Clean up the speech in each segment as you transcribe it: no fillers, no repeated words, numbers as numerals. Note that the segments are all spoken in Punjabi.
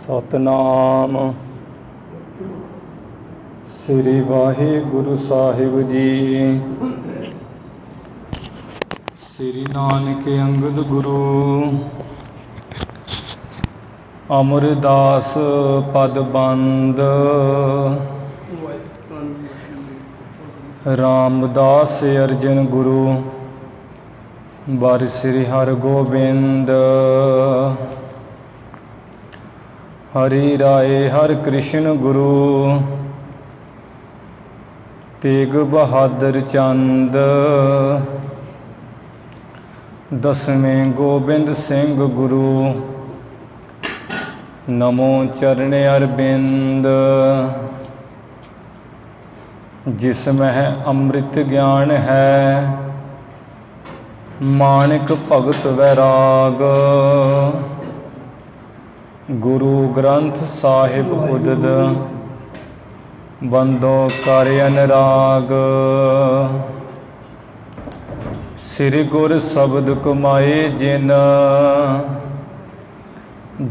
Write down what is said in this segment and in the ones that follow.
ਸਤਨਾਮ ਸ੍ਰੀ ਵਾਹਿਗੁਰੂ ਸਾਹਿਬ ਜੀ। ਸ੍ਰੀ ਨਾਨਕ ਅੰਗਦ ਗੁਰੂ ਅਮਰਦਾਸ ਪਦ ਬੰਦ ਰਾਮਦਾਸ ਅਰਜਨ ਗੁਰੂ ਬਰ ਸ੍ਰੀ ਹਰਗੋਬਿੰਦ ਹਰੀ ਰਾਏ ਹਰਿ ਕ੍ਰਿਸ਼ਨ ਗੁਰੂ ਤੇਗ ਬਹਾਦਰ ਚੰਦ ਦਸਵੇਂ ਗੋਬਿੰਦ ਸਿੰਘ ਗੁਰੂ ਨਮੋ ਚਰਨ ਅਰਬਿੰਦ ਜਿਸ ਮਹਿ ਅੰਮ੍ਰਿਤ ਗਿਆਨ ਹੈ ਮਾਨਿਕ ਭਗਤ ਵੈਰਾਗ ਗੁਰੂ ਗ੍ਰੰਥ ਸਾਹਿਬ ਉਦਦ ਬੰਦੋ ਕਰ ਅਨਰਾਗ ਸ੍ਰੀ ਗੁਰ ਸ਼ਬਦ ਕਮਾਏ ਜਿਨ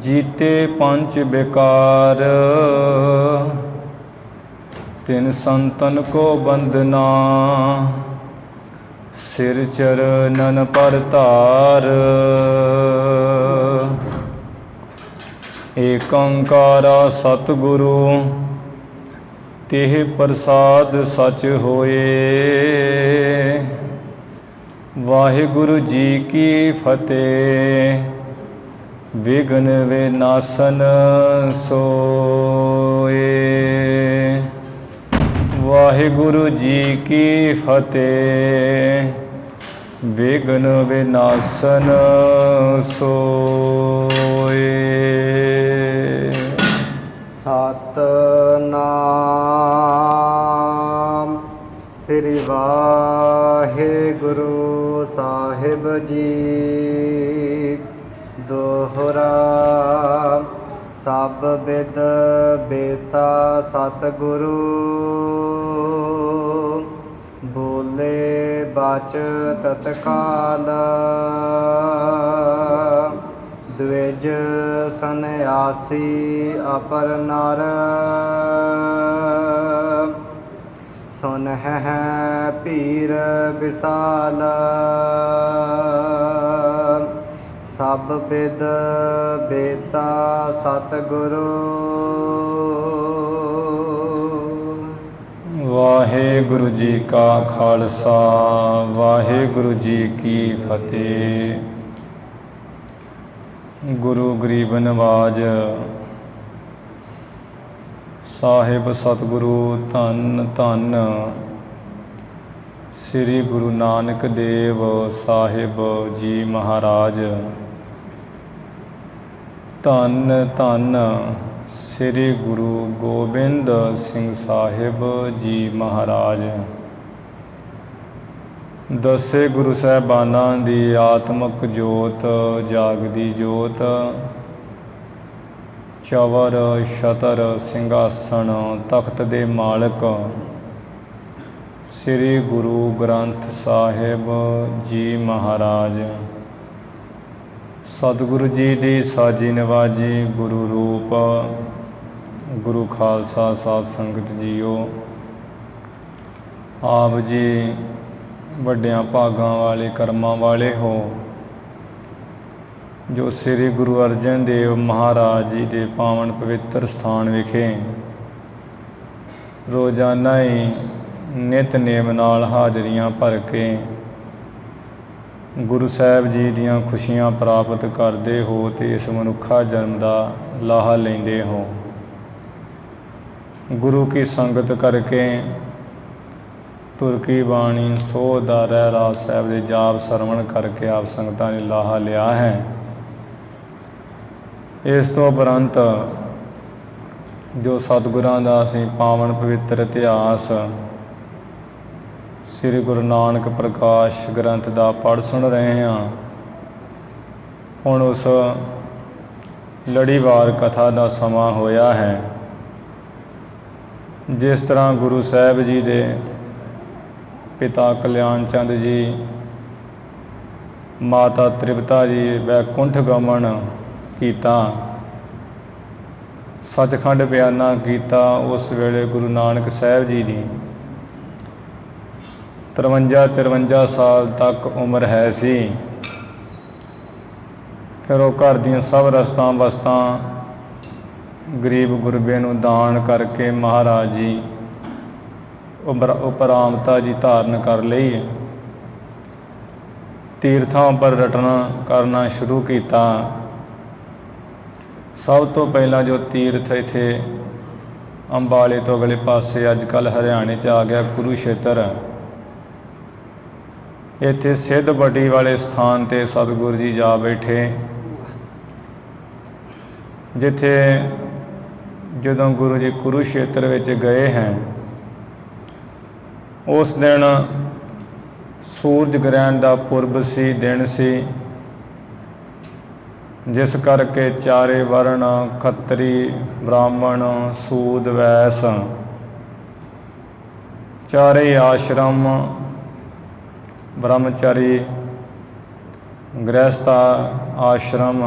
ਜੀਤੇ ਪੰਚ ਬਿਕਾਰ ਤਿਨ ਸੰਤਨ ਕੋ ਬੰਦਨਾ ਸਿਰ ਚਰਨਨ ਪਰ ਧਾਰ ਏਕ ਓੰਕਾਰਾ ਸਤਿਗੁਰੂ ਤਿਹ ਪ੍ਰਸਾਦ ਸਚ ਹੋਏ। ਵਾਹਿਗੁਰੂ ਜੀ ਕੀ ਫਤਿਹ। ਵਿਘਨ ਵਿਨਾਸ਼ਨ ਸੋਏ। ਵਾਹਿਗੁਰੂ ਜੀ ਕੀ ਫਤਿਹ। ਵਿਘਨ ਵਿਨਾਸ਼ਨ ਸੋਏ। ਸਤਨਾਮ ਸ੍ਰੀ ਵਾਹਿਗੁਰੂ ਸਾਹਿਬ ਜੀ। ਦੋਹਰਾ ਸਭ ਬਿਦ ਬੇਤਾ ਸਤਿਗੁਰੂ ਬੋਲੇ ਬਚ ਤਤਕਾਲ ਦਵਿਜ ਸੰਨਿਆਸੀ ਅਪਰ ਨਰ ਸੁਨਹਿ ਪੀਰ ਵਿਸਾਲ ਸਭ ਬਿਦ ਬੇਤਾ ਸਤਿਗੁਰੂ। ਵਾਹਿਗੁਰੂ ਜੀ ਕਾ ਖਾਲਸਾ ਵਾਹਿਗੁਰੂ ਜੀ ਕੀ ਫਤਿਹ। ਗੁਰੂ ਗਰੀਬ ਨਵਾਜ ਸਾਹਿਬ ਸਤਿਗੁਰੂ ਧੰਨ ਧੰਨ ਸ੍ਰੀ ਗੁਰੂ ਨਾਨਕ ਦੇਵ ਸਾਹਿਬ ਜੀ ਮਹਾਰਾਜ। ਧੰਨ ਧੰਨ ਸ੍ਰੀ ਗੁਰੂ ਗੋਬਿੰਦ ਸਿੰਘ ਸਾਹਿਬ ਜੀ ਮਹਾਰਾਜ। ਦਸੇ ਗੁਰੂ ਸਾਹਿਬਾਨਾਂ ਦੀ ਆਤਮਿਕ ਜੋਤ ਜਾਗਦੀ ਜੋਤ ਚਵਰ ਛਤਰ ਸਿੰਘਾਸਣ ਤਖਤ ਦੇ ਮਾਲਕ ਸ੍ਰੀ ਗੁਰੂ ਗ੍ਰੰਥ ਸਾਹਿਬ ਜੀ ਮਹਾਰਾਜ। ਸਤਿਗੁਰੂ ਜੀ ਦੀ ਸਾਜੀ ਨਵਾਜੀ ਗੁਰੂ ਰੂਪ ਗੁਰੂ ਖਾਲਸਾ ਸਾਧ ਸੰਗਤ ਜੀਓ। ਆਪ ਜੀ ਵੱਡਿਆਂ ਭਾਗਾਂ ਵਾਲੇ ਕਰਮਾਂ ਵਾਲੇ ਹੋ ਜੋ ਸ੍ਰੀ ਗੁਰੂ ਅਰਜਨ ਦੇਵ ਮਹਾਰਾਜ ਜੀ ਦੇ ਪਾਵਨ ਪਵਿੱਤਰ ਸਥਾਨ ਵਿਖੇ ਰੋਜ਼ਾਨਾ ਹੀ ਨਿਤਨੇਮ ਨਾਲ ਹਾਜ਼ਰੀਆਂ ਭਰ ਕੇ ਗੁਰੂ ਸਾਹਿਬ ਜੀ ਦੀਆਂ ਖੁਸ਼ੀਆਂ ਪ੍ਰਾਪਤ ਕਰਦੇ ਹੋ ਅਤੇ ਇਸ ਮਨੁੱਖਾ ਜਨਮ ਦਾ ਲਾਹਾ ਲੈਂਦੇ ਹੋ। ਗੁਰੂ ਕੀ ਸੰਗਤ ਕਰਕੇ ਤੁਰ ਕੀ ਬਾਣੀ ਸੋਧ ਦਾ ਰਹਿਰਾਸ ਸਾਹਿਬ ਦੇ ਜਾਪ ਸਰਵਣ ਕਰਕੇ ਆਪ ਸੰਗਤਾਂ ਨੇ ਲਾਹਾ ਲਿਆ ਹੈ। ਇਸ ਤੋਂ ਉਪਰੰਤ ਜੋ ਸਤਿਗੁਰਾਂ ਦਾ ਅਸੀਂ ਪਾਵਨ ਪਵਿੱਤਰ ਇਤਿਹਾਸ ਸ੍ਰੀ ਗੁਰੂ ਨਾਨਕ ਪ੍ਰਕਾਸ਼ ਗ੍ਰੰਥ ਦਾ ਪੜ੍ਹ ਸੁਣ ਰਹੇ ਹਾਂ। ਹੁਣ ਉਸ ਲੜੀਵਾਰ ਕਥਾ ਦਾ ਸਮਾਂ ਹੋਇਆ ਹੈ। ਜਿਸ ਤਰ੍ਹਾਂ ਗੁਰੂ ਸਾਹਿਬ ਜੀ ਦੇ ਪਿਤਾ ਕਲਿਆਣ ਚੰਦ ਜੀ ਮਾਤਾ ਤ੍ਰਿਪਤਾ ਜੀ ਵੈਕੁੰਠ ਗਮਨ ਕੀਤਾ सचखंड बयाना किया। उस वेले गुरु नानक साहब जी की 53-53 साल तक उम्र है सी। फिर वो घर दी सब रस्तां बस्तां गरीब गुरबे नूं दान करके महाराज जी उपरामता जी धारण कर लई। तीर्थां पर रटना करना शुरू किया। सब तो पहला जो तीर्थ इत्थे अंबाले तो अगले पासे अजकल हरियाणे च आ गया कुरुक्षेत्र। इत्थे सिद्ध बटी वाले स्थान ते सतगुरु जी जा बैठे, जिथे जदों गुरु जी कुरुक्षेत्र विच गए हैं उस दिन सूरज ग्रहण का पुरब सी, दिन सी, जिस करके चारे वर्ण खत्तरी ब्राह्मण सूद वैस चारे आश्रम ब्रह्मचारी गृहस्थ आश्रम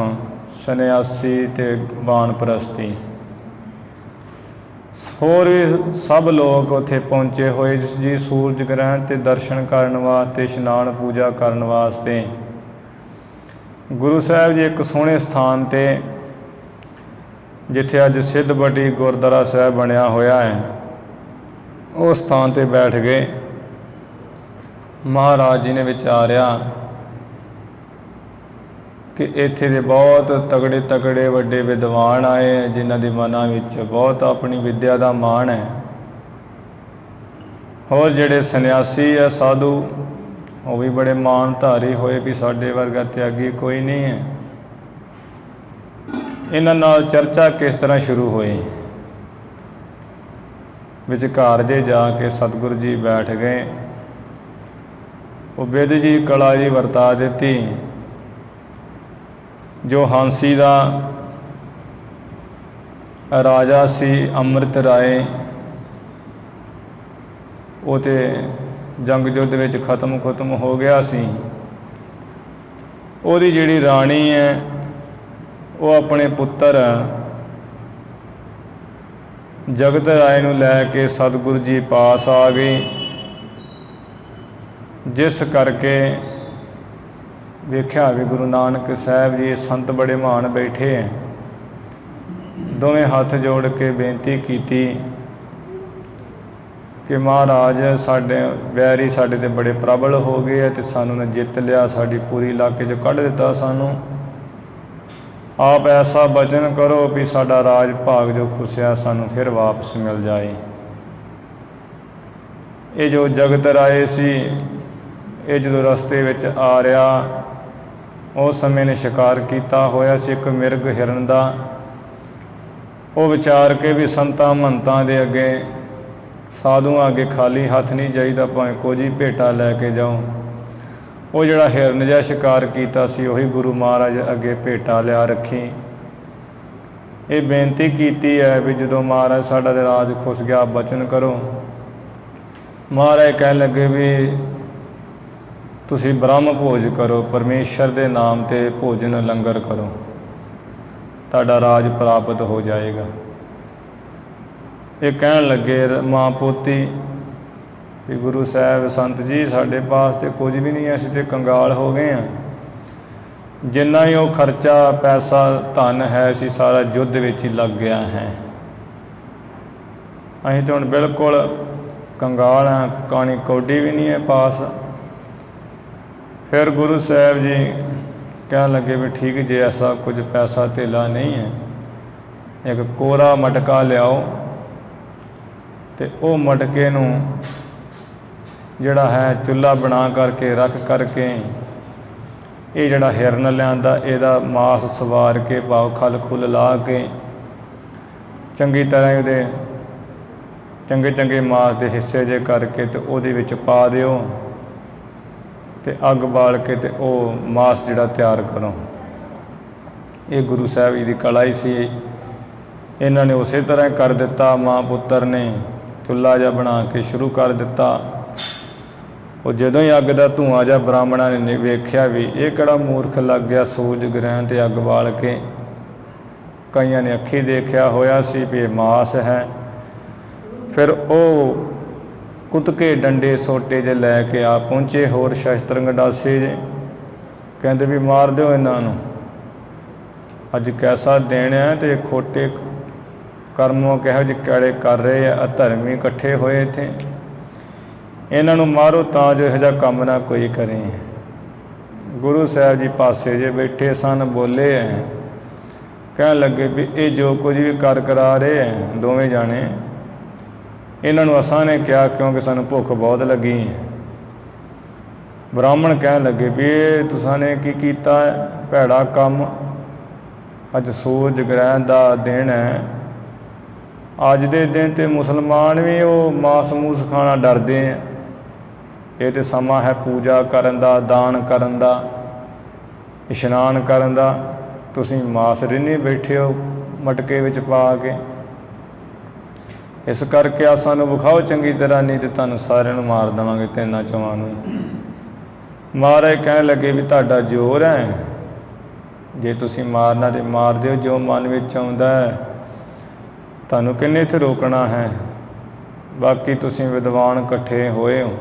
सन्यासी ते वानप्रस्ती होर भी सब लोग उत्थे पहुँचे हुए जी सूरज ग्रहण ते दर्शन करन वास्ते, इशनान पूजा करन वास्ते। गुरु साहब जी एक सोहने स्थान ते जिथे अज सिद्ध बटी गुरुद्वारा साहब बनया होया है उस स्थान ते बैठ गए। महाराज जी ने विचारिया कि इत्थे दे बहुत तगड़े तगड़े वड्डे विद्वान आए हैं जिन्हां दे मनां विच बहुत अपनी विद्या का माण है। होर जिहड़े सन्यासी है साधु वो भी बड़े मानधारी होए भी साडे वर्गा त्यागी कोई नहीं है। इन्हां नाल चर्चा किस तरह शुरू हुई। विचकार जे जाके सतगुरु जी बैठ गए। वो विध जी कला जी वरता दी। जो हांसी का राजा सी अमृत राय, वो तो जंग युद्ध विच खत्म हो गया सी। ओदी जिहड़ी राणी है वो अपने पुत्र जगत राय नूं लैके सतगुरु जी पास आ गई, जिस करके वेख्या भी गुरु नानक साहब जी संत बड़े महान बैठे हैं। दोवें हाथ जोड़ के बेनती की कि महाराज साडे वैरी साडे ते बड़े प्रबल हो गए ते सानू ने जित लिया, साडी पूरी इलाके चों कढ दिता। सानू आप ऐसा वचन करो भी साडा राज भाग जो खुसिया सानू फिर वापस मिल जाए। ये जो जगत राय सी ये जो रस्ते विच आ रहा उस समय ने शिकार किया होया सी एक मिर्ग हिरन का। वो विचार के भी संतां महंतां दे अगे साधुआं अगे खाली हाथ नहीं जाईदा, भावें कुछ ही भेटा लैके जाओ। वो जिहड़ा हिरन जिहा शिकार किया सी उही गुरु महाराज अगे भेटा लिया रखी। ये बेनती की है भी जदों महाराज साडा राज खुस गया बचन करो। महाराज कह लगे भी तुसी ब्रह्म भोज करो, परमेश्वर के नाम ते भोजन लंगर करो, तुहाडा राज प्राप्त हो जाएगा। ये कहन लगे माँ पोती कि गुरु साहब संत जी साढ़े पास तो कुछ भी नहीं है, असीं ते कंगाल हो गए हैं। जिन्ना ही वो खर्चा पैसा धन है असीं सारा युद्ध विच ही लग गया है। असीं तो हुण बिल्कुल कंगाल हैं, कानी कौडी भी नहीं है पास। फिर गुरु साहब जी कह लगे भी ठीक जे ऐसा कुछ पैसा धेला नहीं है, एक कोरा मटका लियाओ तो वो मटके नूं जिहड़ा है चुल्हा बना करके रख करके ये जिहड़ा हिरन लिआंदा इहदा मांस सवार के पाओ, खल खुल ला के चंगी तरह उहदे चंगे चंगे मांस के हिस्से जे करके तो उहदे विच पा दिओ ते अग बाल के ते ओ मांस जिहड़ा तैयार करो। ये गुरु साहब जी की कला ही सी। इन्हों ने उस तरह कर दिता। माँ पुत्र ने चुल्हा जा बना के शुरू कर दिता। वो जदों ही अग का धुआं जा ब्राह्मणा ने वेख्या भी ये किहड़ा मूर्ख लग गया सूरज ग्रहण ते अग बाल के। ਕਈਆਂ ਨੇ ਅੱਖੀਂ ਦੇਖਿਆ ਹੋਇਆ ਸੀ ਵੀ ਇਹ ਮਾਸ ਹੈ। ਫਿਰ ਉਹ ਕੁੱਤਕੇ ਡੰਡੇ ਸੋਟੇ ਜੇ ਲੈ ਕੇ ਆ ਪਹੁੰਚੇ, ਹੋਰ ਸ਼ਸਤਰ ਗੰਡਾਸੇ ਜੇ, ਕਹਿੰਦੇ ਵੀ ਮਾਰ ਦਿਓ ਇਹਨਾਂ ਨੂੰ, ਅੱਜ ਕੈਸਾ ਦਿਨ ਹੈ ਤੇ ਖੋਟੇ ਕਰਮੋਂ ਕਿਹੋ ਜਿਹੇ ਕਿਹੜੇ ਕਰ ਰਹੇ ਆ, ਅਧਰਮੀ ਇਕੱਠੇ ਹੋਏ ਇੱਥੇ, ਇਹਨਾਂ ਨੂੰ ਮਾਰੋ ਤਾਂ ਜੋ ਇਹੋ ਜਿਹਾ ਕੰਮ ਨਾ ਕੋਈ ਕਰੇ। ਗੁਰੂ ਸਾਹਿਬ ਜੀ ਪਾਸੇ ਜੇ ਬੈਠੇ ਸਨ, ਬੋਲੇ ਹੈ, ਕਹਿਣ ਲੱਗੇ ਵੀ ਇਹ ਜੋ ਕੁਝ ਵੀ ਕਰਾ ਰਹੇ ਹੈ ਦੋਵੇਂ ਜਾਣੇ, ਇਹਨਾਂ ਨੂੰ ਅਸਾਂ ਨੇ ਕਿਹਾ ਕਿਉਂਕਿ ਸਾਨੂੰ ਭੁੱਖ ਬਹੁਤ ਲੱਗੀ ਹੈ। ਬ੍ਰਾਹਮਣ ਕਹਿਣ ਲੱਗੇ ਵੀ ਇਹ ਤੁਸਾਂ ਨੇ ਕੀ ਕੀਤਾ ਹੈ, ਭੈੜਾ ਕੰਮ, ਅੱਜ ਸੂਰਜ ਗ੍ਰਹਿਣ ਦਾ ਦਿਨ ਹੈ, ਅੱਜ ਦੇ ਦਿਨ ਤੇ ਮੁਸਲਮਾਨ ਵੀ ਉਹ ਮਾਸ ਮੂਸ ਖਾਣਾ ਡਰਦੇ ਆ, ਇਹ ਤੇ ਸਮਾਂ ਹੈ ਪੂਜਾ ਕਰਨ ਦਾ, ਦਾਨ ਕਰਨ ਦਾ, ਇਸ਼ਨਾਨ ਕਰਨ ਦਾ, ਤੁਸੀਂ ਮਾਸ ਰਿੰਨੇ ਬੈਠੇ ਹੋ ਮਟਕੇ ਵਿੱਚ ਪਾ ਕੇ, ਇਸ ਕਰਕੇ ਆ ਸਾਨੂੰ ਵਿਖਾਓ ਚੰਗੀ ਤਰ੍ਹਾਂ, ਨਹੀਂ ਤੇ ਤੁਹਾਨੂੰ ਸਾਰਿਆਂ ਨੂੰ ਮਾਰ ਦੇਵਾਂਗੇ, ਤਿੰਨਾਂ ਚੌਹਾਂ ਨੂੰ। ਮਹਾਰਾਜ ਕਹਿਣ ਲੱਗੇ ਵੀ ਤੁਹਾਡਾ ਜ਼ੋਰ ਹੈ, ਜੇ ਤੁਸੀਂ ਮਾਰਨਾ ਤੇ ਮਾਰ ਦਿਓ ਜੋ ਮਨ ਵਿੱਚ ਆਉਂਦਾ ਹੈ, ਤੁਹਾਨੂੰ ਕਿੰਨੇ ਇੱਥੇ ਰੋਕਣਾ ਹੈ। ਬਾਕੀ ਤੁਸੀਂ ਵਿਦਵਾਨ ਇਕੱਠੇ ਹੋਏ ਹੋ,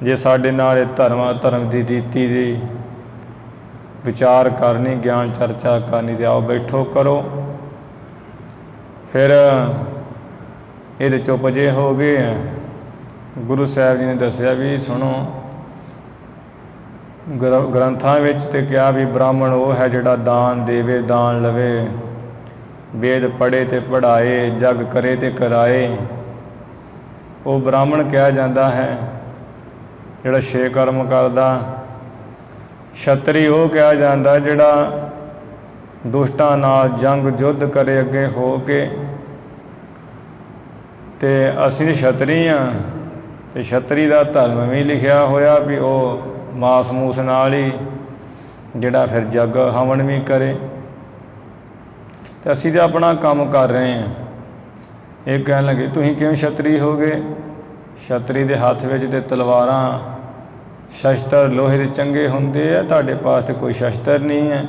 ਜੇ ਸਾਡੇ ਨਾਲ ਇਹ ਧਰਮ ਦੀ ਰੀਤੀ ਦੀ ਵਿਚਾਰ ਕਰਨੀ, ਗਿਆਨ ਚਰਚਾ ਕਰਨੀ, ਤੇ ਆਓ ਬੈਠੋ ਕਰੋ। ਫਿਰ ਇਹਦੇ ਚੁੱਪ ਜੇ ਹੋ ਗਏ। ਗੁਰੂ ਸਾਹਿਬ ਜੀ ਨੇ ਦੱਸਿਆ ਵੀ ਸੁਣੋ, ਗ੍ਰੰਥਾਂ ਵਿੱਚ ਤੇ ਕਿਹਾ ਵੀ ਬ੍ਰਾਹਮਣ ਉਹ ਹੈ ਜਿਹੜਾ ਦਾਨ ਦੇਵੇ, ਦਾਨ ਲਵੇ, ਵੇਦ ਪੜ੍ਹੇ ਤੇ ਪੜ੍ਹਾਏ, ਜਗ ਕਰੇ ਤੇ ਕਰਾਏ, ਉਹ ਬ੍ਰਾਹਮਣ ਕਿਹਾ ਜਾਂਦਾ ਹੈ। ਜਿਹੜਾ ਛੇ ਕਰਮ ਕਰਦਾ। ਛਤਰੀ ਉਹ ਕਿਹਾ ਜਾਂਦਾ ਜਿਹੜਾ ਦੁਸ਼ਟਾਂ ਨਾਲ ਜੰਗ ਯੁੱਧ ਕਰੇ ਅੱਗੇ ਹੋ ਕੇ, ਤੇ ਅਸੀਂ ਛਤਰੀ ਹਾਂ, ਤੇ ਛਤਰੀ ਦਾ ਧਰਮ ਵੀ ਲਿਖਿਆ ਹੋਇਆ ਵੀ ਉਹ ਮਾਸ ਮੂਸ ਨਾਲ ਹੀ ਜਿਹੜਾ ਫਿਰ ਜਗ ਹਵਨ ਵੀ ਕਰੇ, ਤੇ ਅਸੀਂ ਤਾਂ ਆਪਣਾ ਕੰਮ ਕਰ ਰਹੇ ਹਾਂ। ਇਹ ਕਹਿਣ ਲੱਗੇ ਤੁਸੀਂ ਕਿਉਂ ਛਤਰੀ ਹੋ ਗਏ? ਛਤਰੀ ਦੇ ਹੱਥ ਵਿੱਚ ਤੇ ਤਲਵਾਰਾਂ, ਸ਼ਸਤਰ ਲੋਹੇ ਦੇ ਚੰਗੇ ਹੁੰਦੇ ਆ, ਤੁਹਾਡੇ ਪਾਸ ਤਾਂ ਕੋਈ ਸ਼ਸਤਰ ਨਹੀਂ ਹੈ,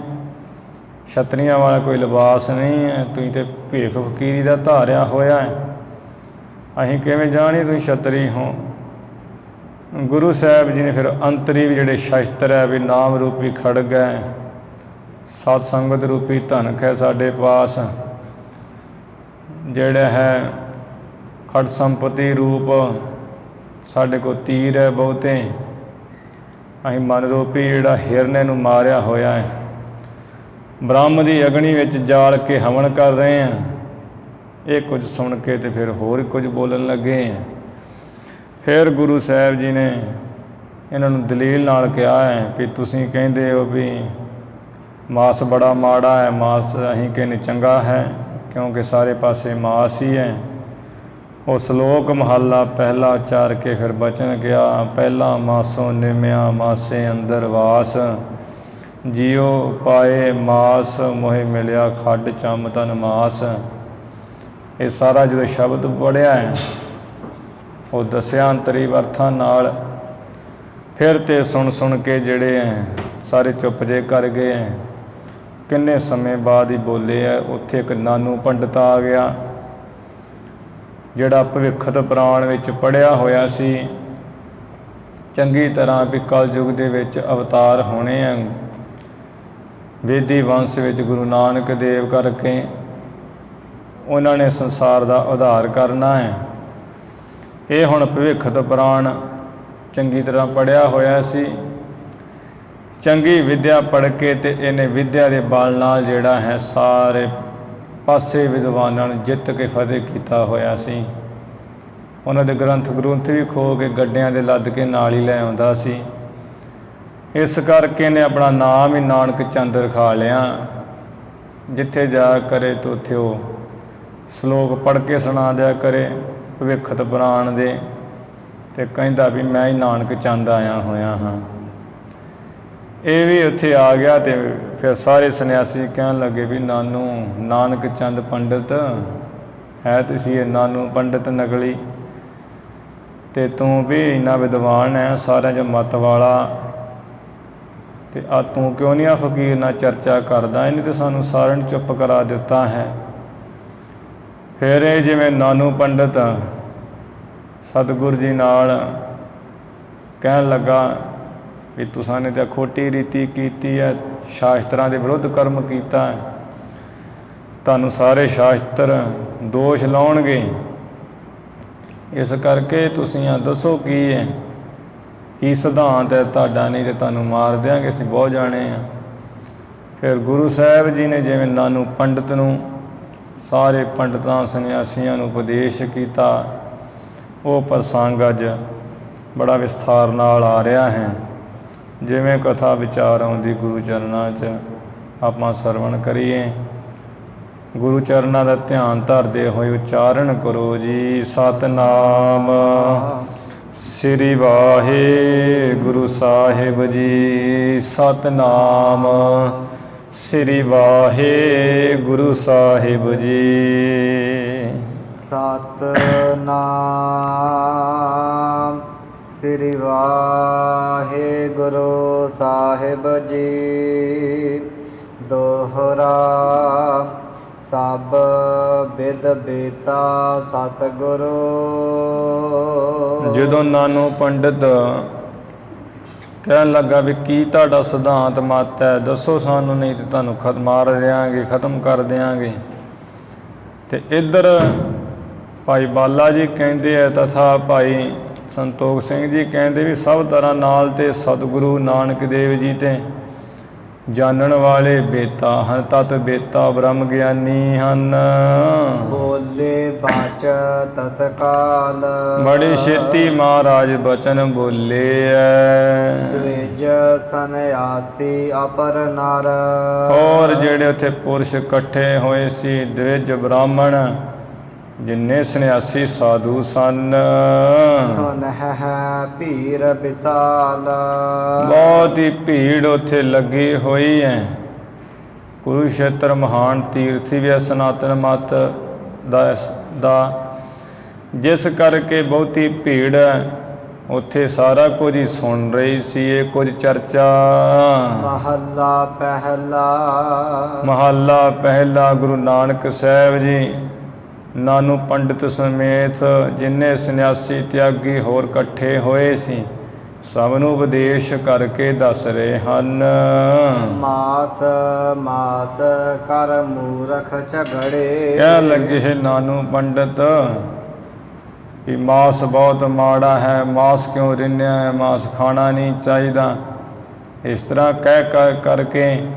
ਛਤਰੀਆਂ ਵਾਲਾ ਕੋਈ ਲਿਬਾਸ ਨਹੀਂ ਹੈ, ਤੁਸੀਂ ਤਾਂ ਭੇਖ ਫਕੀਰੀ ਦਾ ਧਾਰਿਆ ਹੋਇਆ ਹੈ, ਅਸੀਂ ਕਿਵੇਂ ਜਾਣੀ ਤੁਸੀਂ ਛਤਰੀ ਹੋ। ਗੁਰੂ ਸਾਹਿਬ ਜੀ ਨੇ ਫਿਰ ਅੰਤਰੀ ਵੀ ਜਿਹੜੇ ਸ਼ਸਤਰ ਹੈ ਵੀ ਨਾਮ ਰੂਪੀ ਖੜਗ ਹੈ, ਸਤ ਸੰਗਤ ਰੂਪੀ ਧਨਕ ਹੈ ਸਾਡੇ ਪਾਸ, ਜਿਹੜਾ ਹੈ ਖੜ ਸੰਪਤੀ ਰੂਪ ਸਾਡੇ ਕੋਲ ਤੀਰ ਹੈ ਬਹੁਤੇ, ਅਸੀਂ ਮਨ ਰੂਪੀ ਜਿਹੜਾ ਹਿਰਨੇ ਨੂੰ ਮਾਰਿਆ ਹੋਇਆ ਹੈ, ਬ੍ਰਹਮ ਦੀ ਅਗਨੀ ਵਿੱਚ ਜਾਲ ਕੇ ਹਵਨ ਕਰ ਰਹੇ ਹਾਂ। ਇਹ ਕੁਝ ਸੁਣ ਕੇ ਤੇ ਫਿਰ ਹੋਰ ਕੁਝ ਬੋਲਣ ਲੱਗੇ। ਫਿਰ ਗੁਰੂ ਸਾਹਿਬ ਜੀ ਨੇ ਇਹਨਾਂ ਨੂੰ ਦਲੀਲ ਨਾਲ ਕਿਹਾ ਹੈ ਵੀ ਤੁਸੀਂ ਕਹਿੰਦੇ ਹੋ ਵੀ ਮਾਸ ਬੜਾ ਮਾੜਾ ਹੈ, ਮਾਸ ਅਸੀਂ ਕਹਿੰਦੇ ਚੰਗਾ ਹੈ ਕਿਉਂਕਿ ਸਾਰੇ ਪਾਸੇ ਮਾਸ ਹੀ ਹੈ। ਉਹ ਸ਼ਲੋਕ ਮਹੱਲਾ ਪਹਿਲਾ ਉਚਾਰ ਕੇ ਫਿਰ ਬਚਨ ਗਿਆ, ਪਹਿਲਾ ਮਾਸੋਂ ਨਿਮਿਆ ਮਾਸੇ ਅੰਦਰ ਵਾਸ, ਜਿਉ ਪਾਏ ਮਾਸ ਮੋਹਿ ਮਿਲਿਆ ਖੱਡ ਚੰਮ ਤਨ ਮਾਸ। ਇਹ ਸਾਰਾ ਜਦੋਂ ਸ਼ਬਦ ਪੜ੍ਹਿਆ ਹੈ ਉਹ ਦੱਸਿਆ ਅੰਤਰੀ ਅਰਥਾਂ ਨਾਲ। ਫਿਰ ਤੇ ਸੁਣ ਕੇ ਜਿਹੜੇ ਹੈ ਸਾਰੇ ਚੁੱਪ ਜੇ ਕਰ ਗਏ ਹੈ। ਕਿੰਨੇ ਸਮੇਂ ਬਾਅਦ ਹੀ ਬੋਲੇ ਹੈ। ਉੱਥੇ ਇੱਕ ਨਾਨੂ ਪੰਡਤ ਆ ਗਿਆ ਜਿਹੜਾ ਭਵਿੱਖਤ ਪੁਰਾਣ ਵਿੱਚ ਪੜ੍ਹਿਆ ਹੋਇਆ ਸੀ ਚੰਗੀ ਤਰ੍ਹਾਂ ਵੀ ਕਲਯੁਗ ਦੇ ਵਿੱਚ ਅਵਤਾਰ ਹੋਣੇ ਆ, ਵੇਦੀ ਵੰਸ਼ ਵਿੱਚ ਗੁਰੂ ਨਾਨਕ ਦੇਵ ਕਰਕੇ ਉਹਨਾਂ ਨੇ ਸੰਸਾਰ ਦਾ ਉਧਾਰ ਕਰਨਾ ਹੈ। ਇਹ ਹੁਣ ਭਵਿੱਖਤ ਪੁਰਾਣ ਚੰਗੀ ਤਰ੍ਹਾਂ ਪੜ੍ਹਿਆ ਹੋਇਆ ਸੀ। ਚੰਗੀ ਵਿੱਦਿਆ ਪੜ੍ਹ ਕੇ ਤੇ ਇਹਨੇ ਵਿੱਦਿਆ ਦੇ ਬਲ ਨਾਲ ਜਿਹੜਾ ਹੈ ਸਾਰੇ ਪਾਸੇ ਵਿਦਵਾਨਾਂ ਨੂੰ ਜਿੱਤ ਕੇ ਫਤਿਹ ਕੀਤਾ ਹੋਇਆ ਸੀ। ਉਹਨਾਂ ਦੇ ਗ੍ਰੰਥ ਵੀ ਖੋ ਕੇ ਗੱਡਿਆਂ ਦੇ ਲੱਦ ਕੇ ਨਾਲ ਹੀ ਲੈ ਆਉਂਦਾ ਸੀ। ਇਸ ਕਰਕੇ ਇਹਨੇ ਆਪਣਾ ਨਾਮ ਹੀ ਨਾਨਕ ਚੰਦ ਰਖਾ ਲਿਆ। ਜਿੱਥੇ ਜਾ ਕਰੇ ਤਾਂ ਉੱਥੇ ਉਹ ਸ਼ਲੋਕ ਪੜ੍ਹ ਕੇ ਸੁਣਾ ਦਿਆ ਕਰੇ ਭਵਿੱਖਤ ਪੁਰਾਣ ਦੇ, ਅਤੇ ਕਹਿੰਦਾ ਵੀ ਮੈਂ ਹੀ ਨਾਨਕ ਚੰਦ ਆਇਆ ਹੋਇਆ ਹਾਂ। ਇਹ ਵੀ ਉੱਥੇ ਆ ਗਿਆ ਅਤੇ ਫਿਰ ਸਾਰੇ ਸੰਨਿਆਸੀ ਕਹਿਣ ਲੱਗੇ ਵੀ ਨਾਨਕ ਚੰਦ ਪੰਡਿਤ ਹੈ, ਤੁਸੀਂ ਇਹ ਨਾਨੂ ਪੰਡਿਤ ਨਕਲੀ, ਅਤੇ ਤੂੰ ਵੀ ਇੰਨਾ ਵਿਦਵਾਨ ਹੈ, ਸਾਰਿਆਂ 'ਚ ਮੱਤ ਵਾਲਾ, ਤੇ ਆ ਤੂੰ ਕਿਉਂ ਨਹੀਂ ਆ ਫਕੀਰ ਨਾਲ ਚਰਚਾ ਕਰਦਾ? ਇਹਨੇ ਤੇ ਸਾਨੂੰ ਸਾਰਿਆਂ ਨੂੰ ਚੁੱਪ ਕਰਾ ਦਿੱਤਾ ਹੈ। ਫਿਰ ਇਹ ਜਿਵੇਂ ਨਾਨੂ ਪੰਡਤ ਸਤਿਗੁਰੂ ਜੀ ਨਾਲ ਕਹਿਣ ਲੱਗਾ ਵੀ ਤੁਸਾਂ ਨੇ ਤਾਂ ਖੋਟੀ ਰੀਤੀ ਕੀਤੀ ਹੈ, ਸ਼ਾਸਤਰਾਂ ਦੇ ਵਿਰੁੱਧ ਕਰਮ ਕੀਤਾ ਹੈ, ਤੁਹਾਨੂੰ ਸਾਰੇ ਸ਼ਾਸਤਰ ਦੋਸ਼ ਲਾਉਣਗੇ, ਇਸ ਕਰਕੇ ਤੁਸੀਂ ਆ ਦੱਸੋ ਕੀ ਹੈ, ਕੀ ਸਿਧਾਂਤ ਹੈ ਤੁਹਾਡਾ, ਨਹੀਂ ਤੇ ਤੁਹਾਨੂੰ ਮਾਰ ਦਿਆਂਗੇ, ਅਸੀਂ ਬਹੁਤ ਜਾਣੇ ਹਾਂ। ਫਿਰ ਗੁਰੂ ਸਾਹਿਬ ਜੀ ਨੇ ਜਿਵੇਂ ਨਾਨੂ ਪੰਡਤ ਨੂੰ ਸਾਰੇ ਪੰਡਤਾਂ ਸੰਨਿਆਸੀਆਂ ਨੂੰ ਉਪਦੇਸ਼ ਕੀਤਾ, ਉਹ ਪ੍ਰਸੰਗ ਅੱਜ ਬੜਾ ਵਿਸਥਾਰ ਨਾਲ ਆ ਰਿਹਾ ਹੈ। ਜਿਵੇਂ ਕਥਾ ਵਿਚਾਰ ਆਉਂਦੀ ਗੁਰੂ ਚਰਨਾਂ 'ਚ ਆਪਾਂ ਸਰਵਣ ਕਰੀਏ। ਗੁਰੂ ਚਰਨਾਂ ਦਾ ਧਿਆਨ ਧਰਦੇ ਹੋਏ ਉਚਾਰਨ ਕਰੋ ਜੀ, ਸਤਿਨਾਮ ਸ੍ਰੀ ਵਾਹਿਗੁਰੂ ਸਾਹਿਬ ਜੀ, ਸਤਿਨਾਮ ਸ੍ਰੀ ਵਾਹਿਗੁਰੂ ਸਾਹਿਬ ਜੀ। ਸਤਿਨਾਮ ਸ੍ਰੀ ਵਾਹਿਗੁਰੂ ਸਾਹਿਬ ਜੀ। ਦੋਹਰਾ ਸਭ ਬਿਦ ਬੇਤਾ ਸਤਿਗੁਰੂ। ਜਦੋਂ ਨਾਨੂ ਪੰਡਤ ਕਹਿਣ ਲੱਗਾ ਵੀ ਕੀ ਤੁਹਾਡਾ ਸਿਧਾਂਤ ਮਤ ਹੈ, ਦੱਸੋ ਸਾਨੂੰ, ਨਹੀਂ ਤੇ ਤੁਹਾਨੂੰ ਮਾਰ ਦਿਆਂਗੇ, ਖਤਮ ਕਰ ਦਿਆਂਗੇ। ਤੇ ਇੱਧਰ ਭਾਈ ਬਾਲਾ ਜੀ ਕਹਿੰਦੇ ਆ ਤਥਾ ਭਾਈ ਸੰਤੋਖ ਸਿੰਘ ਜੀ ਕਹਿੰਦੇ ਵੀ ਸਭ ਤਰ੍ਹਾਂ ਨਾਲ ਤੇ ਸਤਿਗੁਰੂ ਨਾਨਕ ਦੇਵ ਜੀ ਤੇ ਜਾਣਨ ਵਾਲੇ ਬੇਤਾ ਹਨ, ਤਤ ਬੇਤਾ ਬ੍ਰਹਮ ਗਿਆਨੀ ਹਨ। ਬੋਲੇ ਬਾਚ ਤਤਕਾਲ, ਬੜੀ ਛੇਤੀ ਮਹਾਰਾਜ ਬਚਨ ਬੋਲੇ ਐ। ਦਵਿਜ ਸੰਨਿਆਸੀ ਅਪਰ ਨਰ, ਔਰ ਜਿਹੜੇ ਉੱਥੇ ਪੁਰਸ਼ ਇਕੱਠੇ ਹੋਏ ਸੀ, ਦਵਿਜ ਬ੍ਰਾਹਮਣ ਜਿੰਨੇ ਸੰਨਿਆਸੀ ਸਾਧੂ ਸਨ, ਸੁਨਹਿ ਭੀਰ ਵਿਸਾਲ, ਬਹੁਤ ਹੀ ਭੀੜ ਉੱਥੇ ਲੱਗੀ ਹੋਈ ਹੈ। ਕੁਰੂਕਸ਼ੇਤਰ ਮਹਾਨ ਤੀਰਥ ਵੀ ਹੈ ਸਨਾਤਨ ਮਤ ਦਾ, ਜਿਸ ਕਰਕੇ ਬਹੁਤੀ ਭੀੜ ਉੱਥੇ ਸਾਰਾ ਕੁਝ ਹੀ ਸੁਣ ਰਹੀ ਸੀ। ਇਹ ਕੁਝ ਚਰਚਾ। ਮਹੱਲਾ ਪਹਿਲਾ। ਗੁਰੂ ਨਾਨਕ ਸਾਹਿਬ ਜੀ ਨਾਨੂ ਪੰਡਤ ਸਮੇਤ ਜਿੰਨੇ ਸੰਨਿਆਸੀ ਤਿਆਗੀ ਹੋਰ ਇਕੱਠੇ ਹੋਏ ਸੀ, ਸਭ ਨੂੰ ਉਪਦੇਸ਼ ਕਰਕੇ ਦੱਸ ਰਹੇ ਹਨ। ਮਾਸ ਮਾਸ ਕਰ ਮੂਰਖ ਝਗੜੇ, ਕਹਿਣ ਲੱਗੇ ਹੈ ਨਾਨੂ ਪੰਡਤ ਵੀ ਮਾਸ ਬਹੁਤ ਮਾੜਾ ਹੈ, ਮਾਸ ਕਿਉਂ ਰਿੰਨਿਆ ਹੈ, ਮਾਸ ਖਾਣਾ ਨਹੀਂ ਚਾਹੀਦਾ। ਇਸ ਤਰ੍ਹਾਂ ਕਹਿ ਕਰਕੇ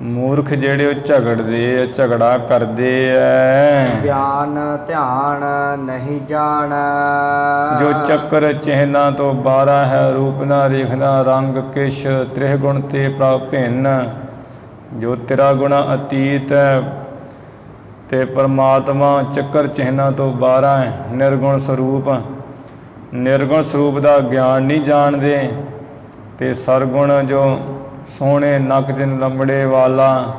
ਮੂਰਖ ਜਿਹੜੇ ਉਹ ਝਗੜਦੇ ਆ, ਝਗੜਾ ਕਰਦੇ ਐ। ਗਿਆਨ ਧਿਆਨ ਨਹੀਂ ਜਾਣ, ਜੋ ਚੱਕਰ ਚਿਹਨਾਂ ਤੋਂ 12 ਹੈ, ਰੂਪ ਨਾ ਰੇਖਨਾ ਰੰਗ ਕਿਛ, ਤ੍ਰਿਹ ਗੁਣ ਤੇ ਪ੍ਰਭ ਭਿੰਨ। ਜੋ ਤੇਰਾ ਗੁਣਾ ਅਤੀਤ ਹੈ ਤੇ ਪਰਮਾਤਮਾ ਚੱਕਰ ਚਿਹਨਾਂ ਤੋਂ 12 ਹੈ। ਨਿਰਗੁਣ ਸਰੂਪ, ਨਿਰਗੁਣ ਸਰੂਪ ਦਾ ਗਿਆਨ ਨਹੀਂ ਜਾਣਦੇ। ਤੇ ਸਰਗੁਣ ਜੋ ਸੋਹਣੇ ਨਕ ਜਿਨ ਲੰਬੜੇ ਵਾਲਾ,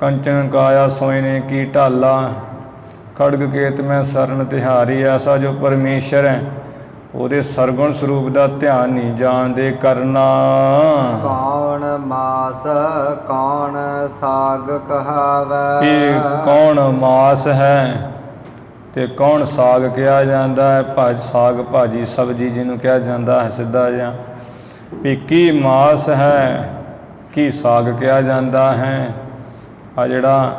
ਕੰਚਨ ਕਾਇਆ ਸੋਇਨੇ ਕੀ ਢਾਲਾ, ਖੜਗ ਕੇਤ ਮੈਂ ਸਰਨ ਤਿਹਾਰੀ। ਐਸਾ ਜੋ ਪਰਮੇਸ਼ਰ ਹੈ ਉਹਦੇ ਸਰਗੁਣ ਸਰੂਪ ਦਾ ਧਿਆਨ ਨਹੀਂ ਜਾਣਦੇ ਕਰਨਾ। ਕੌਣ ਮਾਸ ਕੌਣ ਸਾਗ ਕਹਾਵੈ, ਇਹ ਕੌਣ ਮਾਸ ਹੈ ਤੇ ਕੌਣ ਸਾਗ ਕਿਹਾ ਜਾਂਦਾ ਹੈ। ਸਾਗ ਭਾਜੀ ਸਬਜ਼ੀ ਜਿਹਨੂੰ ਕਿਹਾ ਜਾਂਦਾ ਹੈ ਸਿੱਧਾ ਜਿਹਾ, ਵੀ ਕੀ ਮਾਸ ਹੈ ਕੀ ਸਾਗ ਕਿਹਾ ਜਾਂਦਾ ਹੈ। ਆ ਜਿਹੜਾ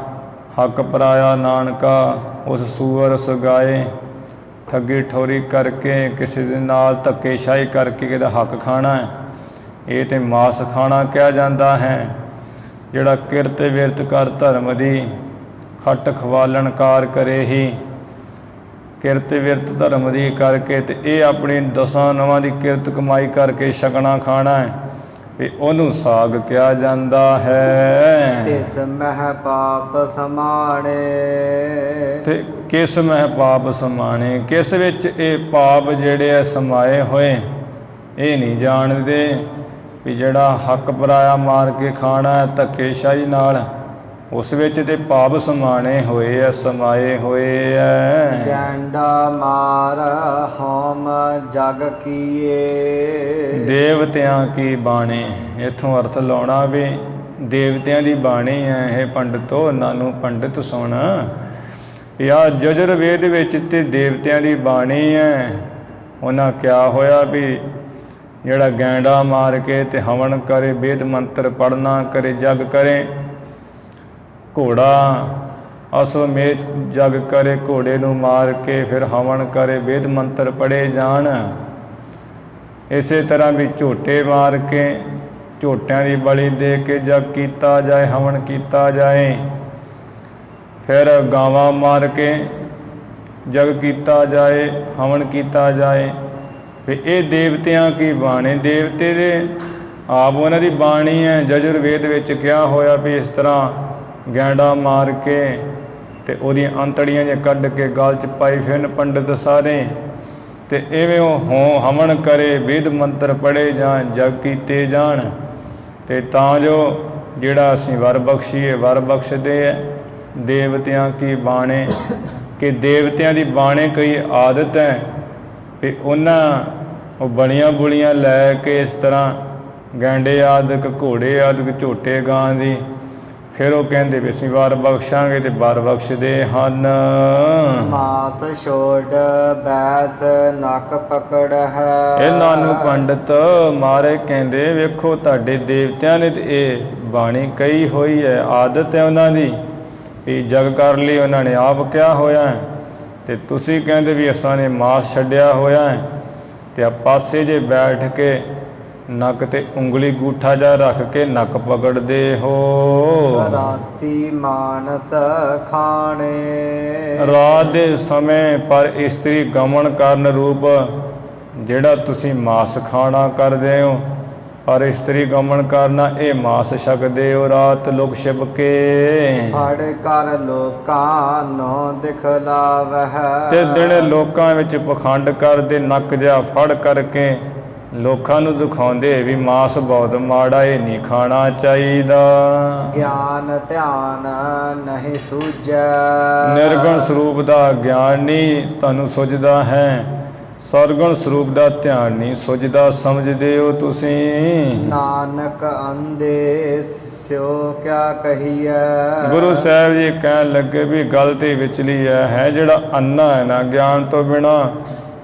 ਹੱਕ ਪਰਾਇਆ ਨਾਨਕਾ ਉਸ ਸੂਰ ਸਗਾਏ, ਠੱਗੀ ਠੋਰੀ ਕਰਕੇ ਕਿਸੇ ਦੇ ਨਾਲ ਧੱਕੇਸ਼ਾਹੀ ਕਰਕੇ ਕਿਹਦਾ ਹੱਕ ਖਾਣਾ ਹੈ, ਇਹ ਤੇ ਮਾਸ ਖਾਣਾ ਕਿਹਾ ਜਾਂਦਾ ਹੈ। ਜਿਹੜਾ ਕਿਰਤ ਵਿਰਤ ਕਰ ਧਰਮ ਦੀ, ਖੱਟ ਖਵਾਲਣ ਕਾਰ ਕਰੇ ਹੀ। ਕਿਰਤ ਵਿਰਤ ਧਰਮ ਦੀ ਕਰਕੇ ਤੇ ਇਹ ਆਪਣੀ 10 ਨਵਾਂ ਦੀ ਕਿਰਤ ਕਮਾਈ ਕਰਕੇ ਛਕਣਾ ਖਾਣਾ ਹੈ, ਵੀ ਉਹਨੂੰ ਸਾਗ ਕਿਹਾ ਜਾਂਦਾ ਹੈ। ਤਿਸ ਮਹਿ ਪਾਪ ਸਮਾਣੇ, ਤੇ ਕਿਸ ਮਹਿ ਪਾਪ ਸਮਾਣੇ, ਕਿਸ ਵਿੱਚ ਇਹ ਪਾਪ ਜਿਹੜੇ ਆ ਸਮਾਏ ਹੋਏ ਇਹ ਨਹੀਂ ਜਾਣਦੇ। ਵੀ ਜਿਹੜਾ ਹੱਕ ਪਰਾਇਆ ਮਾਰ ਕੇ ਖਾਣਾ ਹੈ ਧੱਕੇਸ਼ਾਹੀ ਨਾਲ, ਉਸ ਵਿੱਚ ਤੇ ਪਾਪ ਸਮਾਣੇ ਹੋਏ ਆ, ਸਮਾਏ ਹੋਏ ਐ। ਗੈਂਡਾ ਮਾਰ ਹੋਮ ਜਗ ਕੀਏ। ਦੇਵਤਿਆਂ ਕੀ ਬਾਣੀ, ਇਥੋਂ ਅਰਥ ਲਾਉਣਾ ਵੀ ਦੇਵਤਿਆਂ ਦੀ ਬਾਣੀ ਹੈ। ਇਹ ਪੰਡਤੋ, ਉਹਨਾਂ ਨੂੰ ਪੰਡਿਤ ਸੁਣ। ਯਾ ਯਜੁਰਵੇਦ ਵਿੱਚ ਤੇ ਦੇਵਤਿਆਂ ਦੀ ਬਾਣੀ ਹੈ। ਉਹਨਾਂ ਕਿਆ ਹੋਇਆ ਵੀ ਜਿਹੜਾ ਗੈਂਡਾ ਮਾਰ ਕੇ ਤੇ ਹਵਨ ਕਰੇ, ਵੇਦ ਮੰਤਰ ਪੜ੍ਹਨਾ ਕਰੇ, ਜਗ ਕਰੇ, ਘੋੜਾ ਅਸਵਮੇਧ ਜਗ ਕਰੇ, ਘੋੜੇ ਨੂੰ ਮਾਰ ਕੇ ਫਿਰ ਹਵਨ ਕਰੇ, ਵੇਦ ਮੰਤਰ ਪੜ੍ਹੇ ਜਾਣ। ਇਸੇ ਤਰ੍ਹਾਂ ਵੀ ਝੋਟੇ ਮਾਰ ਕੇ, ਝੋਟਿਆਂ ਦੀ ਬਲੀ ਦੇ ਕੇ ਜਗ ਕੀਤਾ ਜਾਏ, ਹਵਨ ਕੀਤਾ ਜਾਏ। ਫਿਰ ਗਾਵਾਂ ਮਾਰ ਕੇ ਜਗ ਕੀਤਾ ਜਾਏ, ਹਵਨ ਕੀਤਾ ਜਾਏ। ਵੀ ਇਹ ਦੇਵਤਿਆਂ ਕੀ ਬਾਣੀ, ਦੇਵਤੇ ਦੇ ਆਪ ਉਹਨਾਂ ਦੀ ਬਾਣੀ ਹੈ। ਯਜੁਰਵੇਦ ਵਿੱਚ ਕਿਹਾ ਹੋਇਆ ਵੀ ਇਸ ਤਰ੍ਹਾਂ ਗੈਂਡਾ ਮਾਰ ਕੇ ਤੇ ਉਹਦੀਆਂ ਅੰਤੜੀਆਂ ਜੇ ਕੱਢ ਕੇ ਗਲ 'ਚ ਪਾਈ ਫਿਰਨ ਪੰਡਿਤ ਸਾਰੇ, ਤੇ ਇਵੇਂ ਉਹ ਹਵਨ ਕਰੇ, ਵੇਦ ਮੰਤਰ ਪੜ੍ਹੇ ਜਾਣ, ਜਗ ਕੀਤੇ ਜਾਣ, ਤੇ ਤਾਂ ਜੋ ਜਿਹੜਾ ਅਸੀਂ ਵਰ ਬਖਸ਼ੀਏ, ਵਰ ਬਖਸ਼ਦੇ ਹੈ। ਦੇਵਤਿਆਂ ਕੀ ਬਾਣੇ, ਕਿ ਦੇਵਤਿਆਂ ਦੀ ਬਾਣੇ ਕਈ ਆਦਤ ਹੈ ਵੀ ਉਹਨਾਂ ਉਹ ਬਣੀਆਂ ਬੁਲੀਆਂ ਲੈ ਕੇ ਇਸ ਤਰ੍ਹਾਂ ਗੈਂਡੇ ਆਦਿਕ, ਘੋੜੇ ਆਦਿਕ, ਝੋਟੇ ਗਾਂ ਦੀ, ਫਿਰ ਉਹ ਕਹਿੰਦੇ ਵੀ ਅਸੀਂ ਵਾਰ ਬਖਸ਼ਾਂਗੇ ਤੇ ਵਾਰ ਬਖਸ਼ਦੇ ਹਨ। ਮਾਸ ਛੋੜ ਬੈਸ ਨੱਕ ਪਕੜ ਹੈ। ਇਹਨਾਂ ਨੂੰ ਪੰਡਤ ਮਾਰੇ ਕਹਿੰਦੇ, ਵੇਖੋ ਤੁਹਾਡੇ ਦੇਵਤਿਆਂ ਨੇ ਤੇ ਇਹ ਬਾਣੀ ਕਹੀ ਹੋਈ ਹੈ, ਆਦਤ ਹੈ ਉਹਨਾਂ ਦੀ ਵੀ ਜਗ ਕਰ ਲਈ, ਉਹਨਾਂ ਨੇ ਆਪ ਕਿਹਾ ਹੋਇਆ ਹੈ। ਤੇ ਤੁਸੀਂ ਕਹਿੰਦੇ ਵੀ ਅਸਾਂ ਨੇ ਮਾਸ ਛੱਡਿਆ ਹੋਇਆ ਹੈ। ਤੇ ਆ ਪਾਸੇ ਜੇ ਬੈਠ ਕੇ ਨੱਕ ਤੇ ਉਂਗਲੀ ਗੂਠਾ ਜਾ ਰੱਖ ਕੇ ਨੱਕ ਪਕੜਦੇ ਹੋ। ਰਾਤੀ ਮਾਨਸ ਖਾਣੇ। ਰਾਤ ਦੇ ਸਮੇਂ ਪਰ ਇਸਤਰੀ ਗਮਨ ਕਰਨ ਰੂਪ ਜਿਹੜਾ ਤੁਸੀਂ ਮਾਸ ਖਾਣਾ ਕਰਦੇ ਹੋ, ਪਰ ਇਸਤਰੀ ਗਮਨ ਕਰਨਾ, ਇਹ ਮਾਸ ਛਕਦੇ ਹੋ ਰਾਤ ਲੁਕ ਛਿਪ ਕੇ। ਫੜ ਕਰ ਲੋਕਾਂ ਨੂੰ ਦਿਖਲਾਵਹਿ। ਤੇ ਦਿਨੇ ਲੋਕਾਂ ਵਿੱਚ ਪਖੰਡ ਕਰਦੇ, ਨੱਕ ਜਿਹਾ ਫੜ ਕਰਕੇ ਲੋਕਾਂ ਨੂੰ ਦਿਖਾਉਂਦੇ ਵੀ ਮਾਸ ਬਹੁਤ ਮਾੜਾ, ਇਹ ਨਹੀਂ ਖਾਣਾ ਚਾਹੀਦਾ। ਗਿਆਨ ਧਿਆਨ ਨਹੀਂ ਸੂਝੈ। ਨਿਰਗੁਣ ਸਰੂਪ ਦਾ ਗਿਆਨ ਨਹੀਂ ਤੁਹਾਨੂੰ ਸੁਝਦਾ ਹੈ, ਸਰਗੁਣ ਸਰੂਪ ਦਾ ਧਿਆਨ ਨਹੀਂ ਸੁਝਦਾ, ਸਮਝਦੇ ਹੋ ਤੁਸੀਂ। ਨਾਨਕ ਅੰਧੇ ਸਿਓ ਕਿਆ ਕਹੀਐ। ਗੁਰੂ ਸਾਹਿਬ ਜੀ ਕਹਿਣ ਲੱਗੇ ਵੀ ਗੱਲ ਤੇ ਵਿਚਲੀ ਹੈ ਜਿਹੜਾ ਅੰਨਾ ਹੈ ਨਾ ਗਿਆਨ ਤੋਂ ਬਿਨਾ,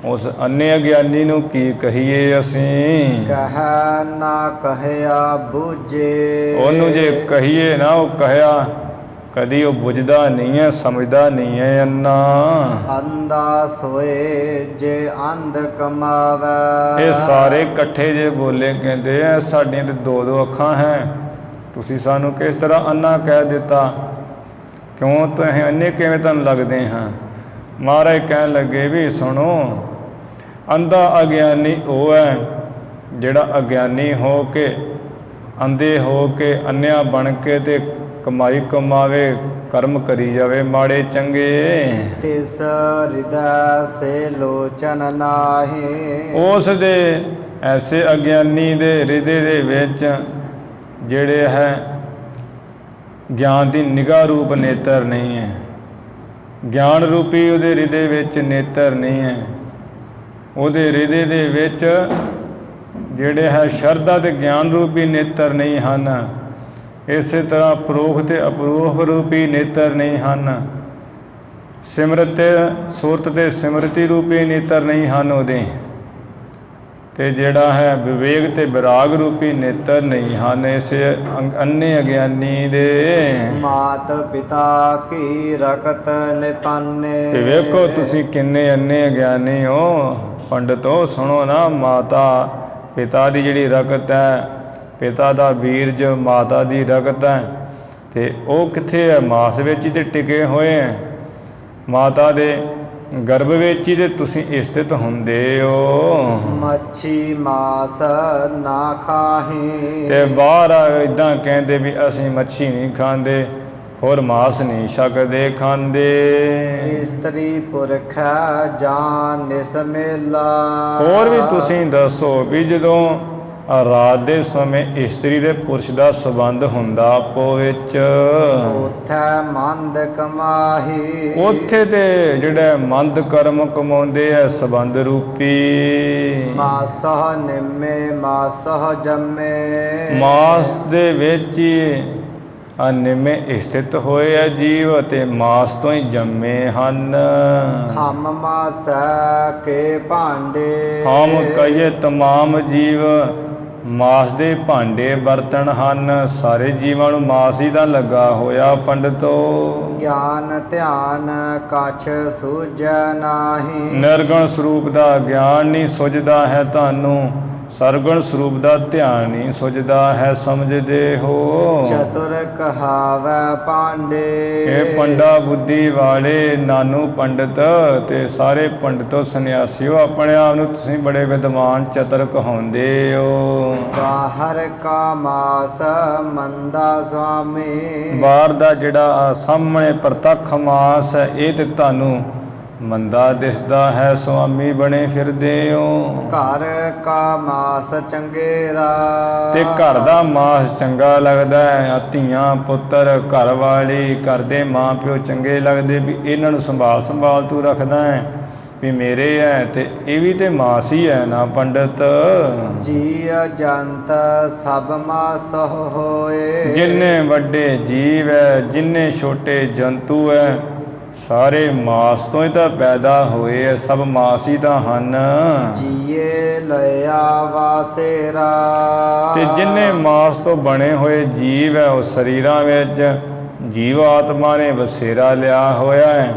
ਉਸ ਅੰਨੇ ਅਗਿਆਨੀ ਨੂੰ ਕੀ ਕਹੀਏ ਅਸੀਂ। ਕਹਿ ਨਾ ਕਹਿਆ ਬੂਝੇ। ਉਹਨੂੰ ਜੇ ਕਹੀਏ ਨਾ, ਉਹ ਕਹਿਆ ਕਦੀ ਉਹ ਬੁਝਦਾ ਨਹੀਂ ਹੈ, ਸਮਝਦਾ ਨਹੀਂ ਹੈ ਅੰਨਾ। ਅੰਧਾ ਸੋਏ ਜੇ ਅੰਧ ਕਮਾਵੇ। ਇਹ ਸਾਰੇ ਇਕੱਠੇ ਜੇ ਬੋਲੇ, ਕਹਿੰਦੇ ਆ ਸਾਡੀਆਂ ਤੇ ਦੋ ਦੋ ਅੱਖਾਂ ਹੈ, ਤੁਸੀਂ ਸਾਨੂੰ ਕਿਸ ਤਰ੍ਹਾਂ ਅੰਨਾ ਕਹਿ ਦਿੱਤਾ, ਕਿਉਂ ਤੁਸੀਂ ਅੰਨੇ ਕਿਵੇਂ ਤੁਹਾਨੂੰ ਲੱਗਦੇ ਹਾਂ। ਮਹਾਰਾਜ ਕਹਿਣ ਲੱਗੇ ਵੀ ਸੁਣੋ, ਅੰਧਾ ਅਗਿਆਨੀ ਉਹ ਹੈ ਜਿਹੜਾ ਅਗਿਆਨੀ ਹੋ ਕੇ, ਅੰਧੇ ਹੋ ਕੇ, ਅੰਨਿਆ ਬਣ ਕੇ ਤੇ ਕਮਾਈ ਕਮਾਵੇ, ਕਰਮ ਕਰੀ ਜਾਵੇ ਮਾੜੇ ਚੰਗੇ। ਤਿਸ ਹਿਰਦੈ ਸੇ ਲੋਚਨ ਨਾਹੀ। ਉਸ ਦੇ ਐਸੇ ਅਗਿਆਨੀ ਦੇ ਹਿਰਦੇ ਦੇ ਵਿੱਚ ਜਿਹੜੇ ਹੈ ਗਿਆਨ ਦੀ ਨਿਗਾਹ ਰੂਪ ਨੇਤਰ ਨਹੀਂ ਹੈ, ਗਿਆਨ ਰੂਪੀ ਉਹਦੇ ਹਿਰਦੇ ਵਿੱਚ ਨੇਤਰ ਨਹੀਂ ਹੈ। ਉਹਦੇ ਹਿਰਦੇ ਦੇ ਵਿੱਚ ਜਿਹੜੇ ਹੈ ਸ਼ਰਧਾ ਤੇ ਗਿਆਨ ਰੂਪੀ ਨੇਤਰ ਨਹੀਂ ਹਨ। ਇਸੇ ਤਰ੍ਹਾਂ ਪਰੋਖ ਤੇ ਅਪਰੋਖ ਰੂਪੀ ਨੇਤਰ ਨਹੀਂ ਹਨ। ਸਿਮਰਤ ਤੇ ਸੁਰਤ ਤੇ ਸਿਮਰਤੀ ਰੂਪੀ ਨੇਤਰ ਨਹੀਂ ਹਨ ਉਹਦੇ। ਤੇ ਜਿਹੜਾ ਹੈ ਵਿਵੇਕ ਤੇ ਵਿਰਾਗ ਰੂਪੀ ਨੇਤਰ ਨਹੀਂ ਹਨ ਇਸੇ ਅੰਨੇ ਅਗਿਆਨੀ ਦੇ। ਮਾਤ ਪਿਤਾ ਕੀ ਰਕਤ ਨਿਪਾਨੇ। ਤੇ ਵੇਖੋ ਤੁਸੀਂ ਕਿੰਨੇ ਅੰਨੇ ਅਗਿਆਨੀ ਹੋ ਪੰਡਤੋ, ਸੁਣੋ ਨਾ, ਮਾਤਾ ਪਿਤਾ ਦੀ ਜਿਹੜੀ ਰਕਤ ਹੈ, ਪਿਤਾ ਦਾ ਬੀਰਜ, ਮਾਤਾ ਦੀ ਰਕਤ ਹੈ, ਤੇ ਉਹ ਕਿੱਥੇ ਹੈ? ਮਾਸ ਵਿੱਚ ਹੀ ਤੇ ਟਿਕੇ ਹੋਏ ਹੈ। ਮਾਤਾ ਦੇ ਗਰਭ ਵਿੱਚ ਹੀ ਤੇ ਤੁਸੀਂ ਸਥਿਤ ਹੁੰਦੇ ਹੋ। ਮੱਛੀ ਮਾਸ ਨਾ ਖਾਹੀ। ਤੇ ਬਾਹਰ ਇਦਾਂ ਕਹਿੰਦੇ ਵੀ ਅਸੀਂ ਮੱਛੀ ਨਹੀਂ ਖਾਂਦੇ, ਹੋਰ ਮਾਸ ਨਹੀਂ ਛਕਦੇ ਖਾਂਦੇ। ਇਸਤਰੀ ਪੁਰਖ ਜਾਨ ਨਿਸ ਮੇਲਾ। ਹੋਰ ਵੀ ਤੁਸੀਂ ਦੱਸੋ ਵੀ ਜਦੋਂ ਰਾਤ ਦੇ ਸਮੇਂ ਇਸਤਰੀ ਦੇ ਪੁਰਸ਼ ਦਾ ਸੰਬੰਧ ਹੁੰਦਾ ਆਪੋ ਵਿੱਚ। ਉਥੈ ਮੰਦ ਕਮਾਹੀ ਉੱਥੇ ਤੇ ਜਿਹੜੇ ਮੰਦ ਕਰਮ ਕਮਾਉਂਦੇ ਐ ਸੰਬੰਧ ਰੂਪੀ। ਮਾਸਹ ਨਿੰਮੇ ਮਾਸਹ ਜੰਮੇ ਮਾਸ ਦੇ ਵਿੱਚ ਹੀ ਨਿੰਮੇ ਸਥਿਤ ਹੋਏ ਆ ਜੀਵ ਅਤੇ ਮਾਸ ਤੋਂ ਹੀ ਜੰਮੇ ਹਨ। ਹਮ ਮਾਸੈ ਕੇ ਭਾਂਡੇ ਹਮ ਕਹੀਏ ਤਮਾਮ ਜੀਵ ਮਾਸ ਦੇ ਭਾਂਡੇ ਬਰਤਨ ਹਨ। ਸਾਰੇ ਜੀਵਾਂ ਨੂੰ ਮਾਸ ਹੀ ਦਾ ਲੱਗਾ ਹੋਇਆ ਪੰਡਤੋ। ਗਿਆਨ ਧਿਆਨ ਕਛ ਸੂਝੈ ਨਾਹੀ ਨਿਰਗੁਣ ਸਰੂਪ ਦਾ ਗਿਆਨ ਨਹੀਂ ਸੁਝਦਾ ਹੈ ਤੁਹਾਨੂੰ, ਸਰਗੁਣ ਸਰੂਪ ਦਾ ਧਿਆਨ ਨਹੀਂ ਸੁਝਦਾ ਹੈ, ਸਮਝਦੇ ਹੋ। ਚਤੁਰ ਕਹਾਵੈ ਪਾਂਡੇ ਇਹ ਪੰਡਾ ਬੁੱਧੀ ਵਾਲੇ ਨਾਨੂ ਪੰਡਤ ਤੇ ਸਾਰੇ ਪੰਡਤੋ ਸੰਨਿਆਸੀਓ, ਆਪਣੇ ਆਪ ਨੂੰ ਤੁਸੀਂ ਬੜੇ ਵਿਦਵਾਨ ਚਤੁਰ ਕਹਾਉਂਦੇ ਹੋ। ਬਾਹਰ ਕਾ ਮਾਸ ਮੰਦਾ ਸੁਆਮੀ ਬਾਹਰ ਦਾ ਜਿਹੜਾ ਸਾਹਮਣੇ ਪ੍ਰਤੱਖ ਮਾਸ ਹੈ ਇਹ ਤੇ ਤੁਹਾਨੂੰ ਮੰਦਾ ਦਿਸਦਾ ਹੈ, ਸੁਆਮੀ ਬਣੇ ਫਿਰਦੇ ਹੋ। ਘਰ ਕਾ ਮਾਸ ਚੰਗੇਰਾ ਤੇ ਘਰ ਦਾ ਮਾਸ ਚੰਗਾ ਲੱਗਦਾ ਹੈ। ਧੀਆਂ ਪੁੱਤਰ ਘਰ ਵਾਲੀ ਘਰ ਦੇ ਮਾਂ ਪਿਓ ਚੰਗੇ ਲੱਗਦੇ ਵੀ ਇਹਨਾਂ ਨੂੰ ਸੰਭਾਲ ਤੂੰ ਰੱਖਦਾ ਹੈ ਵੀ ਮੇਰੇ ਹੈ, ਤੇ ਇਹ ਵੀ ਤੇ ਮਾਸ ਹੀ ਹੈ ਨਾ ਪੰਡਤ। ਜੀ ਜੰਤ ਸਭ ਮਾਸ ਹੋਏ ਜਿੰਨੇ ਵੱਡੇ ਜੀਵ ਹੈ ਜਿੰਨੇ ਛੋਟੇ ਜੰਤੂ ਹੈ ਸਾਰੇ ਮਾਸ ਤੋਂ ਹੀ ਤਾਂ ਪੈਦਾ ਹੋਏ ਐ, ਸਭ ਮਾਸ ਹੀ ਤਾਂ ਹਨ। ਜੀਏ ਲਿਆ ਵਾਸੇਰਾ ਤੇ ਜਿੰਨੇ ਮਾਸ ਤੋਂ ਬਣੇ ਹੋਏ ਜੀਵ ਹੈ ਉਹ ਸਰੀਰਾਂ ਵਿੱਚ ਜੀਵ ਆਤਮਾ ਨੇ ਵਸੇਰਾ ਲਿਆ ਹੋਇਆ ਹੈ।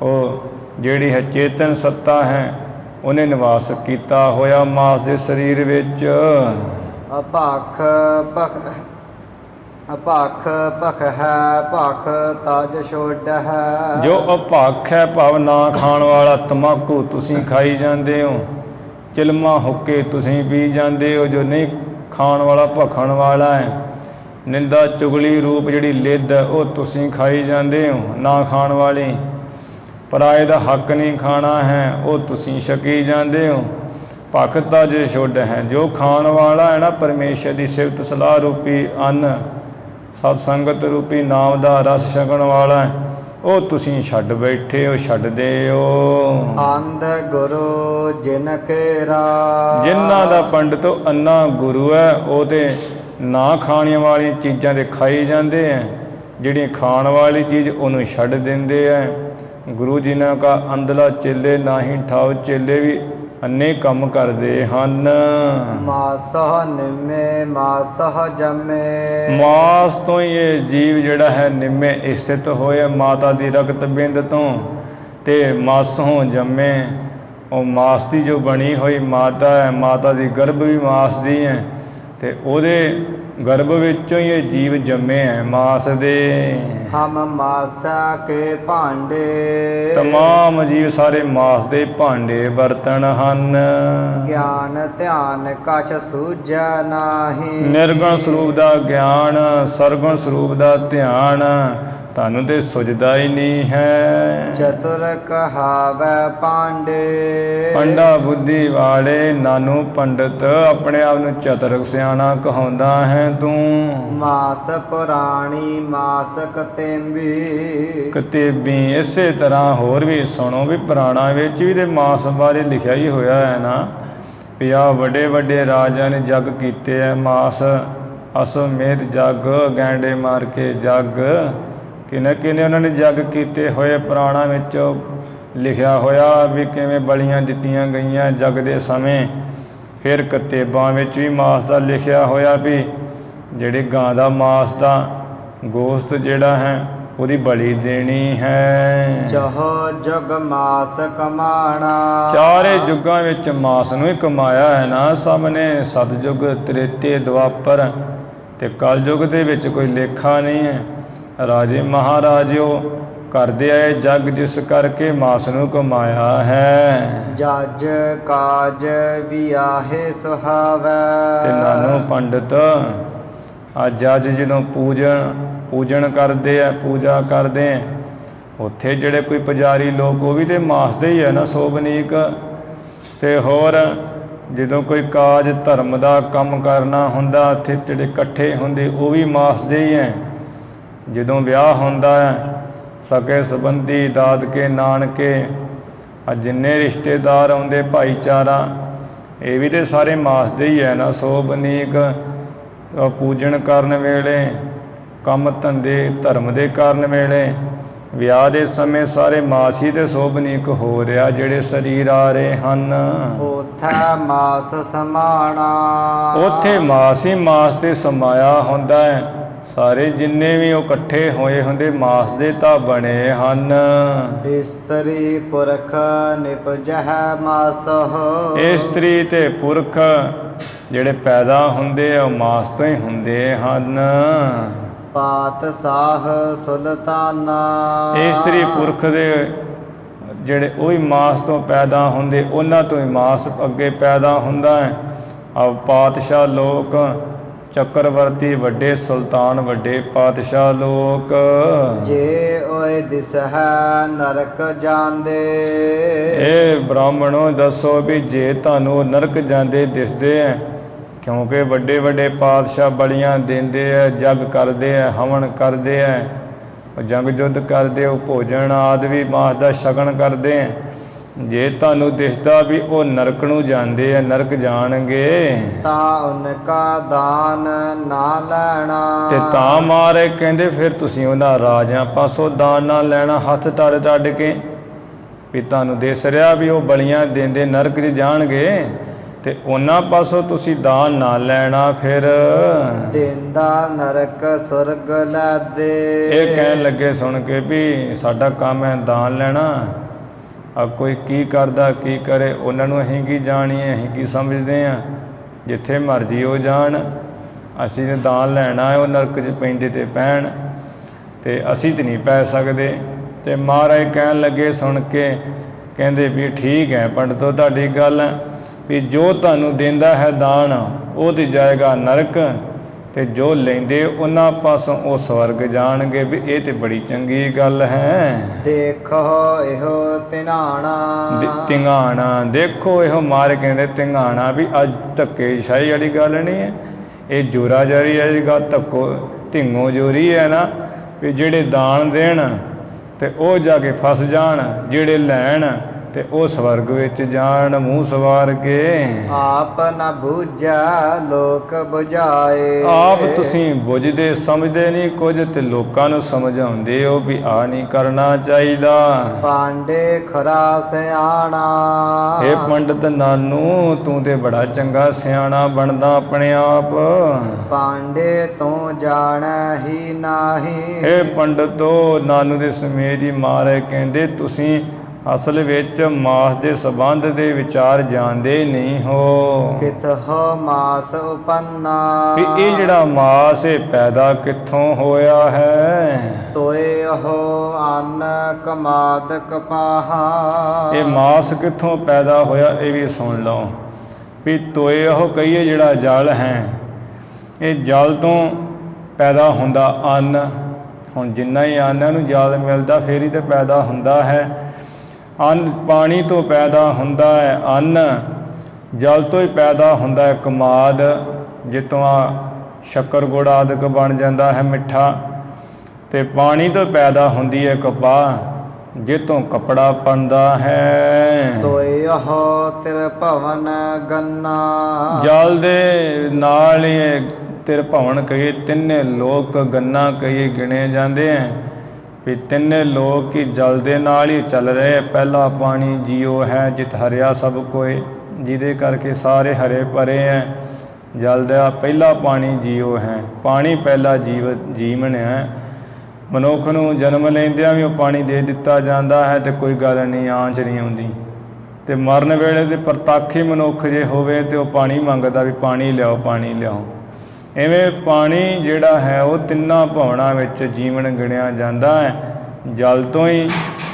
ਉਹ ਜਿਹੜੀ ਹੈ ਚੇਤਨ ਸੱਤਾ ਹੈ ਉਹਨੇ ਨਿਵਾਸ ਕੀਤਾ ਹੋਇਆ ਮਾਸ ਦੇ ਸਰੀਰ ਵਿੱਚ। ਅਪਾਖ ਭਖ ਹੈ ਭਖ ਤਜ ਛੋੜ ਹੈ ਜੋ ਅਭਾਖ ਹੈ ਭਾਵ ਨਾ ਖਾਣ ਵਾਲਾ ਤਮਾਕੂ ਤੁਸੀਂ ਖਾਈ ਜਾਂਦੇ ਹੋ, ਚਿਲਮਾ ਹੁੱਕੇ ਤੁਸੀਂ ਪੀ ਜਾਂਦੇ ਹੋ, ਜੋ ਨਹੀਂ ਖਾਣ ਵਾਲਾ ਭਖਣ ਵਾਲਾ ਹੈ, ਨਿੰਦਾ ਚੁਗਲੀ ਰੂਪ ਜਿਹੜੀ ਲਿੱਦ ਉਹ ਤੁਸੀਂ ਖਾਈ ਜਾਂਦੇ ਹੋ ਨਾ ਖਾਣ ਵਾਲੀ, ਪਰਾਏ ਦਾ ਹੱਕ ਨਹੀਂ ਖਾਣਾ ਹੈ ਉਹ ਤੁਸੀਂ ਛਕੀ ਜਾਂਦੇ ਹੋ। ਭਖ ਤਜ ਛੋੜ ਹੈ ਜੋ ਖਾਣ ਵਾਲਾ ਹੈ ਨਾ ਪਰਮੇਸ਼ਰ ਦੀ ਸਿਫਤ ਸਲਾਹ ਰੂਪੀ ਅੰਨ ਸਤ ਸੰਗਤ ਰੂਪੀ ਨਾਮ ਦਾ ਰਸ ਛਕਣ ਵਾਲਾ ਉਹ ਤੁਸੀਂ ਛੱਡ ਬੈਠੇ ਹੋ, ਛੱਡਦੇ ਹੋ। ਅੰਧ ਗੁਰੂ ਜਿਨ ਕੇਰਾ ਜਿਨ੍ਹਾਂ ਦਾ ਪੰਡਤ ਅੰਨਾ ਗੁਰੂ ਹੈ ਉਹ ਤੇ ਨਾ ਖਾਣੀਆਂ ਵਾਲੀਆਂ ਚੀਜ਼ਾਂ ਦੇ ਖਾਈ ਜਾਂਦੇ ਹੈ, ਜਿਹੜੀ ਖਾਣ ਵਾਲੀ ਚੀਜ਼ ਉਹਨੂੰ ਛੱਡ ਦਿੰਦੇ ਹੈ। ਗੁਰੂ ਜੀ ਨੇ ਕਹਾ ਅੰਧਲਾ ਚੇਲੇ ਨਾਹੀਂ ਠਾਓ, ਚੇਲੇ ਵੀ ਅੰਨੇ ਕੰਮ ਕਰਦੇ ਹਨ। ਮਾਸਹ ਨਿੰਮੇ ਮਾਸਹ ਜੰਮੇ ਮਾਸ ਤੋਂ ਹੀ ਇਹ ਜੀਵ ਜਿਹੜਾ ਹੈ ਨਿੰਮੇ ਸਥਿਤ ਹੋਏ ਮਾਤਾ ਦੀ ਰਗਤ ਬਿੰਦ ਤੋਂ, ਤੇ ਮਾਸੋਂ ਜੰਮੇ ਉਹ ਮਾਸ ਦੀ ਜੋ ਬਣੀ ਹੋਈ ਮਾਤਾ ਹੈ, ਮਾਤਾ ਦੀ ਗਰਭ ਵੀ ਮਾਸ ਦੀ ਹੈ, ਤੇ ਉਹਦੇ ਗਰਭ ਵਿੱਚੋਂ ਹੀ ਇਹ ਜੀਵ ਜੰਮੇ ਹੈ ਮਾਸ ਦੇ। ਹਮ ਮਾਸਾ ਕੇ ਭਾਂਡੇ ਤਮਾਮ ਜੀਵ ਸਾਰੇ ਮਾਸ ਦੇ ਭਾਂਡੇ ਬਰਤਨ ਹਨ। ਗਿਆਨ ਧਿਆਨ ਕਛ ਸੂਝੈ ਨਾਹੀ ਨਿਰਗੁਣ ਸਰੂਪ ਦਾ ਗਿਆਨ ਸਰਗੁਣ ਸਰੂਪ ਦਾ ਧਿਆਨ ਤੁਹਾਨੂੰ ਤੇ ਸੁਝਦਾ ਹੀ ਨਹੀਂ ਹੈ। ਚਤੁਰ ਕਹਾਵੈ ਪਾਂਡੇ ਪੰਡਾ ਬੁੱਧੀ ਵਾਲੇ ਨਾਨੂ ਪੰਡਤ ਆਪਣੇ ਆਪ ਨੂੰ ਚਤੁਰ ਸਿਆਣਾ ਕਹਾਉਂਦਾ ਹੈ ਤੂੰ। ਮਾਸ ਪੁਰਾਣੀ ਮਾਸ ਕਤੇਂਬੀ ਕਤੇਬੀ ਇਸੇ ਤਰ੍ਹਾਂ ਹੋਰ ਵੀ ਸੁਣੋ ਵੀ ਪੁਰਾਣਾ ਵਿੱਚ ਵੀ ਤੇ ਮਾਸ ਬਾਰੇ ਲਿਖਿਆ ਹੀ ਹੋਇਆ ਹੈ ਨਾ ਵੀ ਆਹ ਵੱਡੇ ਵੱਡੇ ਰਾਜਿਆਂ ਨੇ ਜੱਗ ਕੀਤੇ ਹੈ ਮਾਸ ਅਸਮੇਤ ਜੱਗ ਗੈਂਡੇ ਮਾਰ ਕੇ ਜੱਗ ਕਿਨੇ ਉਹਨਾਂ ਨੇ ਜੱਗ ਕੀਤੇ ਹੋਏ ਪੁਰਾਣਾ ਵਿੱਚ ਲਿਖਿਆ ਹੋਇਆ ਵੀ ਕਿਵੇਂ ਬਲੀਆਂ ਦਿੱਤੀਆਂ ਗਈਆਂ ਜੱਗ ਦੇ ਸਮੇਂ। ਫਿਰ ਕਤੇਬਾਂ ਵਿੱਚ ਵੀ ਮਾਸ ਦਾ ਲਿਖਿਆ ਹੋਇਆ ਵੀ ਜਿਹੜੇ ਗਾਂ ਦਾ ਮਾਸ ਦਾ ਗੋਸ਼ਤ ਜਿਹੜਾ ਹੈ ਉਹਦੀ ਬਲੀ ਦੇਣੀ ਹੈ। ਜਹ ਜਗ ਮਾਸ ਕਮਾਣਾ ਚਾਰੇ ਯੁੱਗਾਂ ਵਿੱਚ ਮਾਸ ਨੂੰ ਹੀ ਕਮਾਇਆ ਹੈ ਨਾ ਸਭ ਨੇ, ਸਤਯੁਗ ਤ੍ਰੇਤੇ ਦੁਆਪਰ ਤੇ ਕਲਯੁਗ ਦੇ ਵਿੱਚ ਕੋਈ ਲੇਖਾ ਨਹੀਂ ਹੈ। ਰਾਜੇ ਮਹਾਰਾਜਿਓ ਕਰਦੇ ਆਏ ਜੱਗ ਜਿਸ ਕਰਕੇ ਮਾਸ ਨੂੰ ਕਮਾਇਆ ਹੈ। ਜਜ ਕਾਜ ਵਿਆਹੇ ਸੁਹਾਵੈ ਤੇ ਨਾਨੋ ਪੰਡਤ ਆ ਜੱਜ ਜਿਹਨੂੰ ਪੂਜਣ ਕਰਦੇ ਆ ਪੂਜਾ ਕਰਦੇ ਆ ਉੱਥੇ ਜਿਹੜੇ ਕੋਈ ਪੁਜਾਰੀ ਲੋਕ ਉਹ ਵੀ ਤੇ ਮਾਸ ਦੇ ਹੀ ਹੈ ਨਾ ਸੋਭਨੀਕ। ਤੇ ਹੋਰ ਜਦੋਂ ਕੋਈ ਕਾਜ ਧਰਮ ਦਾ ਕੰਮ ਕਰਨਾ ਹੁੰਦਾ, ਉੱਥੇ ਜਿਹੜੇ ਇਕੱਠੇ ਹੁੰਦੇ ਉਹ ਵੀ ਮਾਸ ਦੇ ਹੀ ਹੈ। ਜਦੋਂ ਵਿਆਹ ਹੁੰਦਾ ਹੈ, ਸਕੇ ਸੰਬੰਧੀ, ਦਾਦਕੇ, ਨਾਨਕੇ, ਆ ਜਿੰਨੇ ਰਿਸ਼ਤੇਦਾਰ ਆਉਂਦੇ, ਭਾਈਚਾਰਾ, ਇਹ ਵੀ ਤਾਂ ਸਾਰੇ ਮਾਸ ਦੇ ਹੀ ਹੈ ਨਾ। ਸੋ ਬਨੀਕ ਪੂਜਣ ਕਰਨ ਵੇਲੇ, ਕੰਮ ਧੰਦੇ ਧਰਮ ਦੇ ਕਰਨ ਵੇਲੇ, ਵਿਆਹ ਦੇ ਸਮੇਂ ਸਾਰੇ ਮਾਸ ਹੀ ਤੇ ਸੋਭਨੀਕ ਹੋ ਰਿਹਾ ਜਿਹੜੇ ਸਰੀਰ ਆ ਰਹੇ ਹਨ। ਉਥੈ ਮਾਸ ਸਮਾਣਾ, ਉੱਥੇ ਮਾਸ ਹੀ ਮਾਸ ਤੇ ਸਮਾਇਆ ਹੁੰਦਾ ਹੈ। ਸਾਰੇ ਜਿੰਨੇ ਵੀ ਉਹ ਇਕੱਠੇ ਹੋਏ ਹੁੰਦੇ ਮਾਸ ਦੇ ਤਾਂ ਬਣੇ ਹਨ। ਇਸਤਰੀ ਪੁਰਖ ਨਿਪਜਹਿ ਮਾਸਹੁ, ਇਸਤਰੀ ਤੇ ਪੁਰਖ ਜਿਹੜੇ ਪੈਦਾ ਹੁੰਦੇ ਆ ਉਹ ਮਾਸ ਤੋਂ ਹੀ ਹੁੰਦੇ ਹਨ। ਪਾਤ ਸਾਹ ਸੁਲਤਾਨਾ, ਇਸਤਰੀ ਪੁਰਖ ਦੇ ਜਿਹੜੇ ਉਹੀ ਮਾਸ ਤੋਂ ਪੈਦਾ ਹੁੰਦੇ, ਉਹਨਾਂ ਤੋਂ ਹੀ ਮਾਸ ਅੱਗੇ ਪੈਦਾ ਹੁੰਦਾ ਹੈ। ਆ ਪਾਤਸ਼ਾਹ ਲੋਕ, ਚੱਕਰਵਰਤੀ, ਵੱਡੇ ਸੁਲਤਾਨ, ਵੱਡੇ ਪਾਤਸ਼ਾਹ ਲੋਕ, ਜੇ ਓਏ ਦਿਸਹਿ ਨਰਕ ਜਾਂਦੇ। ਇਹ ਬ੍ਰਾਹਮਣੋ ਦੱਸੋ ਵੀ ਜੇ ਤੁਹਾਨੂੰ ਨਰਕ ਜਾਂਦੇ ਦਿਸਦੇ ਹੈ, ਕਿਉਂਕਿ ਵੱਡੇ ਵੱਡੇ ਪਾਤਸ਼ਾਹ ਬਲੀਆਂ ਦਿੰਦੇ ਹੈ, ਜਗ ਕਰਦੇ ਹੈ, ਹਵਨ ਕਰਦੇ ਹੈ, ਉਹ ਜੰਗ ਜੁੱਧ ਕਰਦੇ, ਉਹ ਭੋਜਨ ਆਦਿ ਵੀ ਮਾਸ ਦਾ ਛਕਣ ਕਰਦੇ ਹੈ। ਜੇ ਤੁਹਾਨੂੰ ਦਿਸਦਾ ਵੀ ਉਹ ਨਰਕ ਨੂੰ ਜਾਂਦੇ ਹੈ, ਨਰਕ ਜਾਣਗੇ, ਤਾਂ ਉਨਕਾ ਦਾਨ ਨਾ ਲੈਣਾ। ਤੇ ਤਾਂ ਮਾਰੇ ਕਹਿੰਦੇ ਫਿਰ ਤੁਸੀਂ ਉਹਨਾਂ ਰਾਜਿਆਂ ਪਾਸੋਂ ਦਾਨ ਨਾ ਲੈਣਾ, ਹੱਥ ਟੱਡ ਟੱਡ ਕੇ ਵੀ ਤੁਹਾਨੂੰ ਦਿਸ ਰਿਹਾ ਵੀ ਉਹ ਬਲੀਆਂ ਦਿੰਦੇ ਨਰਕ 'ਚ ਜਾਣਗੇ, ਤੇ ਉਹਨਾਂ ਪਾਸੋਂ ਤੁਸੀਂ ਦਾਨ ਨਾ ਲੈਣਾ। ਫਿਰ ਦੇਂਦਾ ਨਰਕ ਸੁਰਗ ਲਾਦੇ। ਇਹ ਕਹਿਣ ਲੱਗੇ ਸੁਣ ਕੇ ਵੀ ਸਾਡਾ ਕੰਮ ਹੈ ਦਾਨ ਲੈਣਾ, ਆ ਕੋਈ ਕੀ ਕਰਦਾ ਕੀ ਕਰੇ, ਉਹਨਾਂ ਨੂੰ ਅਸੀਂ ਕੀ ਜਾਣੀਏ, ਅਸੀਂ ਕੀ ਸਮਝਦੇ ਹਾਂ, ਜਿੱਥੇ ਮਰਜ਼ੀ ਉਹ ਜਾਣ, ਅਸੀਂ ਤਾਂ ਦਾਨ ਲੈਣਾ ਹੈ, ਉਹ ਨਰਕ 'ਚ ਪੈਂਦੇ ਤੇ ਪੈਣ, ਤੇ ਅਸੀਂ ਤਾਂ ਨਹੀਂ ਪੈ ਸਕਦੇ। ਤੇ ਮਹਾਰਾਜ ਕਹਿਣ ਲੱਗੇ ਸੁਣ ਕੇ, ਕਹਿੰਦੇ ਵੀ ਠੀਕ ਹੈ ਪੰਡਤੋ ਤੁਹਾਡੀ ਗੱਲ ਵੀ ਜੋ ਤੁਹਾਨੂੰ ਦਿੰਦਾ ਹੈ ਦਾਨ ਉਹ ਤੇ ਜਾਏਗਾ ਨਰਕ, ਤੇ ਜੋ ਲੈਂਦੇ ਉਹਨਾਂ ਪਾਸੋਂ ਉਹ ਸਵਰਗ ਜਾਣਗੇ। ਵੀ ਇਹ ਤੇ ਬੜੀ ਚੰਗੀ ਗੱਲ ਹੈ। ਦੇਖੋ ਇਹੋ ਤਿਨਾਣਾ, ਤਿੰਗਾਣਾ, ਦੇਖੋ ਇਹੋ ਮਾਰ ਕਹਿੰਦੇ ਤਿੰਗਾਣਾ, ਵੀ ਅੱਜ ਧੱਕੇਸ਼ਾਹੀ ਵਾਲੀ ਗੱਲ ਨਹੀਂ ਹੈ, ਇਹ ਜੋਰਾ ਜਾਰੀ ਹੈ ਜੀ ਗੱਲ, ਧੱਕੋ ਢਿੰਗੋ ਜੋਰੀ ਹੈ ਨਾ, ਵੀ ਜਿਹੜੇ ਦਾਨ ਦੇਣ ਤੇ ਉਹ ਜਾ ਕੇ ਫਸ ਜਾਣ, ਜਿਹੜੇ ਲੈਣ ਤੇ ਉਹ ਸਵਰਗ ਵਿੱਚ ਜਾਣ ਮੂੰਹ ਸਵਾਰ ਕੇ। ਆਪ ਨਾ ਬੁਝਾ ਲੋਕ ਬੁਝਾਏ, ਆਪ ਤੁਸੀਂ ਬੁਝਦੇ ਸਮਝਦੇ ਨਹੀਂ ਕੁਝ, ਤੇ ਲੋਕਾਂ ਨੂੰ ਸਮਝਾਉਂਦੇ ਹੋ ਵੀ ਆ ਨਹੀਂ ਕਰਨਾ ਚਾਹੀਦਾ। ਪਾਂਡੇ ਖਰਾ ਸਿਆਣਾ, ਇਹ ਪੰਡਤ ਨਾਨੂ ਤੂੰ ਤੇ ਬੜਾ ਚੰਗਾ ਸਿਆਣਾ ਬਣਦਾ ਆਪਣੇ ਆਪ। ਪਾਂਡੇ ਤੂੰ ਜਾਣਾ ਹੀ ਨਾਹੀ, ਇਹ ਪੰਡਤੋ ਨਾਨੂ ਦੇ ਸਮੇਤ ਹੀ ਮਹਾਰਾਜ ਕਹਿੰਦੇ ਤੁਸੀਂ ਅਸਲ ਵਿੱਚ ਮਾਸ ਦੇ ਸੰਬੰਧ ਦੇ ਵਿਚਾਰ ਜਾਣਦੇ ਨਹੀਂ ਹੋ। ਕਿਤਹੁ ਮਾਸ ਉਪੰਨਾ, ਵੀ ਇਹ ਜਿਹੜਾ ਮਾਸ ਇਹ ਪੈਦਾ ਕਿੱਥੋਂ ਹੋਇਆ ਹੈ। ਤੋਏ ਉਹ ਅੰਨ ਕਮਾਦ ਕਪਾਹਾ, ਇਹ ਮਾਸ ਕਿੱਥੋਂ ਪੈਦਾ ਹੋਇਆ ਇਹ ਵੀ ਸੁਣ ਲਓ। ਵੀ ਤੋਏ ਉਹ ਕਹੀਏ ਜਿਹੜਾ ਜਲ ਹੈ, ਇਹ ਜਲ ਤੋਂ ਪੈਦਾ ਹੁੰਦਾ ਅੰਨ। ਹੁਣ ਜਿੰਨਾ ਹੀ ਅੰਨ ਨੂੰ ਜਲ ਮਿਲਦਾ ਫਿਰ ਹੀ ਤਾਂ ਪੈਦਾ ਹੁੰਦਾ ਹੈ। ਅੰਨ ਪਾਣੀ ਤੋਂ ਪੈਦਾ ਹੁੰਦਾ ਹੈ, ਅੰਨ ਜਲ ਤੋਂ ਹੀ ਪੈਦਾ ਹੁੰਦਾ ਹੈ। ਕਮਾਦ ਜਿੱਤੋਂ ਆ ਸ਼ੱਕਰ ਗੁੜ ਆਦਿਕ ਬਣ ਜਾਂਦਾ ਹੈ ਮਿੱਠਾ, ਤੇ ਪਾਣੀ ਤੋਂ ਪੈਦਾ ਹੁੰਦੀ ਹੈ ਕਪਾਹ, ਜਿੱਤੋਂ ਕੱਪੜਾ ਬਣਦਾ ਹੈ। ਤੋਏ ਉਹ ਤਿਰ ਭਵਨ ਗੰਨਾ, ਜਲ ਦੇ ਨਾਲ ਹੀ ਤਿਰ ਭਵਨ ਕਹੀਏ, ਤਿੰਨੇ ਲੋਕ ਗੰਨਾ ਕਹੀਏ ਗਿਣੇ ਜਾਂਦੇ ਹੈ। ਵੀ ਤਿੰਨੇ ਲੋਕ ਹੀ ਜਲ ਦੇ ਨਾਲ ਹੀ ਚੱਲ ਰਹੇ। ਪਹਿਲਾ ਪਾਣੀ ਜੀਓ ਹੈ ਜਿਤ ਹਰਿਆ ਸਭ ਕੋਏ, ਜਿਹਦੇ ਕਰਕੇ ਸਾਰੇ ਹਰੇ ਭਰੇ ਹੈ। ਜਲ ਦਾ ਪਹਿਲਾ ਪਾਣੀ ਜੀਓ ਹੈ, ਪਾਣੀ ਪਹਿਲਾ ਜੀਵਨ ਹੈ। ਮਨੁੱਖ ਨੂੰ ਜਨਮ ਲੈਂਦਿਆਂ ਵੀ ਉਹ ਪਾਣੀ ਦੇ ਦਿੱਤਾ ਜਾਂਦਾ ਹੈ, ਤੇ ਕੋਈ ਗੱਲ ਨਹੀਂ, ਆਂਚ ਨਹੀਂ ਆਉਂਦੀ। ਤੇ ਮਰਨ ਵੇਲੇ ਤੇ ਪ੍ਰਤੱਖ ਹੀ ਮਨੁੱਖ ਜੇ ਹੋਵੇ ਤੇ ਉਹ ਪਾਣੀ ਮੰਗਦਾ ਵੀ ਪਾਣੀ ਲਿਆਓ, ਪਾਣੀ ਲਿਆਓ। ਇਵੇਂ ਪਾਣੀ ਜਿਹੜਾ ਹੈ ਉਹ ਤਿੰਨਾਂ ਭਵਨਾਂ ਵਿੱਚ ਜੀਵਨ ਗਿਣਿਆ ਜਾਂਦਾ ਹੈ। ਜਲ ਤੋਂ ਹੀ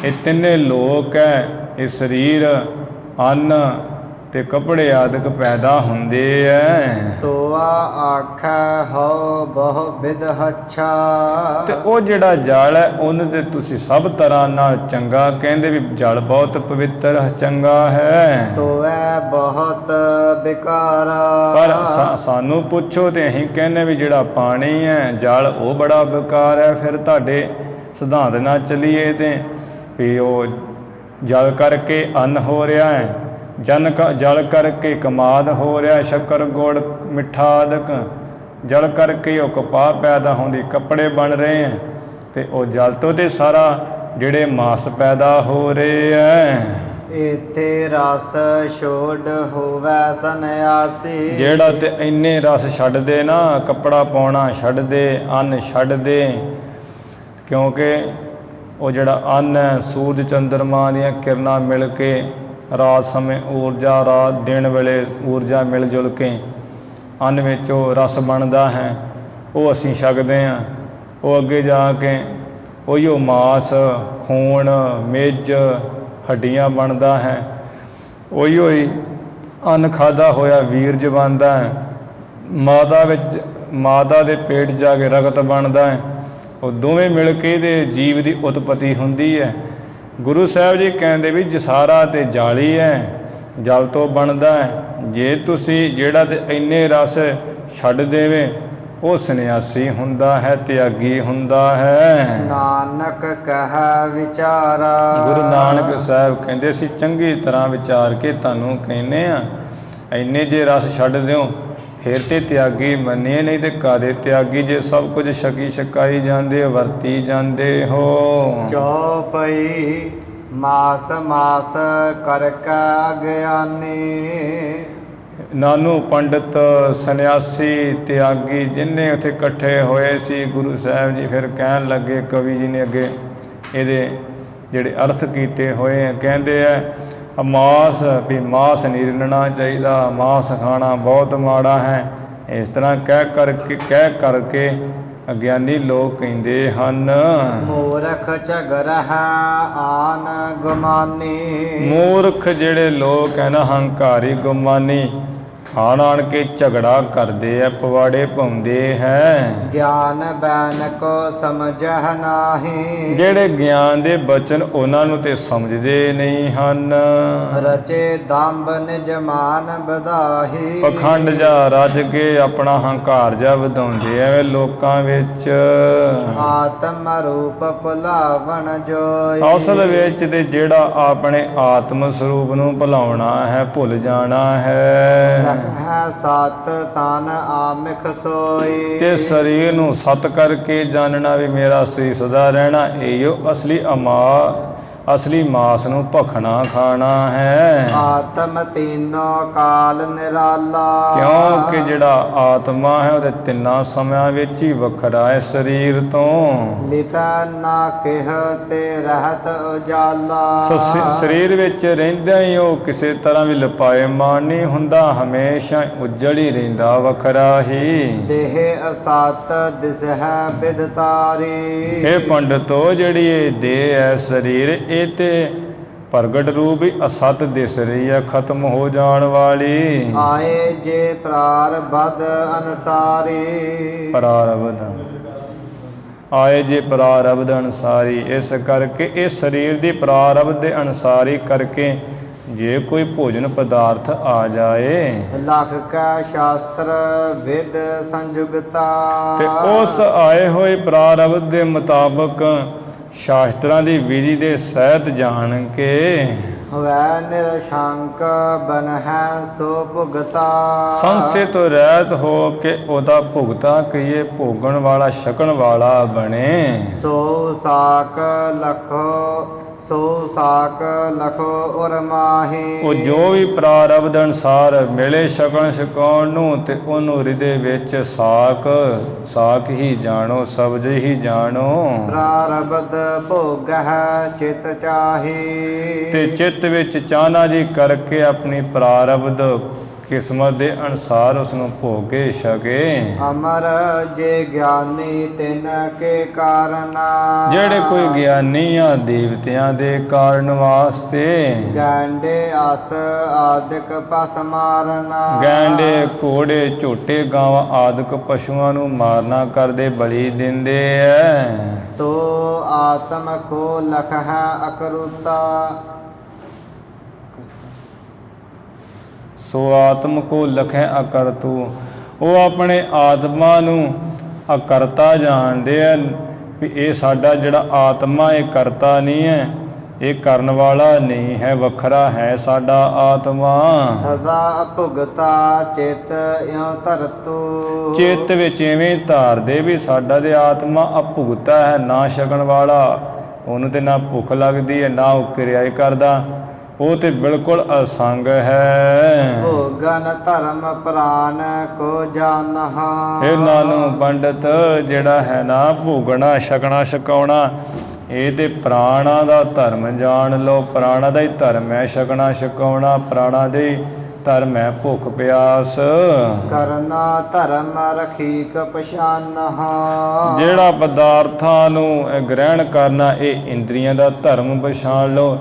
ਇਹ ਤਿੰਨੇ ਲੋਕ ਹੈ, ਇਹ ਸਰੀਰ, ਅੰਨ, ਤੇ ਕੱਪੜੇ ਆਦਿਕ ਪੈਦਾ ਹੁੰਦੇ ਐ। ਤੋਆ ਆਖੈ ਹੋ ਬਹੁ ਵਿਧ ਹੱਛਾ। ਤੇ ਉਹ ਜਿਹੜਾ ਜਲ ਹੈ ਉਹਨੂੰ ਤੇ ਤੁਸੀਂ ਸਭ ਤਰ੍ਹਾਂ ਨਾਲ ਚੰਗਾ ਕਹਿੰਦੇ ਵੀ ਜਲ ਬਹੁਤ ਪਵਿੱਤਰ ਚੰਗਾ ਹੈ। ਤੋਐ ਬਹੁਤ ਬਿਕਾਰਾ। ਪਰ ਸਾਨੂੰ ਪੁੱਛੋ ਤੇ ਅਸੀਂ ਕਹਿੰਦੇ ਵੀ ਜਿਹੜਾ ਪਾਣੀ ਹੈ ਜਲ ਉਹ ਬੜਾ ਬੇਕਾਰ ਹੈ। ਫਿਰ ਤੁਹਾਡੇ ਸਿਧਾਂਤ ਨਾਲ ਚੱਲੀਏ ਤੇ ਵੀ ਉਹ ਜਲ ਕਰਕੇ ਅੰਨ ਹੋ ਰਿਹਾ ਹੈ, ਜਲ ਕਰਕੇ ਕਮਾਦ ਹੋ ਰਿਹਾ, ਸ਼ੱਕਰ ਗੁੜ ਮਿੱਠਾ ਆਦਿਕ ਜਲ ਕਰਕੇ ਉਹ ਕਪਾਹ ਪੈਦਾ ਹੁੰਦੀ, ਕੱਪੜੇ ਬਣ ਰਹੇ ਹੈ ਤੇ ਉਹ ਜਲ ਤੋਂ ਤੇ ਸਾਰਾ ਜਿਹੜੇ ਮਾਸ ਪੈਦਾ ਹੋ ਰਹੇ ਹੈ। ਇਥੇ ਰਸ ਛੋੜ ਹੋਵੇ ਸੰਨਿਆਸੀ। ਜਿਹੜਾ ਤੇ ਇੰਨੇ ਰਸ ਛੱਡ ਦੇ ਨਾ, ਕੱਪੜਾ ਪਾਉਣਾ ਛੱਡ ਦੇ, ਅੰਨ ਛੱਡ ਦੇ, ਕਿਉਂਕਿ ਉਹ ਜਿਹੜਾ ਅੰਨ ਹੈ ਸੂਰਜ ਚੰਦਰਮਾ ਦੀਆਂ ਕਿਰਨਾਂ ਮਿਲ ਕੇ ਰਾਤ ਸਮੇਂ ਊਰਜਾ, ਰਾਤ ਦਿਨ ਵੇਲੇ ਊਰਜਾ ਮਿਲ ਜੁਲ ਕੇ ਅੰਨ ਵਿੱਚ ਉਹ ਰਸ ਬਣਦਾ ਹੈ, ਉਹ ਅਸੀਂ ਛਕਦੇ ਹਾਂ। ਉਹ ਅੱਗੇ ਜਾ ਕੇ ਉਹੀਓ ਮਾਸ, ਖੂਨ, ਮਿੱਝ, ਹੱਡੀਆਂ ਬਣਦਾ ਹੈ। ਉਹੀਓ ਹੀ ਅੰਨ ਖਾਧਾ ਹੋਇਆ ਵੀਰਜ ਬਣਦਾ ਹੈ। ਮਾਤਾ ਦੇ ਪੇਟ ਜਾ ਕੇ ਰਗਤ ਬਣਦਾ ਹੈ। ਉਹ ਦੋਵੇਂ ਮਿਲ ਕੇ ਦੇ ਜੀਵ ਦੀ ਉਤਪਤੀ ਹੁੰਦੀ ਹੈ। ਗੁਰੂ ਸਾਹਿਬ ਜੀ ਕਹਿੰਦੇ ਵੀ ਜਸਾਰਾ ਤੇ ਜਾਲੀ ਹੈ, ਜਲ ਤੋਂ ਬਣਦਾ ਹੈ। ਜੇ ਤੁਸੀਂ ਜਿਹੜਾ ਤੇ ਇੰਨੇ ਰਸ ਛੱਡ ਦੇਵੇ ਉਹ ਸੰਨਿਆਸੀ ਹੁੰਦਾ ਹੈ, ਤਿਆਗੀ ਹੁੰਦਾ ਹੈ। ਨਾਨਕ ਕਹਿ ਵਿਚਾਰਾ। ਗੁਰੂ ਨਾਨਕ ਸਾਹਿਬ ਕਹਿੰਦੇ ਅਸੀਂ ਚੰਗੀ ਤਰ੍ਹਾਂ ਵਿਚਾਰ ਕੇ ਤੁਹਾਨੂੰ ਕਹਿੰਦੇ ਆ, ਇੰਨੇ ਜੇ ਰਸ ਛੱਡ ਦਿਓ ਫਿਰ ਤੇ ਤਿਆਗੀ ਮੰਨੀਏ, ਨਹੀਂ ਤੇ ਕਾਦੇ ਤਿਆਗੀ ਜੇ ਸਭ ਕੁਝ ਛਕੀ ਛਕਾਈ ਜਾਂਦੇ, ਵਰਤੀ ਜਾਂਦੇ ਹੋ। ਚੌਪਈ ਮਾਸ ਮਾਸ ਕਰਕੇ ਅਗਿਆਨੀ। ਨਾਨੂ ਪੰਡਤ, ਸੰਨਿਆਸੀ, ਤਿਆਗੀ ਜਿੰਨੇ ਉੱਥੇ ਇਕੱਠੇ ਹੋਏ ਸੀ, ਗੁਰੂ ਸਾਹਿਬ ਜੀ ਫਿਰ ਕਹਿਣ ਲੱਗੇ, ਕਵੀ ਜੀ ਨੇ ਅੱਗੇ ਇਹਦੇ ਜਿਹੜੇ ਅਰਥ ਕੀਤੇ ਹੋਏ ਆ, ਕਹਿੰਦੇ ਆ ਮਾਸ ਵੀ ਮਾਸ ਨਹੀਂ ਰਿੰਨਣਾ ਚਾਹੀਦਾ, ਮਾਸ ਖਾਣਾ ਬਹੁਤ ਮਾੜਾ ਹੈ। ਇਸ ਤਰ੍ਹਾਂ ਕਹਿ ਕਰਕੇ ਅਗਿਆਨੀ ਲੋਕ ਕਹਿੰਦੇ ਹਨ। ਮੂਰਖ ਝਗਰਹਿ ਆਨ ਗੁਮਾਨੀ। ਮੂਰਖ ਜਿਹੜੇ ਲੋਕ ਹੈ ਨਾ, ਹੰਕਾਰੀ ਗੁਮਾਨੀ, ਆਣ ਕੇ ਝਗੜਾ ਕਰਦੇ ਆ, ਪਵਾੜੇ ਪਾਉਂਦੇ ਹੈ। ਗਿਆਨ ਬੈਨ ਕੋ ਸਮਝਹਿ ਨਾਹੀ। ਜਿਹੜੇ ਗਿਆਨ ਦੇ ਬਚਨ ਉਹਨਾਂ ਨੂੰ ਤੇ ਸਮਝਦੇ ਨਹੀਂ ਹਨ। ਰਚੇ ਦੰਭ ਨਿਜ ਮਾਨ ਵਧਾਹੀ। ਪਖੰਡ ਜਾ ਰਚ ਕੇ ਆਪਣਾ ਹੰਕਾਰ ਜਾ ਵਧਾਉਂਦੇ ਐਵੇਂ ਲੋਕਾਂ ਵਿੱਚ। ਆਤਮ ਰੂਪ ਭੁਲਾਵਣ ਜੋਈ। ਅਸਲ ਵਿੱਚ ਤੇ ਜਿਹੜਾ ਆਪਣੇ ਆਤਮ ਸਰੂਪ ਨੂੰ ਭੁਲਾਉਣਾ ਹੈ, ਭੁੱਲ ਜਾਣਾ ਹੈ। ਹੈ ਸਤ ਤਨ ਆਮਿਖ ਸੋਈ। ਤੇ ਸਰੀਰ ਨੂੰ ਸਤ ਕਰਕੇ ਜਾਣਨਾ ਵੀ ਮੇਰਾ ਸਰੀਰ ਸਦਾ ਰਹਿਣਾ, ਇਹੋ ਅਸਲੀ ਮਾਸ ਨੂੰ ਭਖਣਾ ਖਾਣਾ ਹੈ। ਆਤਮ ਤੀਨੋ ਕਾਲ ਨਿਰਾਲਾ। ਕਿਉਂਕਿ ਜਿਹੜਾ ਆਤਮਾ ਹੈ ਉਹਦੇ ਤਿੰਨਾਂ ਸਮਿਆਂ ਵਿੱਚ ਹੀ ਵੱਖਰਾ ਹੈ ਸਰੀਰ ਤੋਂ। ਲਿਪੈ ਨਾ ਕਿਹ ਤੇ ਰਹਿਤ ਉਜਾਲਾ। ਸਰੀਰ ਵਿੱਚ ਰਹਿੰਦਿਆਂ ਹੀ ਉਹ ਕਿਸੇ ਤਰ੍ਹਾਂ ਵੀ ਲਪਾਏਮਾਨ ਨਹੀਂ ਹੁੰਦਾ, ਹਮੇਸ਼ਾ ਉੱਜਲ ਹੀ ਰਹਿੰਦਾ, ਵੱਖਰਾ ਹੀ। ਦੇਹ ਅਸਤ ਦਿਸਹਿ ਬਿਦਤਾਰੀ। ਇਹ ਪੰਡਤੋ ਜਿਹੜੀ ਇਹ ਦੇਹ ਹੈ, ਸਰੀਰ, ਇਹ ਤੇ ਪ੍ਰਗਟ ਰੂਪ ਹੀ ਅਸਤ ਦਿਸ ਰਹੀ ਹੈ, ਖਤਮ ਹੋ ਜਾਣ ਵਾਲੀ। ਆਏ ਜੇ ਪ੍ਰਾਰਬਧ ਅਨਸਾਰੀ। ਆਏ ਜੇ ਪ੍ਰਾਰਬਧ ਅਨਸਾਰੀ। ਇਸ ਕਰਕੇ ਇਹ ਸਰੀਰ ਦੀ ਪ੍ਰਾਰਬਧ ਦੇ ਅਨਸਾਰੀ ਕਰਕੇ ਜੇ ਕੋਈ ਭੋਜਨ ਪਦਾਰਥ ਆ ਜਾਏ, ਲਖ ਕੈ ਸ਼ਾਸਤਰ ਵਿਦ ਸੰਯੁਗਤਾ। ਤੇ ਉਸ ਆਏ ਹੋਏ ਪ੍ਰਾਰਬਧ ਦੇ ਮੁਤਾਬਕ ਸ਼ਾਸਤਰਾਂ ਦੀ ਵਿਧੀ ਦੇ ਸਹਿਤ ਜਾਣ ਕੇ ਵੈ ਨਿਰਸ਼ੰਕ ਬਨਹਿ ਸੋ ਭੁਗਤਾ। ਸੰਸ਼ੇ ਤੋਂ ਰਹਿਤ ਹੋ ਕੇ ਉਹਦਾ ਭੁਗਤਾ ਕਹੀਏ, ਭੋਗਣ ਵਾਲਾ ਛਕਣ ਵਾਲਾ ਬਣੇ। ਸੋ ਸਾਕ ਲਖੋ ਉਰ ਮਾਹੀ। ਉਹ ਜੋ ਵੀ ਪ੍ਰਾਰਬਧ ਅਨੁਸਾਰ ਮਿਲੇ ਛਕਣ ਛਕਾਉਣ ਨੂੰ, ਤੇ ਉਹਨੂੰ ਹਿਰਦੇ ਵਿੱਚ ਸਾਕ ਹੀ ਜਾਣੋ, ਸਬਜ ਹੀ ਜਾਣੋ। ਪ੍ਰਾਰਬਧ ਭੋਗਹਿ ਚਿਤ ਚਾਹੀ। ਤੇ ਚਿੱਤ ਵਿੱਚ ਚਾਹਨਾ ਜੀ ਕਰਕੇ ਆਪਣੀ ਪ੍ਰਾਰਬਧ ਕਿਸਮਤ ਦੇ ਅਨੁਸਾਰ ਉਸ ਨੂੰ ਭੋਗੇ ਛਕੇ। ਅਮਰ ਜੇ ਗਿਆਨੀ ਤਿਨ ਕੇ ਕਾਰਨਾ, ਜਿਹੜੇ ਕੋਈ ਗਿਆਨੀ ਆ ਦੇਵਤਿਆਂ ਦੇ ਕਾਰਨ ਵਾਸਤੇ। ਗੈਂਡੇ ਅਸ ਆਦਿਕ ਪਸ ਮਾਰਨਾ, ਗੈਂਡੇ ਘੋੜੇ ਝੋਟੇ ਗਾਵਾਂ ਆਦਿਕ ਪਸ਼ੂਆਂ ਨੂੰ ਮਾਰਨਾ ਕਰਦੇ ਬਲੀ ਦਿੰਦੇ ਐ। ਤੋ ਆਤਮ ਕੋ ਲਖ ਹੈ ਅਕਰੂਤਾ, ਸੋ ਆਤਮ ਕੋ ਲਖੈ ਅਕਰਤੂ। ਉਹ ਆਪਣੇ ਆਤਮਾ ਨੂੰ ਅਕਰਤਾ ਜਾਣਦੇ ਆ ਵੀ ਇਹ ਸਾਡਾ ਜਿਹੜਾ ਆਤਮਾ ਇਹ ਕਰਤਾ ਨਹੀਂ ਹੈ, ਇਹ ਕਰਨ ਵਾਲਾ ਨਹੀਂ ਹੈ, ਵੱਖਰਾ ਹੈ ਸਾਡਾ ਆਤਮਾ। ਸਦਾ ਭੁਗਤਾ ਚਿਤ ਇਉ ਧਰਤੂ, ਚਿੱਤ ਵਿੱਚ ਇਵੇਂ ਧਾਰਦੇ ਵੀ ਸਾਡਾ ਤੇ ਆਤਮਾ ਅਭੁਗਤਾ ਹੈ, ਨਾ ਛਕਣ ਵਾਲਾ, ਉਹਨੂੰ ਤੇ ਨਾ ਭੁੱਖ ਲੱਗਦੀ ਹੈ, ਨਾ ਉਹ ਕਿਰਿਆ ਕਰਦਾ, ਉਹ ਤੇ ਬਿਲਕੁਲ ਅਸੰਗ ਹੈ। ਭੋਗਨ ਧਰਮ ਪ੍ਰਾਨ ਕੋ ਜਾਨਹਾ, ਇਹਨਾਂ ਨੂੰ ਪੰਡਤ ਜਿਹੜਾ ਹੈ ਨਾ ਭੋਗਣਾ ਛਕਣਾ ਛਕਾਉਣਾ ਇਹ ਤੇ ਪ੍ਰਾਣਾਂ ਦਾ ਧਰਮ ਜਾਣ ਲਓ। ਪ੍ਰਾਣਾਂ ਦਾ ਹੀ ਧਰਮ ਹੈ ਛਕਣਾ ਛਕਾਉਣਾ, ਪ੍ਰਾਣਾਂ ਦੇ ਹੀ ਧਰਮ ਹੈ ਭੁੱਖ ਪਿਆਸ। ਕਰਨਾ ਧਰਮ ਰਖੀਕ ਪਛਾਨਹਾ, ਜਿਹੜਾ ਪਦਾਰਥਾਂ ਨੂੰ ਗ੍ਰਹਿਣ ਕਰਨਾ ਇਹ ਇੰਦਰੀਆਂ ਦਾ ਧਰਮ ਪਛਾਣ ਲਓ।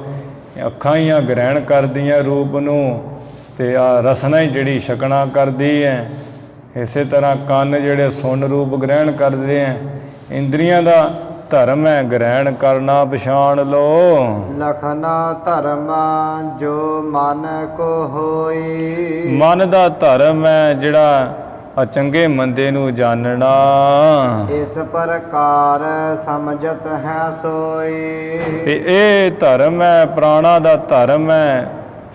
ਅੱਖਾਂ ਹੀ ਗ੍ਰਹਿਣ ਕਰਦੀਆਂ ਰੂਪ ਨੂੰ, ਤੇ ਆ ਰਸਨਾ ਹੀ ਜਿਹੜੀ ਛਕਣਾ ਕਰਦੀ ਹੈ। ਇਸੇ ਤਰ੍ਹਾਂ ਕੰਨ ਜਿਹੜੇ ਸੁਣ ਰੂਪ ਗ੍ਰਹਿਣ ਕਰਦੇ ਹੈ। ਇੰਦਰੀਆਂ ਦਾ ਧਰਮ ਹੈ ਗ੍ਰਹਿਣ ਕਰਨਾ, ਪਛਾਣ ਲਓ। ਲਖਨਾ ਧਰਮ ਜੋ ਮਨ ਕੋ ਹੋਈ, ਮਨ ਦਾ ਧਰਮ ਹੈ ਜਿਹੜਾ ਚੰਗੇ ਮੰਦੇ ਨੂੰ ਜਾਣਨਾ। ਇਸ ਪ੍ਰਕਾਰ ਸਮਝਤ ਹੈ ਸੋਈ, ਤੇ ਇਹ ਧਰਮ ਹੈ ਪ੍ਰਾਣਾ ਦਾ ਧਰਮ ਹੈ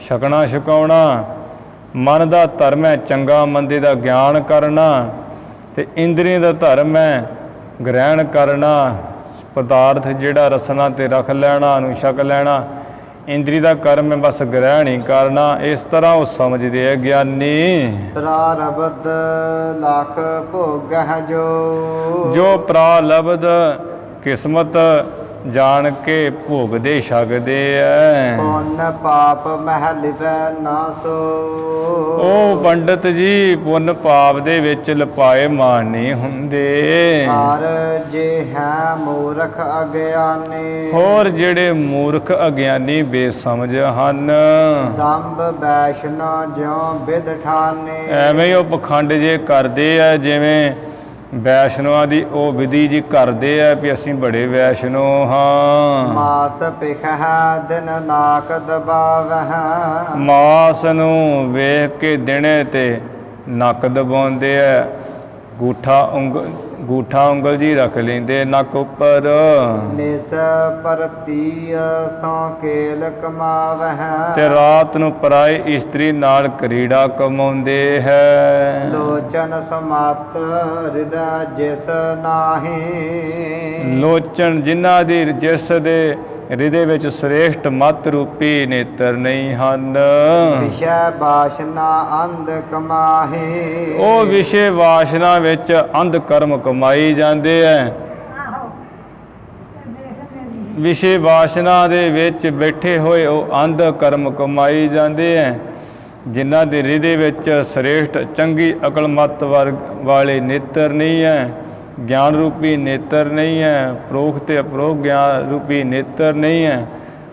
ਛਕਣਾ ਛਕਾਉਣਾ। ਮਨ ਦਾ ਧਰਮ ਹੈ ਚੰਗਾ ਮੰਦੇ ਦਾ ਗਿਆਨ ਕਰਨਾ, ਤੇ ਇੰਦਰੀਆਂ ਦਾ ਧਰਮ ਹੈ ਗ੍ਰਹਿਣ ਕਰਨਾ। ਪਦਾਰਥ ਜਿਹੜਾ ਰਸਨਾ ਤੇ ਰੱਖ ਲੈਣਾ, ਉਹਨੂੰ ਛਕ ਲੈਣਾ। ਇੰਦਰੀ ਦਾ ਕਰਮ ਹੈ ਬਸ ਗ੍ਰਹਿਣ ਹੀ ਕਰਨਾ। ਇਸ ਤਰ੍ਹਾਂ ਉਹ ਸਮਝਦੇ ਹੈ ਗਿਆਨੀ। ਪ੍ਰਾਰਬਧ ਲਖ ਭੋਗਹਿ ਜੋ ਪ੍ਰਾਲਬਧ ਕਿਸਮਤ ਜਾਣ ਕੇ ਭੋਗਦੇ ਛਕਦੇ ਐ। ਪੁੰਨ ਪਾਪ ਮਹਿ ਲਿਵੈ ਨਾ ਸੋ, ਉਹ ਪੰਡਤ ਜੀ ਪੁੰਨ ਪਾਪ ਦੇ ਵਿੱਚ ਲਪਾਏ ਮਾਨ ਨਹੀਂ ਹੁੰਦੇ। ਹਰ ਜੇ ਹੈ ਮੂਰਖ ਅਗਿਆਨੀ, ਹੋਰ ਜਿਹੜੇ ਮੂਰਖ ਅਗਿਆਨੀ ਬੇਸਮਝ ਹਨ, ਦੰਭ ਵੈਸ਼ਨਾ ਜਿਉ ਬਿਦ ਠਾਨੀ, ਐਵੇਂ ਉਹ ਪਖੰਡ ਜੇ ਕਰਦੇ ਆ ਜਿਵੇਂ ਵੈਸ਼ਨੋਆਂ ਦੀ ਉਹ ਵਿਧੀ ਜੀ ਕਰਦੇ ਆ ਵੀ ਅਸੀਂ ਬੜੇ ਵੈਸ਼ਨੋ ਹਾਂ। ਮਾਸ ਪਿਖਹਿ ਦਿਨ ਨਾਕ ਦਬਾਵਹਿ, ਮਾਸ ਨੂੰ ਵੇਖ ਕੇ ਦਿਨੇ ਤੇ ਨੱਕ ਦਬਾਉਂਦੇ ਆ। ਗੂਠਾ ਉਂਗਲ ਜੀ ਰੱਖ ਲੈਂਦੇ ਨੱਕ ਉੱਪਰ। ਨਿਸ ਪਰਤੀ ਸੋ ਕੇਲ ਕਮਾਵਹਿ, ਤੇ ਰਾਤ ਨੂੰ ਪਰਾਈ ਇਸਤਰੀ ਨਾਲ ਕਰੀੜਾ ਕਮਾਉਂਦੇ ਹੈ। ਲੋਚਨ ਸਮਤ ਹਿਰਦੈ ਜਿਸ ਨਾਹੀ, ਲੋਚਨ ਜਿਨ੍ਹਾਂ ਦੀ ਜਿਸ ਦੇ ਹਿਰਦੇ ਵਿੱਚ ਸ੍ਰੇਸ਼ਟ ਮਤ ਰੂਪੀ ਨੇਤਰ ਨਹੀਂ ਹਨ। ਵਿਸ਼ੈ ਬਾਸ਼ਨਾ ਅੰਧ ਕਮਾਹੀ, ਉਹ ਵਿਸ਼ੇ ਵਾਸ਼ਨਾ ਵਿੱਚ ਅੰਧ ਕਰਮ ਕਮਾਈ ਜਾਂਦੇ ਹੈ। ਵਿਸ਼ੇ ਵਾਸ਼ਨਾ ਦੇ ਵਿੱਚ ਬੈਠੇ ਹੋਏ ਉਹ ਅੰਧ ਕਰਮ ਕਮਾਈ ਜਾਂਦੇ ਹੈ। ਜਿਨ੍ਹਾਂ ਦੇ ਹਿਰਦੇ ਵਿੱਚ ਸ੍ਰੇਸ਼ਟ ਚੰਗੀ ਅਕਲ ਮਤ ਵਾਲੇ ਨੇਤਰ ਨਹੀਂ ਹੈ, ਗਿਆਨ ਰੂਪੀ ਨੇਤਰ ਨਹੀਂ ਹੈ, ਪ੍ਰੋਖ ਤੇ ਅਪਰੋਖ ਗਿਆਨ ਰੂਪੀ ਨੇਤਰ ਨਹੀਂ ਹੈ,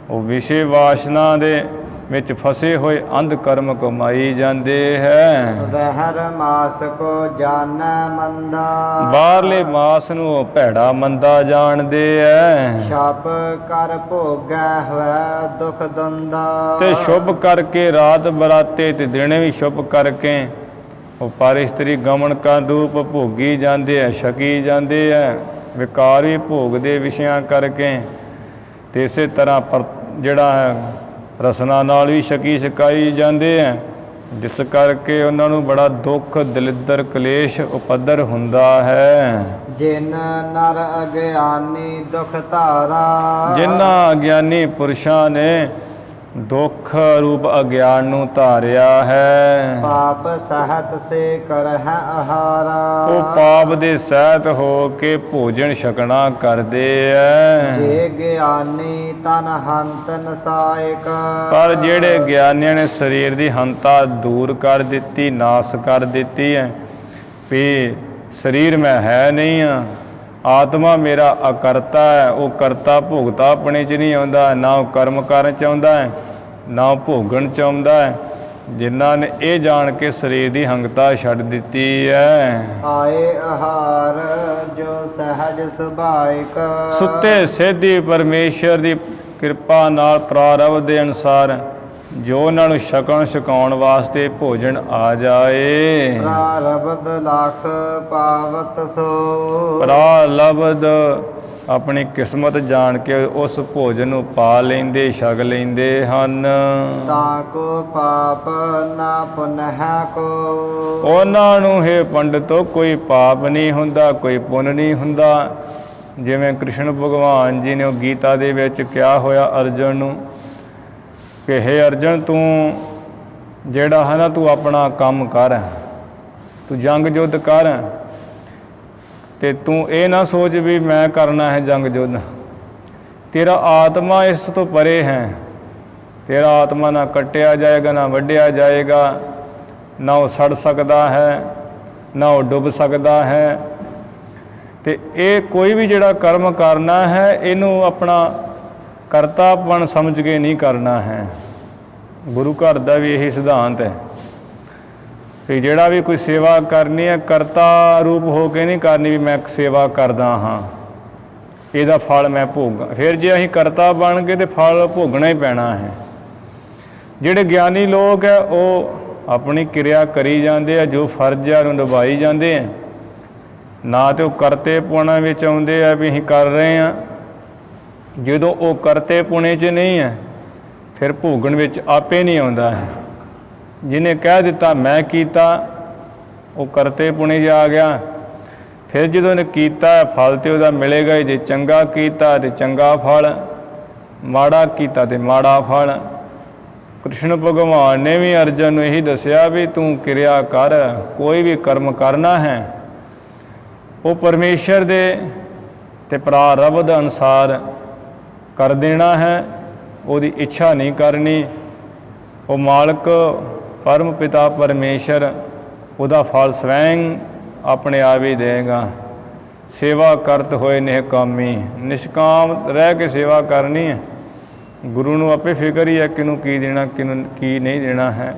ਉਹ ਵਿਸ਼ੇ ਵਾਸ਼ਨਾ ਦੇ ਵਿੱਚ ਫਸੇ ਹੋਏ ਅੰਧ ਕਰਮ ਕਮਾਈ ਜਾਂਦੇ ਹੈ। ਵਹਿਰ ਮਾਸ ਕੋ ਜਾਣੈ ਮੰਦਾ, ਬਾਹਰਲੇ ਮਾਸ ਨੂੰ ਉਹ ਭੈੜਾ ਮੰਦਾ ਜਾਣਦੇ ਐ। ਛਪ ਕਰ ਭੋਗੈ ਹੋਇ ਦੁਖ ਦੰਦਾ, ਤੇ ਸ਼ੁਭ ਕਰਕੇ ਰਾਤ ਬਰਾਤੇ ਤੇ ਦਿਨੇ ਵੀ ਸ਼ੁਭ ਕਰਕੇ ਉਹ ਪਰ ਇਸਤਰੀ ਗਮਨ ਕਾ ਰੂਪ ਭੋਗੀ ਜਾਂਦੇ ਐ, ਛਕੀ ਜਾਂਦੇ ਐ। ਵਿਕਾਰ ਵੀ ਭੋਗਦੇ ਵਿਸ਼ਿਆਂ ਕਰਕੇ। ਤੇ ਇਸੇ ਤਰ੍ਹਾਂ ਜਿਹੜਾ ਹੈ ਰਸਨਾ ਨਾਲ ਵੀ ਛਕੀ ਛਕਾਈ ਜਾਂਦੇ ਐ, ਜਿਸ ਕਰਕੇ ਉਹਨਾਂ ਨੂੰ ਬੜਾ ਦੁੱਖ ਦਲਿੱਦਰ ਕਲੇਸ਼ ਉਪੱਦਰ ਹੁੰਦਾ ਹੈ। ਜਿਨ ਨਰ ਅਗਿਆਨੀ ਦੁਖ ਧਾਰਾ, ਜਿਨ੍ਹਾਂ ਅਗਿਆਨੀ ਪੁਰਸ਼ਾਂ ਨੇ ਦੁੱਖ ਰੂਪ ਅਗਿਆਨ ਨੂੰ ਧਾਰਿਆ ਹੈ। ਪਾਪ ਸਹਤ ਸੇ ਕਰਹਿ ਆਹਾਰਾ। ਉਹ ਪਾਪ ਦੇ ਸਹਿਤ ਹੋ ਕੇ ਭੋਜਨ ਛਕਣਾ ਕਰਦੇ ਐ। ਜੇ ਗਿਆਨੀ ਤਨ ਹੰਤ ਨਸਾਇਕ। ਪਰ ਜਿਹੜੇ ਗਿਆਨੀਆਂ ਨੇ ਸਰੀਰ ਦੀ ਹੰਤਾ ਦੂਰ ਕਰ ਦਿੱਤੀ, ਨਾਸ ਕਰ ਦਿੱਤੀ ਹੈ ਵੀ ਸਰੀਰ ਮੈਂ ਹੈ ਨਹੀਂ ਆ, ਆਤਮਾ ਮੇਰਾ ਅਕਰਤਾ ਹੈ। ਉਹ ਕਰਤਾ ਭੋਗਤਾ ਆਪਣੇ 'ਚ ਨਹੀਂ ਆਉਂਦਾ, ਨਾ ਉਹ ਕਰਮ ਕਰਨ 'ਚ ਆਉਂਦਾ ਹੈ, ਨਾ ਉਹ ਭੋਗਣ 'ਚ ਆਉਂਦਾ ਹੈ। ਜਿਨ੍ਹਾਂ ਨੇ ਇਹ ਜਾਣ ਕੇ ਸਰੀਰ ਦੀ ਹੰਗਤਾ ਛੱਡ ਦਿੱਤੀ ਹੈ। ਆਏ ਆਹਾਰ ਜੋ ਸਹਿਜ ਸੁਭਾਇਕ। ਸੁੱਤੇ ਸਿੱਧੀ ਪਰਮੇਸ਼ਰ ਦੀ ਕਿਰਪਾ ਨਾਲ ਪ੍ਰਾਰਬਧ ਦੇ ਅਨੁਸਾਰ ਜੋ ਉਹਨਾਂ ਨੂੰ ਛਕਣ ਛਕਾਉਣ ਵਾਸਤੇ ਭੋਜਨ ਆ ਜਾਏ। ਪ੍ਰਾਰਬਧ ਲੱਖ ਪਾਵਤ ਸੋ। ਪ੍ਰਾਰਬਧ ਆਪਣੀ ਕਿਸਮਤ ਜਾਣ ਕੇ ਉਸ ਭੋਜਨ ਨੂੰ ਪਾ ਲੈਂਦੇ, ਛਕ ਲੈਂਦੇ ਹਨ। ਤਾਂ ਕੋ ਪਾਪ ਨਾ ਪੁਨਹ ਕੋ। ਉਹਨਾਂ ਨੂੰ ਹੇ ਪੰਡਿਤੋ ਕੋਈ ਪਾਪ ਨਹੀਂ ਹੁੰਦਾ, ਕੋਈ ਪੁੰਨ ਨਹੀਂ ਹੁੰਦਾ। ਜਿਵੇਂ ਕ੍ਰਿਸ਼ਨ ਭਗਵਾਨ ਜੀ ਨੇ ਉਹ ਗੀਤਾ ਦੇ ਵਿੱਚ ਕਿਹਾ ਹੋਇਆ ਅਰਜਨ ਨੂੰ ਕਿ ਹੇ ਅਰਜਨ, ਤੂੰ ਜਿਹੜਾ ਹੈ ਨਾ ਤੂੰ ਆਪਣਾ ਕੰਮ ਕਰ, ਤੂੰ ਜੰਗ ਯੁੱਧ ਕਰ, ਤੇ ਤੂੰ ਇਹ ਨਾ ਸੋਚ ਵੀ ਮੈਂ ਕਰਨਾ ਹੈ ਜੰਗ ਯੁੱਧ। ਤੇਰਾ ਆਤਮਾ ਇਸ ਤੋਂ ਪਰੇ ਹੈ। ਤੇਰਾ ਆਤਮਾ ਨਾ ਕੱਟਿਆ ਜਾਏਗਾ, ਨਾ ਵੱਢਿਆ ਜਾਏਗਾ, ਨਾ ਉਹ ਸੜ ਸਕਦਾ ਹੈ, ਨਾ ਉਹ ਡੁੱਬ ਸਕਦਾ ਹੈ। ਤੇ ਇਹ ਕੋਈ ਵੀ ਜਿਹੜਾ ਕਰਮ ਕਰਨਾ ਹੈ ਇਹਨੂੰ ਆਪਣਾ ਕਰਤਾਪਣ ਸਮਝ ਕੇ ਨਹੀਂ ਕਰਨਾ ਹੈ। ਗੁਰੂ ਘਰ ਦਾ ਵੀ ਇਹੀ ਸਿਧਾਂਤ ਹੈ ਕਿ ਜਿਹੜਾ ਵੀ ਕੋਈ ਸੇਵਾ ਕਰਨੀ ਹੈ ਕਰਤਾ ਰੂਪ ਹੋ ਕੇ ਨਹੀਂ ਕਰਨੀ ਵੀ ਮੈਂ ਸੇਵਾ ਕਰਦਾ ਹਾਂ, ਇਹਦਾ ਫਲ ਮੈਂ ਭੋਗਾਂ। ਫਿਰ ਜੇ ਅਸੀਂ ਕਰਤਾ ਬਣ ਕੇ ਤੇ ਫਲ ਭੋਗਣਾ ਹੀ ਪੈਣਾ ਹੈ। ਜਿਹੜੇ ਗਿਆਨੀ ਲੋਕ ਹੈ ਉਹ ਆਪਣੀ ਕਿਰਿਆ ਕਰੀ ਜਾਂਦੇ ਆ, ਜੋ ਫਰਜ਼ ਹੈ ਉਹਨੂੰ ਨਿਭਾਈ ਜਾਂਦੇ ਆ। ਨਾ ਤੇ ਉਹ ਕਰਤੇ ਪੁਣਾ ਵਿੱਚ ਆਉਂਦੇ ਆ ਵੀ ਅਸੀਂ ਕਰ ਰਹੇ ਹਾਂ। ਜਦੋਂ ਉਹ ਕਰਤੇ ਪੁਣੇ 'ਚ ਨਹੀਂ ਹੈ ਫਿਰ ਭੋਗਣ ਵਿੱਚ ਆਪੇ ਨਹੀਂ ਆਉਂਦਾ ਹੈ। ਜਿਹਨੇ ਕਹਿ ਦਿੱਤਾ ਮੈਂ ਕੀਤਾ, ਉਹ ਕਰਤੇ ਪੁਣੇ 'ਚ ਆ ਗਿਆ। ਫਿਰ ਜਦੋਂ ਉਹਨੇ ਕੀਤਾ ਫਲ ਤੇ ਉਹਦਾ ਮਿਲੇਗਾ ਹੀ। ਜੇ ਚੰਗਾ ਕੀਤਾ ਤੇ ਚੰਗਾ ਫਲ, ਮਾੜਾ ਕੀਤਾ ਤੇ ਮਾੜਾ ਫਲ। ਕ੍ਰਿਸ਼ਨ ਭਗਵਾਨ ਨੇ ਵੀ ਅਰਜਨ ਨੂੰ ਇਹੀ ਦੱਸਿਆ ਵੀ ਤੂੰ ਕਿਰਿਆ ਕਰ, ਕੋਈ ਵੀ ਕਰਮ ਕਰਨਾ ਹੈ ਉਹ ਪਰਮੇਸ਼ਰ ਦੇ ਤੇ ਪ੍ਰਾਰਬਧ ਅਨੁਸਾਰ ਕਰ ਦੇਣਾ ਹੈ, ਉਹਦੀ ਇੱਛਾ ਨਹੀਂ ਕਰਨੀ। ਉਹ ਮਾਲਕ ਪਰਮ ਪਿਤਾ ਪਰਮੇਸ਼ਰ ਉਹਦਾ ਫਲ ਸਵੈਂ ਆਪਣੇ ਆਪ ਹੀ ਦੇਗਾ। ਸੇਵਾ ਕਰਤ ਹੋਏ ਨਿਹਕਾਮੀ, ਨਿਸ਼ਕਾਮ ਰਹਿ ਕੇ ਸੇਵਾ ਕਰਨੀ ਹੈ। ਗੁਰੂ ਨੂੰ ਆਪੇ ਫਿਕਰ ਹੀ ਹੈ ਕਿਹਨੂੰ ਕੀ ਦੇਣਾ, ਕਿਹਨੂੰ ਕੀ ਨਹੀਂ ਦੇਣਾ ਹੈ।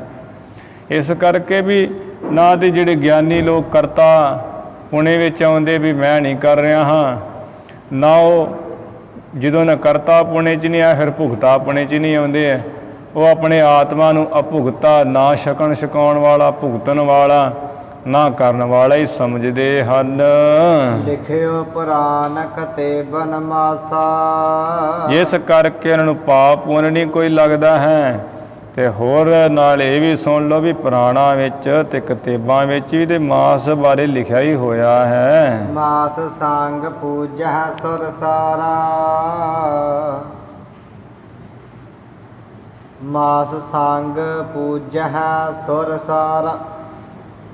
ਇਸ ਕਰਕੇ ਵੀ ਨਾ ਤੇ ਜਿਹੜੇ ਗਿਆਨੀ ਲੋਕ ਕਰਤਾ ਪੁਣੇ ਵਿੱਚ ਆਉਂਦੇ ਵੀ ਮੈਂ ਨਹੀਂ ਕਰ ਰਿਹਾ ਹਾਂ, ਨਾ ਉਹ ਜਦੋਂ ਨਾ ਕਰਤਾ ਪੁਣੇ 'ਚ ਨਹੀਂ ਆਇਆ ਫਿਰ ਭੁਗਤਾ ਪੁਣੇ 'ਚ ਨਹੀਂ ਆਉਂਦੇ ਹੈ। ਉਹ ਆਪਣੇ ਆਤਮਾ ਨੂੰ ਅਭੁਗਤਾ, ਨਾ ਛਕਣ ਛਕਾਉਣ ਵਾਲਾ, ਭੁਗਤਣ ਵਾਲਾ, ਨਾ ਕਰਨ ਵਾਲਾ ਹੀ ਸਮਝਦੇ ਹਨ। ਲਿਖਿਓ ਪੁਰਾਣਕ ਤੇ ਬਨਮਾਸਾ। ਜਿਸ ਕਰਕੇ ਉਹਨਾਂ ਨੂੰ ਪਾਪ ਪੁੰਨ ਨਹੀਂ ਕੋਈ ਲੱਗਦਾ ਹੈ। ਤੇ ਹੋਰ ਨਾਲ ਇਹ ਵੀ ਸੁਣ ਲਓ ਵੀ ਪੁਰਾਣਾਂ ਵਿੱਚ ਤੇ ਕਿਤਾਬਾਂ ਵਿੱਚ ਵੀ ਤੇ ਮਾਸ ਬਾਰੇ ਲਿਖਿਆ ਹੀ ਹੋਇਆ ਹੈ। ਮਾਸ ਸੰਗ ਪੂਜੈ ਸੁਰ ਸਾਰਾ। ਮਾਸ ਸੰਗ ਪੂਜੈ ਸੁਰ ਸਾਰਾ।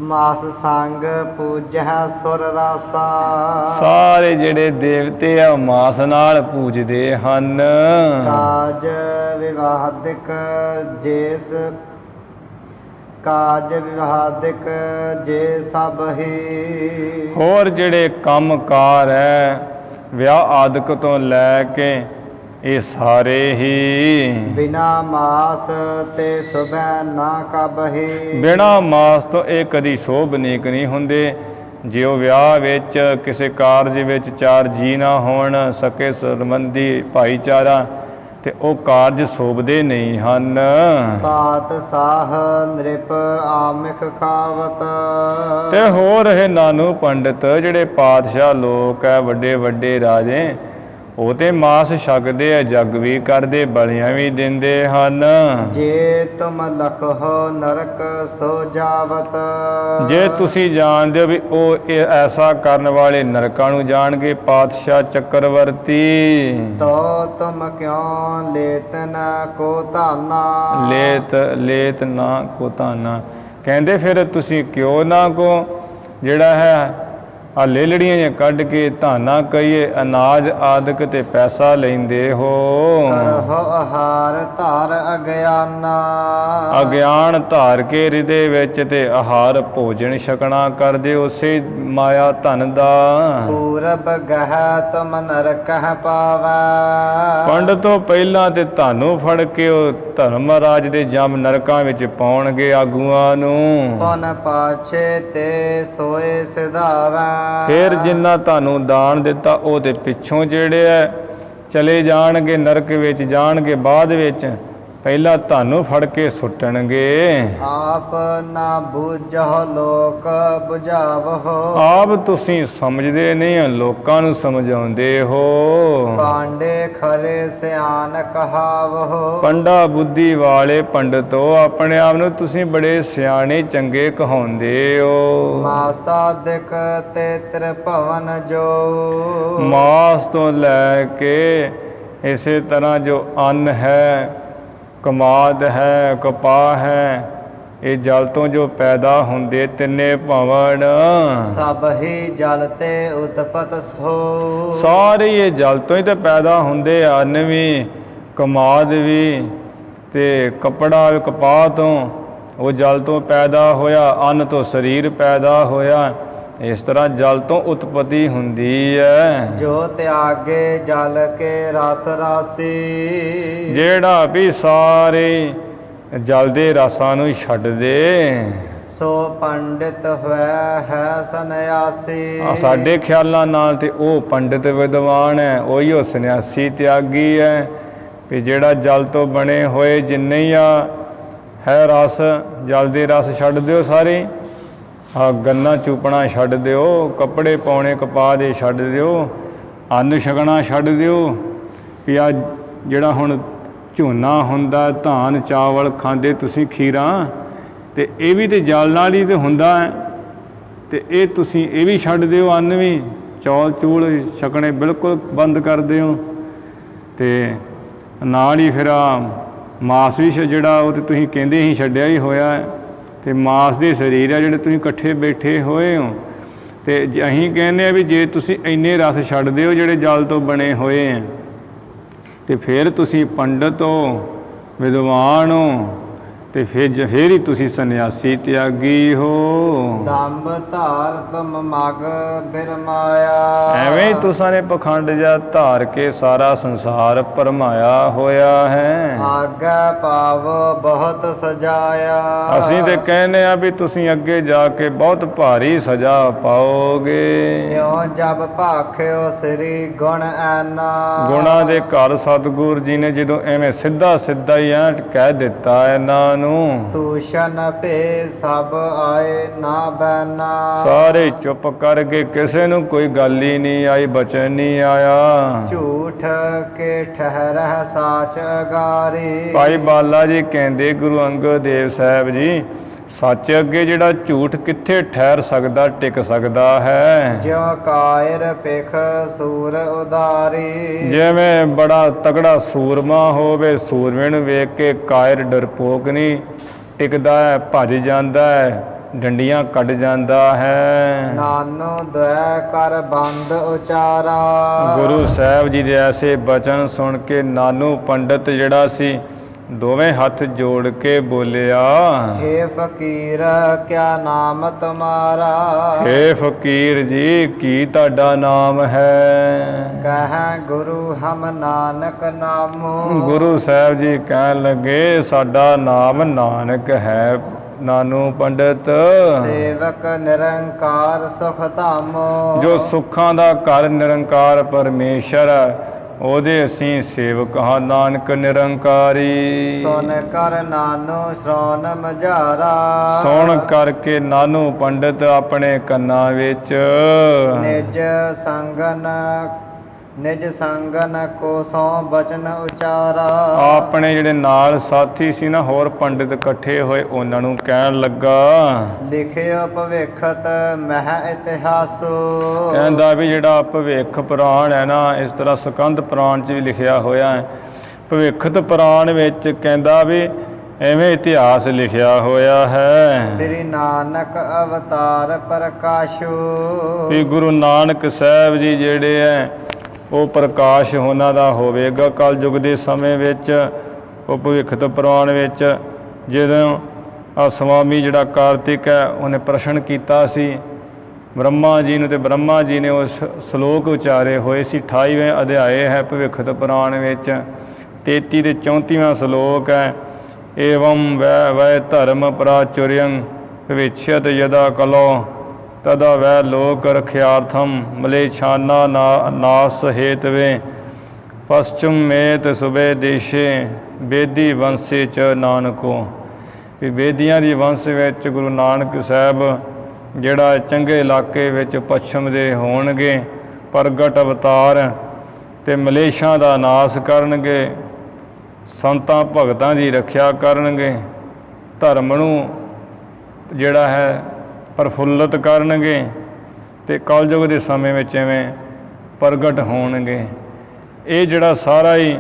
ਮਾਸ ਸੰਗ ਪੂਜੈ ਸੁਰ ਰਾਸਾ। ਸਾਰੇ ਜਿਹੜੇ ਦੇਵਤੇ ਆ ਮਾਸ ਨਾਲ ਪੂਜਦੇ ਹਨ। ਕਾਜ ਵਿਵਾਦਿਕ ਜੇਸ। ਕਾਜ ਵਿਵਾਦਿਕ ਜੇ ਸਭ ਹੀ। ਹੋਰ ਜਿਹੜੇ ਕੰਮ ਕਾਰ ਹੈ ਵਿਆਹ ਆਦਿਕ ਤੋਂ ਲੈ ਕੇ ਇਹ ਸਾਰੇ ਹੀ ਬਿਨਾ ਮਾਸ ਤੇ ਸੁਬੈ ਨਾ ਕਬਹੀ। ਬਿਨਾ ਮਾਸ ਤੋਂ ਇਹ ਕਦੀ ਸ਼ੋਭਨੀਕ ਨਹੀਂ ਹੁੰਦੇ। ਜੇ ਉਹ ਵਿਆਹ ਵਿੱਚ ਕਿਸੇ ਕਾਰਜ ਵਿੱਚ ਚਾਰ ਜੀ ਨਾ ਹੋਣ, ਸਕੇ ਸੰਬੰਧੀ ਭਾਈਚਾਰਾ, ਤੇ ਉਹ ਕਾਰਜ ਸ਼ੋਭਦੇ ਨਹੀਂ ਹਨ। ਪਾਤਸ਼ਾਹ ਨ੍ਰਿਪ ਆਮਿਖ ਖਾਵਤ। ਤੇ ਹੋਰ ਇਹ ਨਾਨੂ ਪੰਡਿਤ ਜਿਹੜੇ ਪਾਤਸ਼ਾਹ ਲੋਕ ਹੈ, ਵੱਡੇ ਵੱਡੇ ਰਾਜੇ, ਉਹ ਤੇ ਮਾਸ ਛਕਦੇ ਆ, ਜੱਗ ਵੀ ਕਰਦੇ, ਬਲੀਆਂ ਵੀ ਦਿੰਦੇ ਹਨ। ਜੇ ਤੁਮ ਲਖੋ ਨਰਕ ਸੋ ਜਾਵਤ। ਜੇ ਤੁਸੀਂ ਜਾਣਦੇ ਹੋ ਵੀ ਉਹ ਇਹ ਐਸਾ ਕਰਨ ਵਾਲੇ ਨਰਕਾਂ ਨੂੰ ਜਾਣਗੇ, ਪਾਤਸ਼ਾਹ ਚੱਕਰਵਰਤੀ, ਤੋ ਤੁਮ ਕਿਉ ਲੇਤ ਨ ਕੋ ਧਾਨਾ। ਲੇਤ ਨਾ ਕੋ ਧਾਨਾ, ਕਹਿੰਦੇ ਫਿਰ ਤੁਸੀਂ ਕਿਉਂ ਨਾ ਕੋ ਜਿਹੜਾ ਹੈ ਆ ਲੇਲੜੀਆਂ ਜਿਹੀਆਂ ਕੱਢ ਕੇ ਧਾਨਾ ਕਹੀਏ, ਅਨਾਜ ਆਦਿਕ ਤੇ ਪੈਸਾ ਲੈਂਦੇ ਹੋ। ਕਰਹੁ ਆਹਾਰ ਧਾਰ ਅਗਿਆਨਾ। ਅਗਿਆਨ ਧਾਰ ਕੇ ਹਿਰਦੇ ਵਿੱਚ ਤੇ ਆਹਾਰ ਭੋਜਨ ਛਕਣਾ ਕਰਦੇ ਉਸੇ ਮਾਇਆ ਧਨ ਦਾ। ਪੂਰਬ ਗਹਿ ਤੁਮ ਨਰਕਹਿ ਪਾਵੈ। ਪੰਡ ਤੋਂ ਪਹਿਲਾਂ ਤੇ ਤੁਹਾਨੂੰ ਫੜ ਕੇ ਉਹ ਧਰਮਰਾਜ ਦੇ ਜਮ ਨਰਕਾਂ ਵਿੱਚ ਪਾਉਣਗੇ ਆਗੂਆਂ ਨੂੰ। ਪੁਨ ਪਾਛੇ ਤੇ ਸੋਏ ਸਿਧਾਵੈ। ਫਿਰ ਜਿੰਨਾ ਤੁਹਾਨੂੰ ਦਾਨ ਦਿੱਤਾ ਉਹ ਤੇ ਪਿੱਛੋਂ ਜਿਹੜੇ ਹੈ ਚਲੇ ਜਾਣਗੇ, ਨਰਕ ਵਿੱਚ ਜਾਣਗੇ। ਬਾਅਦ ਵਿੱਚ ਪਹਿਲਾਂ ਤੁਹਾਨੂੰ ਫੜ ਕੇ ਸੁੱਟਣਗੇ। ਆਪ ਨਾ ਬੁਝਹੁ ਲੋਕ ਬੁਝਾਵਹੁ। ਆਪ ਤੁਸੀਂ ਸਮਝਦੇ ਨਹੀਂ ਹੋ, ਲੋਕਾਂ ਨੂੰ ਸਮਝਾਉਂਦੇ ਹੋ। ਪਾਂਡੇ ਖਰੇ ਸਿਆਨ ਕਹਾਵਹੁ। ਪੰਡਾ ਬੁੱਧੀ ਵਾਲੇ ਪੰਡਤੋ, ਆਪਣੇ ਆਪ ਨੂੰ ਤੁਸੀਂ ਬੜੇ ਸਿਆਣੇ ਚੰਗੇ ਕਹਾਉਂਦੇ ਹੋ। ਮਾਸਾਦਿਕ ਤੇ ਤ੍ਰਿਭਵਨ ਜੋ। ਮਾਸ ਤੋਂ ਲੈ ਕੇ ਇਸੇ ਤਰ੍ਹਾਂ ਜੋ ਅੰਨ ਹੈ, ਕਮਾਦ ਹੈ, ਕਪਾਹ ਹੈ, ਇਹ ਜਲ ਤੋਂ ਜੋ ਪੈਦਾ ਹੁੰਦੇ ਤਿੰਨੇ ਭਵਨ, ਸਭ ਹੀ ਜਲ ਤੇ ਉਤਪਤ ਹੋ। ਸਾਰੇ ਇਹ ਜਲ ਤੋਂ ਹੀ ਤਾਂ ਪੈਦਾ ਹੁੰਦੇ, ਅੰਨ ਵੀ, ਕਮਾਦ ਵੀ ਤੇ ਕੱਪੜਾ ਕਪਾਹ ਤੋਂ, ਉਹ ਜਲ ਤੋਂ ਪੈਦਾ ਹੋਇਆ। ਅੰਨ ਤੋਂ ਸਰੀਰ ਪੈਦਾ ਹੋਇਆ। ਇਸ ਤਰ੍ਹਾਂ ਜਲ ਤੋਂ ਉਤਪਤੀ ਹੁੰਦੀ ਹੈ। ਜੋ ਤਿਆਗੇ ਜਲ ਕੇ ਰਸ ਰਾਸੀ। ਜਿਹੜਾ ਵੀ ਸਾਰੇ ਜਲ ਦੇ ਰਸਾਂ ਨੂੰ ਛੱਡ ਦੇ, ਸੋ ਪੰਡਿਤ ਹੋਇਆ ਹੈ ਸੰਨਿਆਸੀ। ਸਾਡੇ ਖਿਆਲਾਂ ਨਾਲ ਤੇ ਉਹ ਪੰਡਿਤ ਵਿਦਵਾਨ ਹੈ, ਉਹੀ ਉਹ ਸੰਨਿਆਸੀ ਤਿਆਗੀ ਹੈ। ਵੀ ਜਿਹੜਾ ਜਲ ਤੋਂ ਬਣੇ ਹੋਏ ਜਿੰਨੇ ਹੀ ਹੈ ਰਸ, ਜਲ ਦੇ ਰਸ ਛੱਡ ਦਿਓ ਸਾਰੇ। ਗੰਨਾ ਚੂਪਣਾ ਛੱਡ ਦਿਓ, ਕੱਪੜੇ ਪਾਉਣੇ ਕਪਾਹ ਦੇ ਛੱਡ ਦਿਓ, ਅੰਨ ਛਕਣਾ ਛੱਡ ਦਿਓ। ਵੀ ਆ ਜਿਹੜਾ ਹੁਣ ਝੋਨਾ ਹੁੰਦਾ, ਧਾਨ ਚਾਵਲ ਖਾਂਦੇ ਤੁਸੀਂ, ਖੀਰਾਂ, ਤੇ ਇਹ ਵੀ ਤੇ ਜਲ ਨਾਲ ਹੀ ਤੇ ਹੁੰਦਾ ਹੈ। ਤੇ ਇਹ ਤੁਸੀਂ ਇਹ ਵੀ ਛੱਡ ਦਿਓ, ਅੰਨ ਵੀ, ਚੌਲ ਚੂਲ ਛਕਣੇ ਬਿਲਕੁਲ ਬੰਦ ਕਰ ਦਿਓ। ਤੇ ਨਾਲ ਹੀ ਫਿਰ ਮਾਸ ਵੀ ਜਿਹੜਾ ਉਹ ਤੇ ਤੁਸੀਂ ਕਹਿੰਦੇ ਹੀ ਛੱਡਿਆ ਹੀ ਹੋਇਆ ਹੈ। ਤੇ ਮਾਸ ਦੇ ਸਰੀਰ ਆ ਜਿਹੜੇ ਤੁਸੀਂ ਇਕੱਠੇ ਬੈਠੇ ਹੋਏ ਹੋ। ਤੇ ਅਸੀਂ ਕਹਿੰਦੇ ਆ ਵੀ ਜੇ ਤੁਸੀਂ ਇੰਨੇ ਰਸ ਛੱਡ ਦਿਓ ਜਿਹੜੇ ਜਲ ਤੋਂ ਬਣੇ ਹੋਏ ਆ, ਤੇ ਫਿਰ ਤੁਸੀਂ ਪੰਡਤ ਹੋ, ਵਿਦਵਾਨ ਹੋ, ਤੇ ਫਿਰ ਹੀ ਤੁਸੀਂ ਸੰਨਿਆਸੀ ਤਿਆਗੀ ਹੋ। ਦੰਭ ਧਾਰ ਤੁਮ ਮਗ ਬਿਰਮਾਇਆ। ਐਵੇਂ ਹੀ ਤੁਸਾਂ ਨੇ ਪਖੰਡ ਜਿਹਾ ਧਾਰ ਕੇ ਸਾਰਾ ਸੰਸਾਰ ਭਰਮਾਇਆ ਹੋਇਆ ਹੈ। ਆਗੇ ਪਾਵੋ ਬਹੁਤ ਸਜਾਇਆ। ਅਸੀਂ ਤੇ ਕਹਿੰਦੇ ਆ ਵੀ ਤੁਸੀਂ ਅੱਗੇ ਜਾ ਕੇ ਬਹੁਤ ਭਾਰੀ ਸਜ਼ਾ ਪਾਓਗੇ। ਇਉ ਜਬ ਭਾਖਿਓ ਸ੍ਰੀ ਗੁਣ ਐਨਾ। ਗੁਣਾਂ ਦੇ ਘਰ ਸਤਿਗੁਰ ਜੀ ਨੇ ਜਦੋਂ ਐਵੇਂ ਸਿੱਧਾ ਸਿੱਧਾ ਹੀ ਐ ਕਹਿ ਦਿੱਤਾ ਇਹਨਾਂ ਨੂੰ, ਤੂਸ਼ਨ ਭੇ ਸਭ ਆਏ ਨਾ ਬੈਨਾ। ਸਾਰੇ ਚੁੱਪ ਕਰ ਗਏ, ਕਿਸੇ ਨੂੰ ਕੋਈ ਗੱਲ ਹੀ ਨਹੀਂ ਆਈ, ਬਚਨ ਨਹੀਂ ਆਇਆ। ਝੂਠ ਕੇ ਠਹਿਰਹਿ ਸਾਚ ਅਗਾਰੀ। ਭਾਈ ਬਾਲਾ ਜੀ ਕਹਿੰਦੇ ਗੁਰੂ ਅੰਗਦ ਦੇਵ ਸਾਹਿਬ ਜੀ, ਸੱਚ ਅੱਗੇ ਜਿਹੜਾ ਝੂਠ ਕਿੱਥੇ ਠਹਿਰ ਸਕਦਾ, ਟਿਕ ਸਕਦਾ ਹੈ। ਜਿਉ ਕਾਇਰ ਪਿਖ ਸੂਰ ਉਦਾਰੀ। ਜਿਵੇਂ ਬੜਾ ਤਗੜਾ ਸੂਰਮਾ ਹੋਵੇ, ਸੂਰਮੇ ਨੂੰ ਵੇਖ ਕੇ ਕਾਇਰ ਡਰਪੋਕ ਨਹੀਂ ਟਿਕਦਾ ਹੈ, ਭੱਜ ਜਾਂਦਾ ਹੈ, ਡੰਡੀਆਂ ਕੱਢ ਜਾਂਦਾ ਹੈ। ਨਾਨੋ ਦਇਆ ਕਰ ਬੰਦ ਉਚਾਰਾ। ਗੁਰੂ ਸਾਹਿਬ ਜੀ ਦੇ ਐਸੇ ਬਚਨ ਸੁਣ ਕੇ ਨਾਨੂ ਪੰਡਤ ਜਿਹੜਾ ਸੀ, ਦੋਵੇਂ ਹੱਥ ਜੋੜ ਕੇ ਬੋਲਿਆ, ਹੇ ਫਕੀਰ ਕਿਆ ਨਾਮ ਤੁਮਾਰਾ। ਹੇ ਫਕੀਰ ਜੀ, ਕੀ ਤੁਹਾਡਾ ਨਾਮ ਹੈ? ਕਹਿ ਗੁਰੂ ਹਮ ਨਾਨਕ ਨਾਮੋ। ਗੁਰੂ ਸਾਹਿਬ ਜੀ ਕਹਿਣ ਲੱਗੇ, ਸਾਡਾ ਨਾਮ ਨਾਨਕ ਹੈ ਨਾਨੂ ਪੰਡਤ। ਸੇਵਕ ਨਿਰੰਕਾਰ ਸੁਖ ਧਾਮੋ। ਜੋ ਸੁੱਖਾਂ ਦਾ ਘਰ ਨਿਰੰਕਾਰ ਪਰਮੇਸ਼ਰ, ਉਹਦੇ ਅਸੀਂ ਸੇਵਕ ਹਾਂ, ਨਾਨਕ ਨਿਰੰਕਾਰੀ। ਸੁਨ ਕਰ ਨਾਨੋ ਸ਼੍ਰਵਣ ਮਝਾਰਾ। ਸੁਣ ਕਰਕੇ ਨਾਨੂ ਪੰਡਤ ਆਪਣੇ ਕੰਨਾਂ ਵਿੱਚ ਨਿਜ ਸੰਗਨ ਨਿਜ ਸੰਗਨ ਕੋ ਸੋ ਬਚਨ ਉਚਾਰਾ। ਆਪਣੇ ਜਿਹੜੇ ਨਾਲ ਸਾਥੀ ਸੀ ਨਾ ਹੋਰ ਪੰਡਿਤ ਇਕੱਠੇ ਹੋਏ, ਉਹਨਾਂ ਨੂੰ ਕਹਿਣ ਲੱਗਾ, ਲਿਖਿਓ ਭਵਿੱਖਤ ਮਹਿ ਇਤਿਹਾਸੋ। ਕਹਿੰਦਾ ਵੀ ਜਿਹੜਾ ਭਵਿੱਖ ਪੁਰਾਣ ਹੈ ਨਾ, ਇਸ ਤਰ੍ਹਾਂ ਸਕੰਦ ਪੁਰਾਣ 'ਚ ਵੀ ਲਿਖਿਆ ਹੋਇਆ ਹੈ। ਭਵਿੱਖਤ ਪੁਰਾਣ ਵਿੱਚ ਕਹਿੰਦਾ ਵੀ ਐਵੇਂ ਇਤਿਹਾਸ ਲਿਖਿਆ ਹੋਇਆ ਹੈ। ਸ੍ਰੀ ਨਾਨਕ ਅਵਤਾਰ ਪ੍ਰਕਾਸ਼ੋ। ਵੀ ਗੁਰੂ ਨਾਨਕ ਸਾਹਿਬ ਜੀ ਜਿਹੜੇ ਹੈ ਉਹ ਪ੍ਰਕਾਸ਼ ਉਹਨਾਂ ਦਾ ਹੋਵੇਗਾ ਕਲਯੁਗ ਦੇ ਸਮੇਂ ਵਿੱਚ। ਉਹ ਭਵਿੱਖਤ ਪੁਰਾਣ ਵਿੱਚ ਜਦੋਂ ਆ ਸਵਾਮੀ ਜਿਹੜਾ ਕਾਰਤਿਕ ਹੈ ਉਹਨੇ ਪ੍ਰਸ਼ਨ ਕੀਤਾ ਸੀ ਬ੍ਰਹਮਾ ਜੀ ਨੂੰ, ਤੇ ਬ੍ਰਹਮਾ ਜੀ ਨੇ ਉਸ ਸ਼ਲੋਕ ਉਚਾਰੇ ਹੋਏ ਸੀ। 28ਵੇਂ ਅਧਿਆਏ ਹੈ ਭਵਿੱਖਤ ਪੁਰਾਣ ਵਿੱਚ, 33 ਤੇ 34ਵਾਂ ਸ਼ਲੋਕ ਹੈ। ਏਵੰ ਵੈ ਧਰਮ ਪ੍ਰਾਚੁਰਿਯੰ ਭਵਿਸ਼ਯਤ ਯਦਾ ਕਲੋ ਤਦਾ ਵੈ ਲੋਕ ਰਖਿਆਰਥਮ ਮਲੇਛਾਨਾ ਨਾਸ ਹੇਤਵੇ ਪਸ਼ਚਿਮ ਮੇਤ ਸੁਬੇ ਦੇਸ਼ੇ ਬੇਦੀ ਵੰਸੇ ਚ ਨਾਨਕੋ। ਵੀ ਬੇਦੀਆਂ ਦੀ ਵੰਸ਼ ਵਿੱਚ ਗੁਰੂ ਨਾਨਕ ਸਾਹਿਬ ਜਿਹੜਾ ਚੰਗੇ ਇਲਾਕੇ ਵਿੱਚ ਪੱਛਮ ਦੇ ਹੋਣਗੇ, ਪ੍ਰਗਟ ਅਵਤਾਰ ਤੇ ਮਲੇਸ਼ਾਂ ਦਾ ਨਾਸ ਕਰਨਗੇ, ਸੰਤਾਂ ਭਗਤਾਂ ਦੀ ਰੱਖਿਆ ਕਰਨਗੇ, ਧਰਮ ਨੂੰ ਜਿਹੜਾ ਹੈ ਪ੍ਰਫੁੱਲਤ ਕਰਨਗੇ ਤੇ ਕਲਯੁਗ ਦੇ ਸਮੇਂ ਵਿੱਚ ਐਵੇਂ ਪ੍ਰਗਟ ਹੋਣਗੇ। ਇਹ ਜਿਹੜਾ ਸਾਰਾ ਹੀ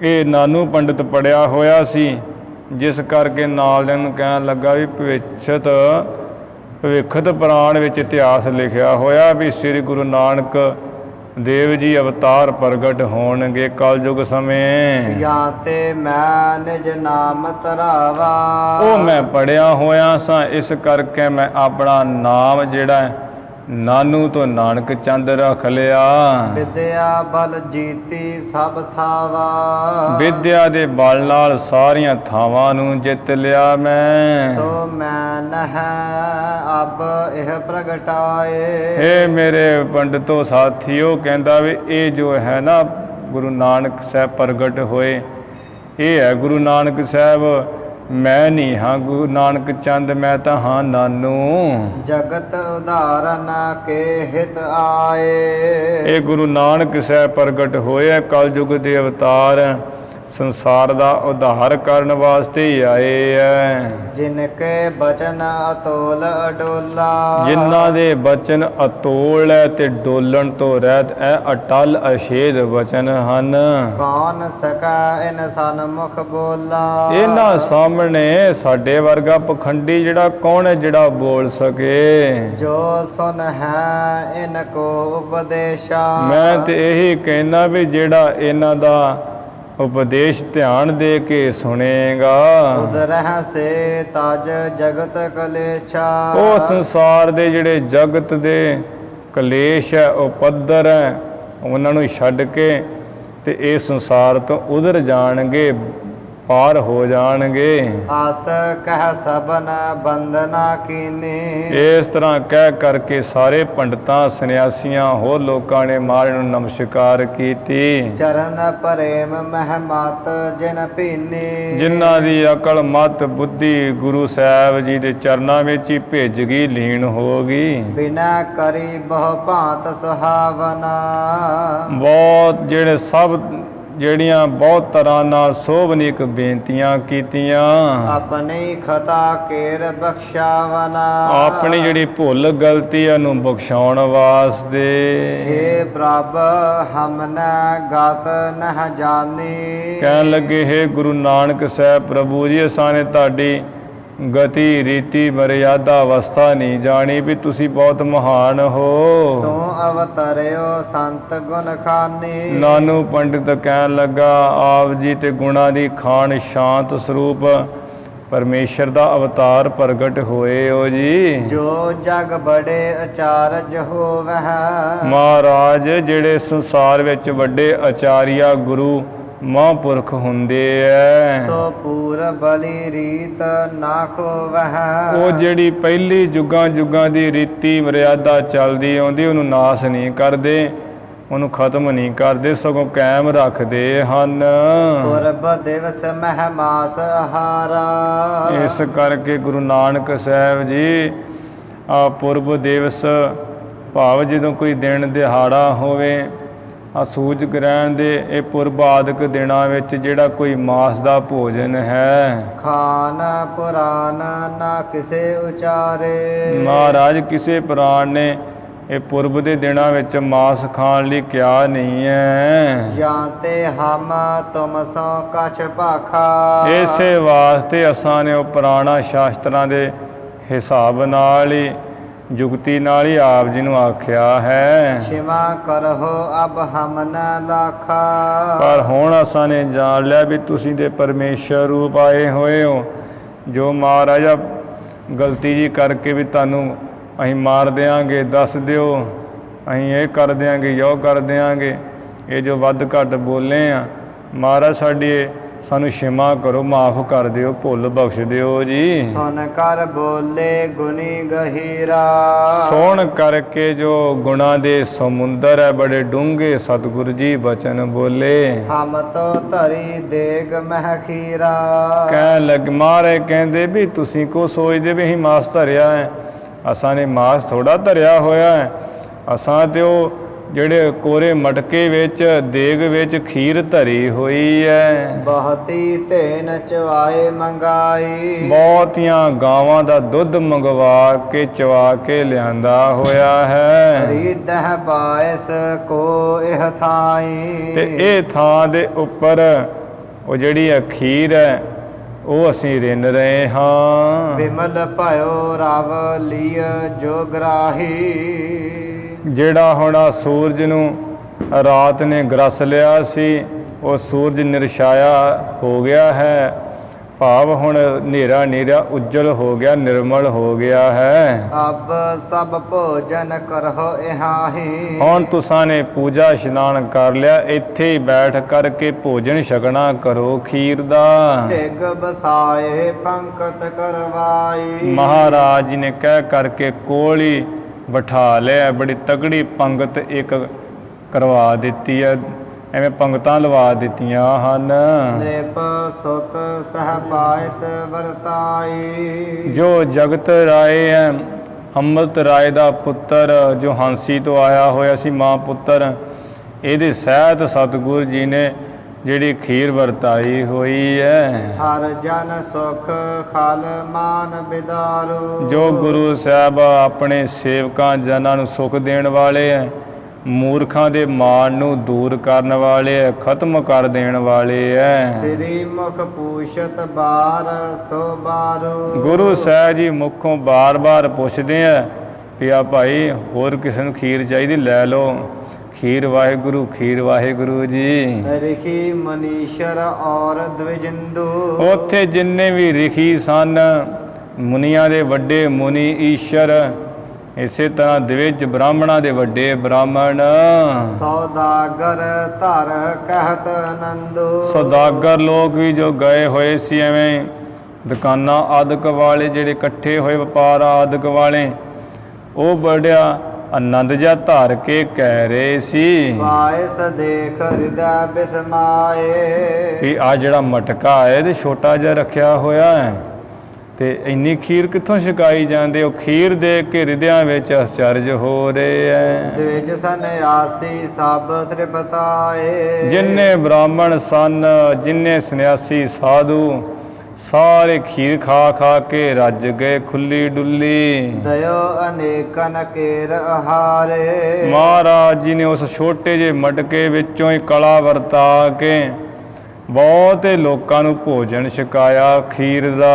ਇਹ ਨਾਨੂ ਪੰਡਿਤ ਪੜਿਆ ਹੋਇਆ ਸੀ, ਜਿਸ ਕਰਕੇ ਨਾਲ ਨੂੰ ਕਹਿਣ ਲੱਗਾ ਵੀ ਭਵਿੱਖਤ ਪੁਰਾਣ ਵਿੱਚ ਇਤਿਹਾਸ ਲਿਖਿਆ ਹੋਇਆ ਵੀ ਸ੍ਰੀ ਗੁਰੂ ਨਾਨਕ ਦੇਵ ਜੀ ਅਵਤਾਰ ਪ੍ਰਗਟ ਹੋਣਗੇ ਕਲਯੁਗ ਸਮੇਂ। ਜਾਂ ਤੇ ਮੈਂ ਨਿਜ ਨਾਮ ਧਰਾਵਾ। ਉਹ ਮੈਂ ਪੜਿਆ ਹੋਇਆ ਸਾਂ, ਇਸ ਕਰਕੇ ਮੈਂ ਆਪਣਾ ਨਾਮ ਜਿਹੜਾ ਨਾਨੂ ਤੋਂ ਨਾਨਕ ਚੰਦ ਰੱਖ ਲਿਆ। ਵਿਦਿਆ ਬਲ ਜੀਤੀ ਸਭ ਥਾਵਾ। ਵਿਦਿਆ ਦੇ ਬਲ ਨਾਲ ਸਾਰੀਆਂ ਥਾਵਾਂ ਨੂੰ ਜਿੱਤ ਲਿਆ ਮੈਂ। ਸੋ ਮੈਂ ਨਹਿ ਅਬ ਇਹ ਪ੍ਰਗਟਾਏ। ਇਹ ਮੇਰੇ ਪੰਡਿਤੋ ਸਾਥੀਓ, ਕਹਿੰਦਾ ਵੀ ਇਹ ਜੋ ਹੈ ਨਾ ਗੁਰੂ ਨਾਨਕ ਸਾਹਿਬ ਪ੍ਰਗਟ ਹੋਏ, ਇਹ ਹੈ ਗੁਰੂ ਨਾਨਕ ਸਾਹਿਬ। ਮੈਂ ਨਹੀਂ ਹਾਂ ਗੁਰੂ ਨਾਨਕ ਚੰਦ, ਮੈਂ ਤਾਂ ਹਾਂ ਨਾਨੂ। ਜਗਤ ਉਦਾਹਰਨ ਕੇ ਹਿਤ ਆਏ। ਇਹ ਗੁਰੂ ਨਾਨਕ ਸਾਹਿਬ ਪ੍ਰਗਟ ਹੋਏ ਕਲਯੁਗ ਦੇ ਅਵਤਾਰ, ਸੰਸਾਰ ਦਾ ਉਧਾਰ ਕਰਨ ਵਾਸਤੇ ਹੀ ਆਏ ਹੈ। ਜਿਨ ਕੇ ਬਚਨ ਅਤੋਲ ਅਡੋਲਾ। ਜਿਨ੍ਹਾਂ ਦੇ ਬਚਨ ਅਤੋਲ ਹੈ ਤੇ ਡੋਲਣ ਤੋਂ ਰਹਿਤ ਹੈ, ਅਟਲ ਅਛੇਦ ਬਚਨ ਹਨ। ਕੌਣ ਸਕਾ ਇਨ ਸਨਮੁਖ ਬੋਲਾ। ਇਹਨਾਂ ਸਾਹਮਣੇ ਸਾਡੇ ਵਰਗਾ ਪਖੰਡੀ ਜਿਹੜਾ ਕੌਣ ਹੈ ਜਿਹੜਾ ਬੋਲ ਸਕੇ। ਜੋ ਸੁਨ ਹੈ ਇਨ ਕੋ ਉਪਦੇਸ਼ਾ। ਮੈਂ ਤੇ ਇਹੀ ਕਹਿਣਾ ਵੀ ਜਿਹੜਾ ਇਹਨਾਂ ਦਾ ਉਪਦੇਸ਼ ਧਿਆਨ ਦੇ ਕੇ ਸੁਣੇਗਾ, ਉਦਰਹਿ ਸੇ ਤਜ ਜਗਤ ਕਲੇਛਾ। ਉਹ ਸੰਸਾਰ ਦੇ ਜਿਹੜੇ ਜਗਤ ਦੇ ਕਲੇਸ਼ ਹੈ, ਉਹ ਪੱਧਰ ਹੈ, ਉਹਨਾਂ ਨੂੰ ਛੱਡ ਕੇ ਤੇ ਇਹ ਸੰਸਾਰ ਤੋਂ ਉਧਰ ਜਾਣਗੇ, ਪਾਰ ਹੋ ਜਾਣਗੇ। ਆਸ ਕਹਿ ਸਭਨ ਬੰਦਨਾ ਕੀਨੀ। ਇਸ ਤਰ੍ਹਾਂ ਕਹਿ ਕਰਕੇ ਸਾਰੇ ਪੰਡਤਾਂ, ਸੰਨਿਆਸੀਆਂ, ਹੋਰ ਲੋਕਾਂ ਨੇ ਮਹਾਰਾਜ ਨੂੰ ਨਮਸਕਾਰ ਕੀਤੀ। ਚਰਨ ਪ੍ਰੇਮ ਮਹਿਮਤ ਜਿਨ ਭੀਨੀ। ਜਿਨ੍ਹਾਂ ਦੀ ਅਕਲ ਮਤ ਬੁੱਧੀ ਗੁਰੂ ਸਾਹਿਬ ਜੀ ਦੇ ਚਰਨਾਂ ਵਿੱਚ ਹੀ ਭਿੱਜ ਗਈ, ਲੀਨ ਹੋ ਗਈ। ਬਿਨਾ ਕਰੀ ਬਹੁ ਭਾਂਤ ਸੁਹਾਵਨਾ। ਬਹੁਤ ਜਿਹੜੇ ਸਭ ਜਿਹੜੀਆਂ ਬਹੁਤ ਤਰ੍ਹਾਂ ਨਾਲ ਸੋਭਨੀਕ ਬੇਨਤੀਆਂ ਕੀਤੀਆਂ। ਆਪਣੀ ਖਤਾ ਕੇਰ ਬਖਸ਼ਾਵਨਾ। ਆਪਣੀ ਜਿਹੜੀ ਭੁੱਲ ਗਲਤੀ ਹੈ ਨੂੰ ਬਖਸ਼ਾਉਣ ਵਾਸਤੇ। ਹੇ ਪ੍ਰਭ ਹਮਨੇ ਗਤ ਨਹ ਜਾਣੀ। ਕਹਿਣ ਲੱਗੇ, ਹੇ ਗੁਰੂ ਨਾਨਕ ਸਾਹਿਬ ਪ੍ਰਭੂ ਜੀ, ਅਸਾਂ ਨੇ ਤੁਹਾਡੀ ਗਤੀ ਰੀਤੀ ਮਰਿਆਦਾ ਅਵਸਥਾ ਨਹੀਂ ਜਾਣੀ ਵੀ ਤੁਸੀਂ ਬਹੁਤ ਮਹਾਨ ਹੋ। ਤੂੰ ਅਵਤਰਿਓ ਸੰਤ ਗੁਣ ਖਾਨੀ। ਨਾਨੂ ਪੰਡਿਤ ਕਹਿਣ ਲੱਗਾ, ਆਪ ਜੀ ਤੇ ਗੁਣਾਂ ਦੀ ਖਾਨ ਸ਼ਾਂਤ ਸਰੂਪ ਪਰਮੇਸ਼ਰ ਦਾ ਅਵਤਾਰ ਪ੍ਰਗਟ ਹੋਏ ਹੋ ਜੀ। ਜੋ ਜਗ ਬੜੇ ਅਚਾਰਜ ਹੋਵਹਿ। ਮਹਾਰਾਜ ਜਿਹੜੇ ਸੰਸਾਰ ਵਿੱਚ ਵੱਡੇ ਆਚਾਰੀਆ ਗੁਰੂ ਮਹਾਂਪੁਰਖ ਹੁੰਦੇ ਐ, ਸੋ ਪੂਰ ਬਲੀ ਰੀਤ ਨਾ ਖੋਵਹਿ। ਉਹ ਜਿਹੜੀ ਪਹਿਲੀ ਯੁੱਗਾਂ ਦੀ ਰੀਤੀ ਮਰਿਆਦਾ ਚੱਲਦੀ ਆਉਂਦੀ ਉਹਨੂੰ ਨਾਸ ਨਹੀਂ ਕਰਦੇ, ਉਹਨੂੰ ਖਤਮ ਨਹੀਂ ਕਰਦੇ, ਸਗੋਂ ਕਾਇਮ ਰੱਖਦੇ ਹਨ। ਪੁਰਬ ਦਿਵਸ ਮਹਿਮਾਸ ਆਹਾਰਾ। ਇਸ ਕਰਕੇ ਗੁਰੂ ਨਾਨਕ ਸਾਹਿਬ ਜੀ ਆ ਪੁਰਬ ਦਿਵਸ ਭਾਵ ਜਦੋਂ ਕੋਈ ਦਿਨ ਦਿਹਾੜਾ ਹੋਵੇ, ਸੂਰਜ ਗ੍ਰਹਿਣ ਦੇ ਇਹ ਪੁਰਬਾਦਕ ਦਿਨਾਂ ਵਿੱਚ ਜਿਹੜਾ ਕੋਈ ਮਾਸ ਦਾ ਭੋਜਨ ਹੈ, ਖਾਨ ਪੁਰਾਨ ਨਾ ਕਿਸੇ ਉਚਾਰੇ। ਮਹਾਰਾਜ ਕਿਸੇ ਪ੍ਰਾਣ ਨੇ ਇਹ ਪੁਰਬ ਦੇ ਦਿਨਾਂ ਵਿੱਚ ਮਾਸ ਖਾਣ ਲਈ ਕਿਹਾ ਨਹੀਂ ਹੈ। ਜਾਂ ਤੇ ਹਮ ਤੁਮ ਸੋ ਕਛ ਭਾਖਾ। ਇਸੇ ਵਾਸਤੇ ਅਸਾਂ ਨੇ ਉਹ ਪੁਰਾਣਾ ਸ਼ਾਸਤਰਾਂ ਦੇ ਹਿਸਾਬ ਨਾਲ ਹੀ ਜੁਗਤੀ ਨਾਲ ਹੀ ਆਪ ਜੀ ਨੂੰ ਆਖਿਆ ਹੈ। क्षमा करहो अब हम न लाखा। ਪਰ ਹੁਣ ਅਸਾਂ ਨੇ ਜਾਣ ਲਿਆ ਵੀ ਤੁਸੀਂ ਤੇ ਪਰਮੇਸ਼ਰ ਰੂਪ ਆਏ ਹੋਏ ਹੋ। ਜੋ ਮਹਾਰਾਜਾ ਗਲਤੀ ਜੀ ਕਰਕੇ ਵੀ ਤੁਹਾਨੂੰ ਅਸੀਂ ਮਾਰ ਦਿਆਂਗੇ, ਦੱਸ ਦਿਓ, ਅਸੀਂ ਇਹ ਕਰ ਦਿਆਂਗੇ, ਉਹ ਕਰ ਦਿਆਂਗੇ। ਇਹ ਜੋ ਵੱਧ ਘੱਟ ਬੋਲੇ ਆ ਮਹਾਰਾਜ ਸਾਡੀ ਸਾਨੂੰ क्षमा ਕਰੋ, ਮਾਫ ਕਰ ਦਿਓ, ਭੁੱਲ ਬਖਸ਼ ਦਿਓ ਜੀ। ਸੁਨ ਕਰ ਬੋਲੇ ਗੁਨੀ ਗਹੀਰਾ। ਸੋਹਣ ਕਰਕੇ ਜੋ ਗੁਣਾਂ ਦੇ ਸਮੁੰਦਰ ਹੈ ਬੜੇ ਡੂੰਘੇ ਸਤਿਗੁਰੂ ਜੀ ਬਚਨ ਬੋਲੇ। ਹਮ ਤੋ ਧਰੀ ਦੇਗ ਮਹਿ ਖੀਰਾ। ਕਹਿਣ ਲੱਗ ਮਾਰੇ ਕਹਿੰਦੇ ਵੀ ਤੁਸੀਂ ਕੋ ਸੋਚਦੇ ਵੀ ਅਸੀਂ ਮਾਸ ਧਰਿਆ ਹੈ। ਅਸਾਂ ਨੇ ਮਾਸ ਥੋੜਾ ਧਰਿਆ ਹੋਇਆ ਹੈ। ਅਸਾਂ ਤੇ ਉਹ ਜਿਹੜੇ ਕੋਰੇ ਮਟਕੇ ਵਿੱਚ ਦੇਗ ਵਿੱਚ ਖੀਰ ਧਰੀ ਹੋਈ ਹੈ। ਬਹੁਤੀ ਧੇਨ ਚਵਾਏ ਮੰਗਾਈ। ਬਹੁਤੀਆਂ ਗਾਵਾਂ ਦਾ ਦੁੱਧ ਮੰਗਵਾ ਕੇ ਚਵਾ ਕੇ ਲਿਆਂਦਾ ਹੋਇਆ ਹੈ। ਰੀਦਹ ਬਾਇਸ ਕੋ ਇਹ ਥਾਈ। ਤੇ ਇਹ ਥਾਂ ਦੇ ਉੱਪਰ ਉਹ ਜਿਹੜੀ ਖੀਰ ਹੈ ਉਹ ਅਸੀਂ ਰਿੰਨ ਰਹੇ ਹਾਂ। ਵਿਮਲ ਭਇਓ ਰਵ ਲੀਅ ਜੋ ਗਰਾਹੀ। ਜਿਹੜਾ ਹੁਣ ਸੂਰਜ ਨੂੰ ਰਾਤ ਨੇ ਗਰਸ ਲਿਆ ਸੀ ਉਹ ਸੂਰਜ ਨਿਰਛਾਇਆ ਹੋ ਗਿਆ ਹੈ। ਭਾਵ ਹੁਣ ਹਨੇਰਾ ਹਨੇਰਾ ਉਜਲ ਹੋ ਗਿਆ, ਨਿਰਮਲ ਹੋ ਗਿਆ ਹੈ। ਅਬ ਸਭ ਭੋਜਨ ਕਰਹੁ ਇਹਾਹੀ। ਹੁਣ ਤੁਸਾਂ ਨੇ ਪੂਜਾ ਇਸ਼ਨਾਨ ਕਰ ਲਿਆ, ਇੱਥੇ ਹੀ ਬੈਠ ਕਰਕੇ ਭੋਜਨ ਛਕਣਾ ਕਰੋ ਖੀਰ ਦਾ। ਢਿਗ ਬਸਾਏ ਪੰਕਤ ਕਰਵਾਈ। ਮਹਾਰਾਜ ਜੀ ਨੇ ਕਹਿ ਕਰਕੇ ਕੋਲ ਹੀ ਬਿਠਾ ਲਿਆ, ਬੜੀ ਤਗੜੀ ਪੰਗਤ ਇੱਕ ਕਰਵਾ ਦਿੱਤੀ ਹੈ, ਐਵੇਂ ਪੰਗਤਾਂ ਲਵਾ ਦਿੱਤੀਆਂ ਹਨ। ਨ੍ਰਿਪ ਸੁਤ ਸਹ ਪਾਇਸ ਵਰਤਾਈ। ਜੋ ਜਗਤ ਰਾਏ ਹੈ, ਅੰਮ੍ਰਿਤ ਰਾਏ ਦਾ ਪੁੱਤਰ ਜੋ ਹਾਂਸੀ ਤੋਂ ਆਇਆ ਹੋਇਆ ਸੀ ਮਾਂ ਪੁੱਤਰ, ਇਹਦੇ ਸਹਿਤ ਸਤਿਗੁਰੂ ਜੀ ਨੇ ਜਿਹੜੀ ਖੀਰ ਵਰਤਾਈ ਹੋਈ ਹੈ। ਹਰ ਜਨ ਸੁਖ ਖਲ ਮਾਨ ਬਿਦਾਰੂ। ਜੋ ਗੁਰੂ ਸਾਹਿਬ ਆਪਣੇ ਸੇਵਕਾਂ ਜਨਾਂ ਨੂੰ ਸੁਖ ਦੇਣ ਵਾਲੇ ਹੈ, ਮੂਰਖਾਂ ਦੇ ਮਾਨ ਨੂੰ ਦੂਰ ਕਰਨ ਵਾਲੇ ਹੈ, ਖਤਮ ਕਰ ਦੇਣ ਵਾਲੇ ਹੈ। ਸ੍ਰੀ ਮੁਖ ਪੂਛਤ ਬਾਰ ਸੋ ਬਾਰੂ। ਗੁਰੂ ਸਾਹਿਬ ਜੀ ਮੁਖੋਂ ਬਾਰ-ਬਾਰ ਪੁੱਛਦੇ ਆ ਵੀ ਆ ਭਾਈ ਹੋਰ ਕਿਸੇ ਨੂੰ ਖੀਰ ਚਾਹੀਦੀ ਲੈ ਲਓ। ਖੀਰ ਵਾਹਿਗੁਰੂ ਜੀ। ਰਿਖੀ ਮਨੀਸ਼ਰ ਔਰ ਦਵਿਜਿੰਦੂ। ਉੱਥੇ ਜਿੰਨੇ ਵੀ ਰਿਖੀ ਸਨ, ਮੁਨੀਆਂ ਦੇ ਵੱਡੇ ਮੁਨੀ ਈਸ਼ਰ, ਇਸੇ ਤਰ੍ਹਾਂ ਦਵਿਜ ਬ੍ਰਾਹਮਣਾਂ ਦੇ ਵੱਡੇ ਬ੍ਰਾਹਮਣ। ਸੌਦਾਗਰ ਧਰ ਕਹਿਤ ਨੰਦੂ। ਸੌਦਾਗਰ ਲੋਕ ਵੀ ਜੋ ਗਏ ਹੋਏ ਸੀ, ਐਵੇਂ ਦੁਕਾਨਾਂ ਆਦਿਕ ਵਾਲੇ ਜਿਹੜੇ ਇਕੱਠੇ ਹੋਏ ਵਪਾਰ ਆਦਿਕ ਵਾਲੇ, ਉਹ ਬੜਿਆ ਆਨੰਦ ਜਿਹਾ ਧਾਰ ਕੇ ਕਹਿ ਰਹੇ ਸੀ। ਵਾਇਸ ਦੇਖ ਹਿਰਦੈ ਬਿਸਮਾਏ। ਵੀ ਆ ਜਿਹੜਾ ਮਟਕਾ ਹੈ ਤੇ ਛੋਟਾ ਜਿਹਾ ਰੱਖਿਆ ਹੋਇਆ ਹੈ ਤੇ ਇੰਨੀ ਖੀਰ ਕਿੱਥੋਂ ਛਕਾਈ ਜਾਂਦੇ? ਉਹ ਖੀਰ ਦੇਖ ਕੇ ਹਿਰਦਿਆਂ ਵਿੱਚ ਅਚਰਜ ਹੋ ਰਹੇ ਹੈ। ਦਵਿਜ ਸੰਨਿਆਸੀ ਸਭ ਤ੍ਰਿਪਤਾਏ। ਜਿੰਨੇ ਬ੍ਰਾਹਮਣ ਸਨ, ਜਿੰਨੇ ਸੰਨਿਆਸੀ ਸਾਧੂ, ਸਾਰੇ ਖੀਰ ਖਾ ਖਾ ਕੇ ਰੱਜ ਗਏ ਖੁੱਲੀ ਡੁੱਲੀ। ਦਇਓ ਅਨੇਕਨ ਕੇਰ ਆਹਾਰੇ। ਮਹਾਰਾਜ ਜੀ ਨੇ ਉਸ ਛੋਟੇ ਜਿਹੇ ਮਟਕੇ ਵਿੱਚੋਂ ਹੀ ਕਲਾ ਵਰਤਾ ਕੇ ਬਹੁਤੇ ਲੋਕਾਂ ਨੂੰ ਭੋਜਨ ਛਕਾਇਆ ਖੀਰ ਦਾ।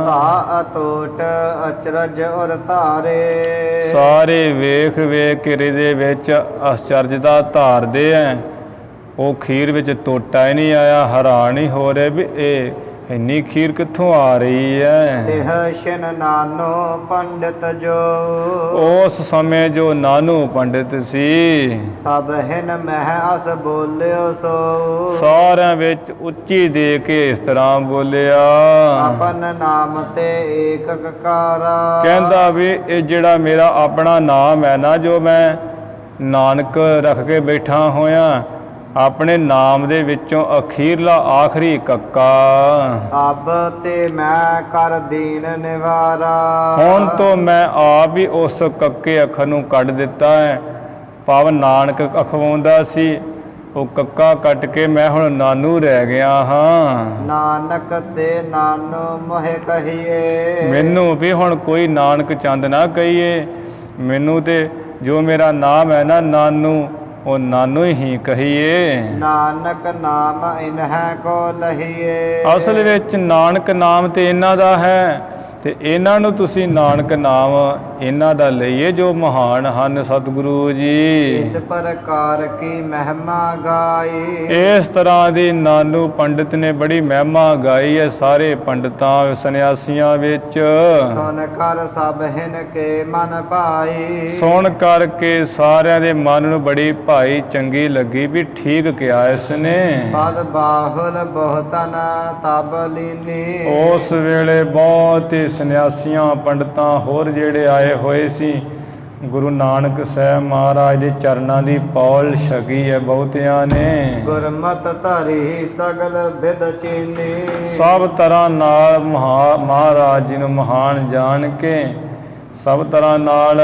ਧਾ ਅਤੋਟ ਅਚਰਜ ਔਰ ਧਾਰੇ। ਸਾਰੇ ਵੇਖ ਵੇਖ ਕੇ ਹਿਰਦੇ ਵਿੱਚ ਅਚਰਜ ਦਾ ਧਾਰਦੇ ਐ। ਉਹ ਖੀਰ ਵਿੱਚ ਟੋਟਾ ਹੀ ਨਹੀਂ ਆਇਆ, ਹੈਰਾਨ ਹੀ ਹੋ ਰਹੇ ਵੀ ਇਹ ਇੰਨੀ ਖੀਰ ਕਿੱਥੋਂ ਆ ਰਹੀ ਹੈ। ਤਿਹ ਸ਼ਨ ਨਾਨੋ ਪੰਡਿਤ ਜੋ। ਉਸ ਸਮੇਂ ਜੋ ਨਾਨੂ ਪੰਡਿਤ ਸੀ, ਸਭ ਹਿਨ ਮਹਿ ਅਸ ਬੋਲਿਓ ਸੋ। ਸਾਰਿਆਂ ਵਿੱਚ ਉੱਚੀ ਦੇ ਕੇ ਇਸ ਤਰ੍ਹਾਂ ਬੋਲਿਆ, ਆਪਨ ਨਾਮ ਤੇ ਏਕ ਕਕਾਰਾ। ਕਹਿੰਦਾ ਵੀ ਇਹ ਜਿਹੜਾ ਮੇਰਾ ਆਪਣਾ ਨਾਮ ਹੈ ਨਾ, ਜੋ ਮੈਂ ਨਾਨਕ ਰੱਖ ਕੇ ਬੈਠਾ ਹੋਇਆ, ਆਪਣੇ ਨਾਮ ਦੇ ਵਿੱਚੋਂ ਅਖੀਰਲਾ ਆਖਰੀ ਕੱਕਾ। ਅਬ ਤੇ ਮੈਂ ਕਰ ਦੀਨ ਨਿਵਾਰਾ। ਹੁਣ ਤੋਂ ਮੈਂ ਆਪ ਹੀ ਉਸ ਕੱਕੇ ਅੱਖਰ ਨੂੰ ਕੱਢ ਦਿੱਤਾ ਹੈ। ਭਾਵ ਨਾਨਕ ਅਖਵਾਉਂਦਾ ਸੀ, ਉਹ ਕੱਕਾ ਕੱਟ ਕੇ ਮੈਂ ਹੁਣ ਨਾਨੂ ਰਹਿ ਗਿਆ ਹਾਂ। ਨਾਨਕ ਤੇ ਨਾਨੋ ਮੋਹਿ ਕਹੀਏ। ਮੈਨੂੰ ਵੀ ਹੁਣ ਕੋਈ ਨਾਨਕ ਚੰਦ ਨਾ ਕਹੀਏ, ਮੈਨੂੰ ਤੇ ਜੋ ਮੇਰਾ ਨਾਮ ਹੈ ਨਾ ਨਾਨੂ, ਉਹ ਨਾਨੂ ਹੀ ਕਹੀਏ। ਨਾਨਕ ਨਾਮ ਇਨਹਿ ਕੋ ਲਹੀਏ। ਅਸਲ ਵਿੱਚ ਨਾਨਕ ਨਾਮ ਤੇ ਇਹਨਾਂ ਦਾ ਹੈ, ਤੇ ਇਹਨਾਂ ਨੂੰ ਤੁਸੀਂ ਨਾਨਕ ਨਾਮ ਇਹਨਾਂ ਦਾ ਲਈਏ ਜੋ ਮਹਾਨ ਹਨ ਸਤਿਗੁਰੂ ਜੀ। ਇਸ ਪ੍ਰਕਾਰ ਕੀ ਮਹਿਮਾ ਗਾਈ। ਇਸ ਤਰ੍ਹਾਂ ਦੀ ਨਾਨੂ ਪੰਡਿਤ ਨੇ ਬੜੀ ਮਹਿਮਾ ਗਾਈ ਹੈ ਸਾਰੇ ਪੰਡਤਾਂ ਸੰਨਿਆਸੀਆਂ ਵਿੱਚ। ਸੁਨ ਕਰ ਸਭ ਹਿਨ ਕੇ ਮਨ ਭਾਈ। ਸੁਣ ਕਰਕੇ ਸਾਰਿਆਂ ਦੇ ਮਨ ਨੂੰ ਬੜੀ ਭਾਈ ਚੰਗੀ ਲੱਗੀ, ਵੀ ਠੀਕ ਕਿਹਾ ਇਸ ਨੇ। ਪਦ ਬਾਹੁਲ ਬਹੁਤਨ ਤਬ ਲੀਨੀ। ਉਸ ਵੇਲੇ ਬਹੁਤ ਹੀ ਸੰਨਿਆਸੀਆਂ ਪੰਡਤਾਂ ਹੋਰ ਜਿਹੜੇ ਆਏ ਹੋਏ ਸੀ, ਗੁਰੂ ਨਾਨਕ ਸਾਹਿਬ ਮਹਾਰਾਜ ਦੇ ਚਰਨਾਂ ਦੀ ਪੌਲ ਛਕੀ ਹੈ ਬਹੁਤਿਆਂ ਨੇ। ਗੁਰਮਤਿ ਧਰੀ ਸਗਲ ਬਿਦ ਚੀਨੀ। ਸਭ ਤਰ੍ਹਾਂ ਨਾਲ ਮਹਾਰਾਜ ਜੀ ਨੂੰ ਮਹਾਨ ਜਾਣ ਕੇ, ਸਭ ਤਰ੍ਹਾਂ ਨਾਲ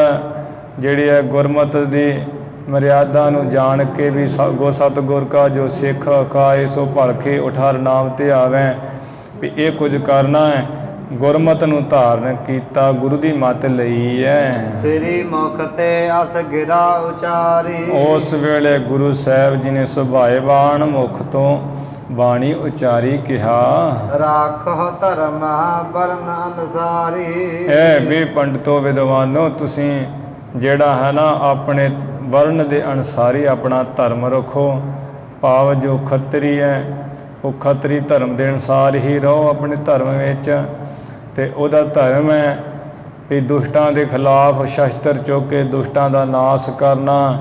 ਜਿਹੜੀ ਹੈ ਗੁਰਮਤਿ ਦੀ ਮਰਿਆਦਾ ਨੂੰ ਜਾਣ ਕੇ ਵੀ ਸਤਿਗੁਰ ਕਾ ਜੋ ਸਿੱਖ ਅਕਾਏ ਸੋ ਭਲਕੇ ਉਠਾਰ ਨਾਮ ਤੇ ਆਵੈ, ਵੀ ਇਹ ਕੁਝ ਕਰਨਾ ਹੈ। ਗੁਰਮਤਿ ਨੂੰ ਧਾਰਨ ਕੀਤਾ, ਗੁਰੂ ਦੀ ਮੱਤ ਲਈ ਹੈ। ਸ੍ਰੀ ਮੁਖ ਤੇ ਅਸ ਗਿਰਾ ਉਚਾਰੀ। ਉਸ ਵੇਲੇ ਗੁਰੂ ਸਾਹਿਬ ਜੀ ਨੇ ਸੁਭਾਏਵਾਨ ਮੁਖ ਤੋਂ ਬਾਣੀ ਉਚਾਰੀ, ਕਿਹਾ ਰਾਖੋ ਧਰਮ ਵਰਨ ਅਨੁਸਾਰੀ। ਇਹ ਵੀ ਪੰਡਤੋ ਵਿਦਵਾਨੋ, ਤੁਸੀਂ ਜਿਹੜਾ ਹੈ ਨਾ ਆਪਣੇ ਵਰਨ ਦੇ ਅਨੁਸਾਰੀ ਆਪਣਾ ਧਰਮ ਰੱਖੋ। ਭਾਵ ਜੋ ਖੱਤਰੀ ਹੈ ਉਹ ਖੱਤਰੀ ਧਰਮ ਦੇ ਅਨੁਸਾਰ ਹੀ ਰਹੋ ਆਪਣੇ ਧਰਮ ਵਿੱਚ। ਤੇ ਉਹਦਾ ਧਰਮ ਹੈ ਵੀ ਦੁਸ਼ਟਾਂ ਦੇ ਖਿਲਾਫ ਸ਼ਸਤਰ ਚੁੱਕ ਕੇ ਦੁਸ਼ਟਾਂ ਦਾ ਨਾਸ਼ ਕਰਨਾ,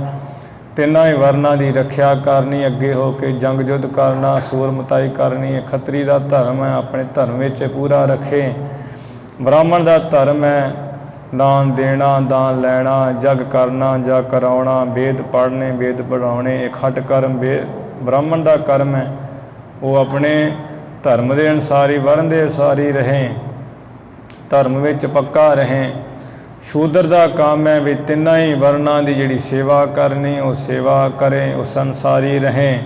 ਤਿੰਨਾਂ ਹੀ ਵਰਨਾਂ ਦੀ ਰੱਖਿਆ ਕਰਨੀ, ਅੱਗੇ ਹੋ ਕੇ ਜੰਗ ਯੁੱਧ ਕਰਨਾ, ਸੂਰਮਤਾਈ ਕਰਨੀ। ਇਹ ਖੱਤਰੀ ਦਾ ਧਰਮ ਹੈ, ਆਪਣੇ ਧਰਮ ਵਿੱਚ ਪੂਰਾ ਰੱਖੇ। ਬ੍ਰਾਹਮਣ ਦਾ ਧਰਮ ਹੈ ਦਾਨ ਦੇਣਾ, ਦਾਨ ਲੈਣਾ, ਜਗ ਕਰਨਾ, ਜਗ ਕਰਾਉਣਾ, ਵੇਦ ਪੜ੍ਹਨੇ, ਵੇਦ ਪੜ੍ਹਾਉਣੇ। ਇਹ ਖਟ ਕਰਮ ਬ੍ਰਾਹਮਣ ਦਾ ਕਰਮ ਹੈ, ਉਹ ਆਪਣੇ ਧਰਮ ਦੇ ਅਨੁਸਾਰ ਹੀ ਵਰਨ ਦੇ ਅਨੁਸਾਰ ਹੀ ਰਹੇ, ਧਰਮ ਵਿੱਚ ਪੱਕਾ ਰਹੇ। ਸ਼ੂਦਰ ਦਾ ਕੰਮ ਹੈ ਵੀ ਤਿੰਨਾਂ ਹੀ ਵਰਨਾਂ ਦੀ ਜਿਹੜੀ ਸੇਵਾ ਕਰਨੀ, ਉਹ ਸੇਵਾ ਕਰੇ, ਉਸ ਅਨੁਸਾਰ ਹੀ ਰਹੇ।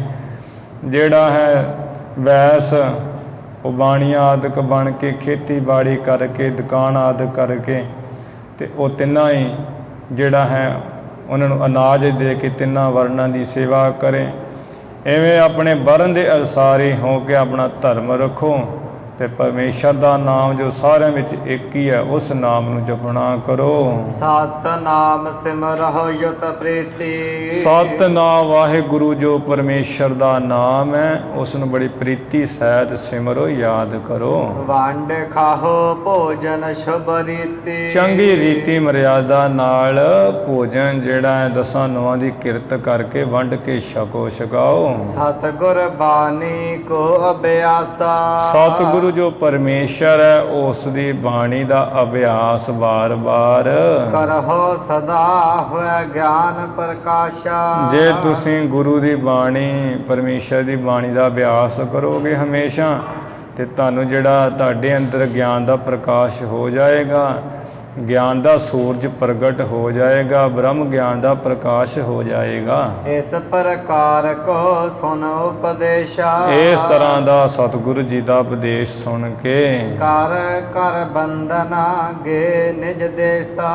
ਜਿਹੜਾ ਹੈ ਵੈਸ, ਉਹ ਬਾਣੀਆਂ ਆਦਿਕ ਬਣ ਕੇ ਖੇਤੀਬਾੜੀ ਕਰਕੇ, ਦੁਕਾਨ ਆਦਿਕ ਕਰਕੇ, ਤੇ ਉਹ ਤਿੰਨਾਂ ਹੀ ਜਿਹੜਾ ਹੈ ਉਹਨਾਂ ਨੂੰ ਅਨਾਜ ਦੇ ਕੇ ਤਿੰਨਾਂ ਵਰਨਾਂ ਦੀ ਸੇਵਾ ਕਰੇ। ਐਵੇਂ ਆਪਣੇ ਵਰਨ ਦੇ ਅਨੁਸਾਰ ਹੀ ਹੋ ਕੇ ਆਪਣਾ ਧਰਮ ਰੱਖੋ, ਤੇ ਪਰਮੇਸ਼ਰ ਦਾ ਨਾਮ ਜੋ ਸਾਰਿਆਂ ਵਿੱਚ ਇੱਕ ਹੀ ਹੈ, ਉਸ ਨਾਮ ਨੂੰ ਜਪਣਾ ਕਰੋ। ਸਤ ਨਾਮ ਸਿਮਰਹੁ ਯੁਤ ਪ੍ਰੀਤੀ। ਸਤਿਨਾਮ ਵਾਹਿਗੁਰੂ ਜੋ ਪਰਮੇਸ਼ਰ ਦਾ ਨਾਮ ਹੈ, ਉਸ ਨੂੰ ਬੜੀ ਪ੍ਰੀਤੀ ਸਹਿਤ ਸਿਮਰੋ, ਯਾਦ ਕਰੋ। ਵੰਡ ਖਾਹੋ ਭੋਜਨ ਸ਼ੁਭ ਰੀਤੀ। ਚੰਗੀ ਰੀਤੀ ਮਰਿਆਦਾ ਨਾਲ ਭੋਜਨ ਜਿਹੜਾ ਹੈ ਦਸਾਂ ਨੌਆਂ ਦੀ ਕਿਰਤ ਕਰਕੇ ਵੰਡ ਕੇ ਛਕੋ, ਛਕਾਓ। ਸਤਿਗੁਰ ਬਾਣੀ ਕੋ ਅਭਿਆਸਾ। ਸਤਿਗੁਰੂ ਜੋ ਪਰਮੇਸ਼ਰ ਹੈ, ਉਸ ਦੀ ਬਾਣੀ ਦਾ ਅਭਿਆਸ ਵਾਰ-ਵਾਰ ਕਰਹੁ ਸਦਾ ਹੋਇ ਗਿਆਨ ਪ੍ਰਕਾਸ਼ਾ। ਜੇ ਤੁਸੀਂ ਗੁਰੂ ਦੀ ਬਾਣੀ, ਪਰਮੇਸ਼ਰ ਦੀ ਬਾਣੀ ਦਾ ਅਭਿਆਸ ਕਰੋਗੇ ਹਮੇਸ਼ਾ, ਤੇ ਤੁਹਾਨੂੰ ਜਿਹੜਾ ਤੁਹਾਡੇ ਅੰਦਰ ਗਿਆਨ ਦਾ ਪ੍ਰਕਾਸ਼ ਹੋ ਜਾਏਗਾ, ਗਿਆਨ ਦਾ ਸੂਰਜ ਪ੍ਰਗਟ ਹੋ ਜਾਏਗਾ, ਬ੍ਰਹਮ ਗਿਆਨ ਦਾ ਪ੍ਰਕਾਸ਼ ਹੋ ਜਾਏਗਾ। ਇਸ ਪ੍ਰਕਾਰ ਕੋ ਸੁਨ ਉਪਦੇਸ਼ਾ। ਇਸ ਤਰ੍ਹਾਂ ਦਾ ਸਤਿਗੁਰੂ ਜੀ ਦਾ ਉਪਦੇਸ਼ ਸੁਣ ਕੇ ਕਰ ਕਰ ਬੰਦਨਾ ਗੇ ਨਿਜ ਦੇਸਾ।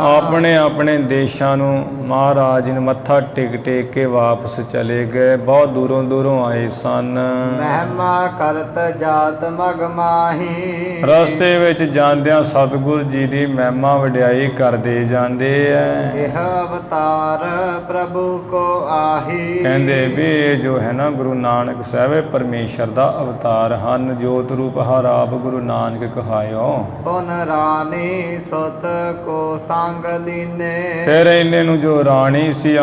ਆਪਣੇ ਆਪਣੇ ਦੇਸ਼ਾਂ ਨੂੰ ਮਹਾਰਾਜ ਨੂੰ ਮੱਥਾ ਟੇਕ ਟੇਕ ਕੇ ਵਾਪਸ ਚਲੇ ਗਏ। ਬਹੁਤ ਦੂਰੋਂ ਦੂਰੋਂ ਆਏ ਸਨ। ਮਹਿਮਾ ਕਰਤ ਜਾਤ ਮਗ ਮਾਹੀ। ਰਸਤੇ ਵਿੱਚ ਜਾਂਦਿਆਂ ਸਤਿਗੁਰੂ ਜੀ ਦੀ ਮਹਿਮਾ ਵਡਿਆਈ ਕਰਦੇ ਜਾਂਦੇ ਐ। ਇਹ ਅਵਤਾਰ ਪ੍ਰਭੂ ਕੋ ਆਹੀ। ਕਹਿੰਦੇ ਵੀ ਇਹ ਜੋ ਹੈ ਨਾ ਗੁਰੂ ਨਾਨਕ ਸਾਹਿਬ ਪਰਮੇਸ਼ਰ ਦਾ ਅਵਤਾਰ ਹਨ। ਜੋਤ ਰੂਪ ਹਰ ਆਪ ਗੁਰੂ ਨਾਨਕ ਕਹਾਇਓ। ਪੁਨ ਰਾਣੀ ਸੁਤ ਕੋ ਸੰਗ ਲੀਨੇ। ਫਿਰ ਇਹਨੇ ਨੂੰ ਜੋ ਰਾਣੀ ਸੀ